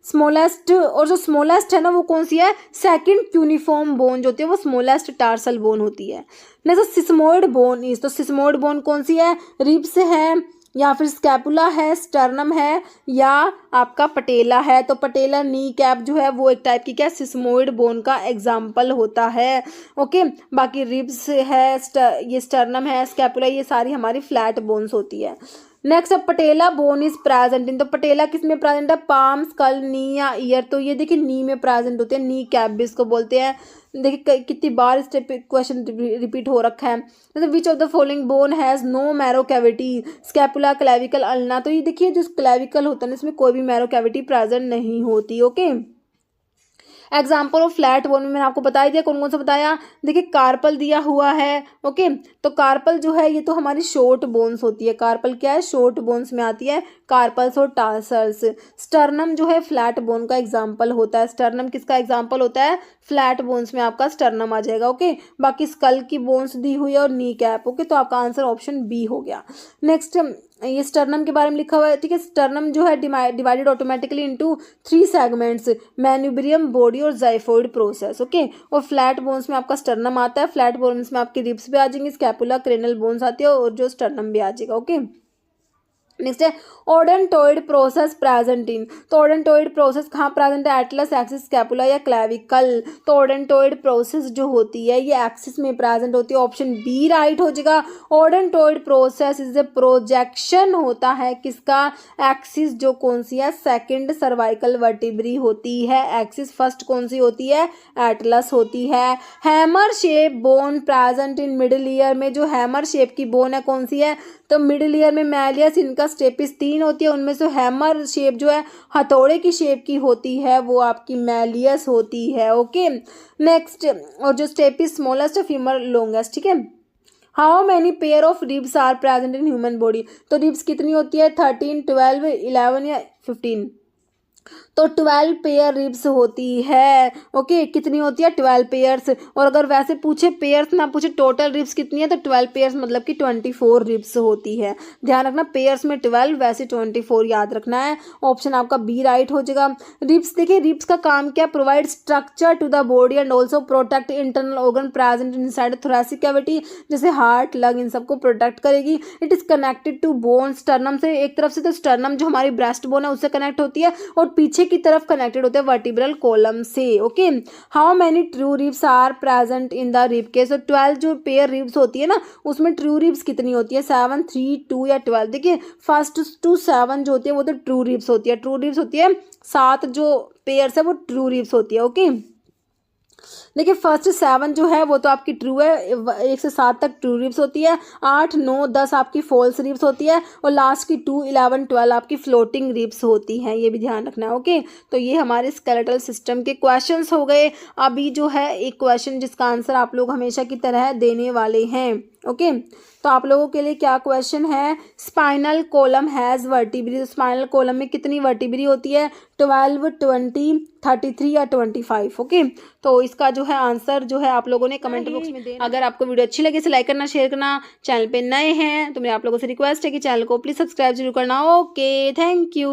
स्मॉलेस्ट, और जो स्मॉलेस्ट है ना वो कौन सी है? सेकंड क्यूनिफॉर्म बोन जो होती है वो स्मॉलेस्ट टार्सल बोन होती है. नेक्स्ट सिस्मोइड बोन इज, तो सिस्मोइड बोन कौन सी है? रिब्स है या फिर स्कैपुला है, स्टर्नम है या आपका पटेला है. तो पटेला, नी कैप जो है वो एक टाइप की क्या? सिस्मोइड बोन का एग्जाम्पल होता है. ओके, बाकी रिब्स है, ये स्टर्नम है, स्कैपुला, ये सारी हमारी फ्लैट बोन्स होती है. नेक्स्ट अब पटेला बोन इज प्रेजेंट इन. तो पटेला किस में प्रेजेंट है? पाम, स्कल, नी या ईयर. तो ये देखिए नी में प्रेजेंट होते हैं, नी कैप भी इसको बोलते हैं. देखिए कितनी बार इस टाइप क्वेश्चन रिपीट हो रखा है. जैसे which of the following bone has no marrow cavity? Scapula, clavicle, ulna. तो ये देखिए जो क्लेविकल होता है इसमें कोई भी मैरो कैविटी प्रेजेंट नहीं होती. Okay, example of flat bone में मैंने आपको बता दिया. कौन कौन सा बताया? देखिए कार्पल दिया हुआ है. ओके, तो कार्पल जो है ये तो हमारी शॉर्ट बोन्स होती है. कार्पल क्या है? शॉर्ट बोन्स में आती है, कार्पल्स और टार्सल्स. स्टर्नम जो है फ्लैट बोन का एग्जाम्पल होता है. स्टर्नम किसका एग्जाम्पल होता है? फ्लैट बोन्स में आपका स्टर्नम आ जाएगा. ओके, बाकी स्कल की बोन्स दी हुई है और नी कैप. ओके, तो आपका आंसर ऑप्शन बी हो गया. नेक्स्ट ये स्टर्नम के बारे में लिखा हुआ है. ठीक है, स्टर्नम जो है divided automatically into 3 segments, manubrium, body और जाइफोइड प्रोसेस. ओके, और फ्लैट बोन्स में आपका स्टर्नम आता है. फ्लैट बोन्स में आपकी रिब्स भी आ जाएंगी, स्कैपुला, क्रेनल बोन्स आती है और जो स्टर्नम भी आ जाएगा. ओके, नेक्स्ट है ओडेंटोइड प्रोसेस प्रेजेंट इन. तो ओडेंटोइड प्रोसेस कहाँ प्रेजेंट है? एटलस, एक्सिस, स्कैपुला या क्लेविकल. तो ओडेंटोइड प्रोसेस जो होती है ये एक्सिस में प्रेजेंट होती है. ऑप्शन बी राइट हो जाएगा. ओडेंटोइड प्रोसेस इज ए प्रोजेक्शन होता है किसका? एक्सिस जो कौन सी है? सेकंड सर्वाइकल वर्टिब्री होती है. एक्सिस फर्स्ट कौन सी होती है? एटलस होती है. Hammer shape bone present in middle ear में जो हैमर शेप की बोन है कौन सी है? तो मिडिल ईयर में मैलियस, इनका स्टेपिस 3 होती है, उनमें से हैमर शेप जो है हथौड़े की शेप की होती है वो आपकी मैलियस होती है। ओके नेक्स्ट, और जो स्टेपिस स्मॉलेस्ट फीमर लॉन्गेस्ट, ठीक है। How many pair of ribs are present in human body, तो रिब्स कितनी होती है 13, 12, 11 या 15, तो 12 पेयर रिब्स होती है। ओके कितनी होती है 12 पेयर्स, और अगर वैसे पूछे पेयर्स ना पूछे टोटल रिब्स कितनी है तो 12 पेयर्स मतलब कि 24 रिब्स होती है। ध्यान रखना पेयर्स में 12 वैसे 24 याद रखना है। ऑप्शन आपका बी राइट हो जाएगा। रिब्स देखिए, रिब्स का काम क्या, provide structure to the body and also protect internal organ present inside thoracic cavity, जैसे हार्ट लंग इन सबको प्रोटेक्ट करेगी। It is connected to bone, sternum से, एक तरफ से तो स्टर्नम जो हमारी ब्रेस्ट बोन है उससे कनेक्ट होती है और पीछे की तरफ कनेक्टेड होते हैं वर्टिब्रल कॉलम से। Okay how many true ribs are present in the rib cage, तो 12 जो पेयर रिब्स होती है ना उसमें ट्रू रिब्स कितनी होती है 7, 3, 2 या 12। देखिए फर्स्ट टू 7 जो होती है वो तो ट्रू रिब्स होती है, ट्रू रिब्स होती है 7 जो पेयर्स है वो ट्रू रिब्स होती है। ओके देखिए फर्स्ट 7 जो है वो तो आपकी ट्रू है, 1 से 7 तक ट्रू रिब्स होती है, 8, 9, 10 आपकी फॉल्स रिब्स होती है और लास्ट की 2, 11, 12 आपकी फ्लोटिंग रिब्स होती हैं, ये भी ध्यान रखना है। ओके तो ये हमारे स्केलेटल सिस्टम के क्वेश्चंस हो गए। अभी जो है एक क्वेश्चन जिसका आंसर आप लोग हमेशा की तरह देने वाले हैं। ओके तो आप लोगों के लिए क्या क्वेश्चन है, स्पाइनल कॉलम हैज़ वर्टिब्री, तो स्पाइनल कॉलम में कितनी वर्टिब्री होती है 12, 20, 33 या 25। ओके तो इसका जो है आंसर जो है आप लोगों ने कमेंट बॉक्स में देना। अगर आपको वीडियो अच्छी लगे तो लाइक करना, शेयर करना, चैनल पे नए हैं तो मेरे आप लोगों से रिक्वेस्ट है कि चैनल को प्लीज़ सब्सक्राइब जरूर करना। Okay thank you.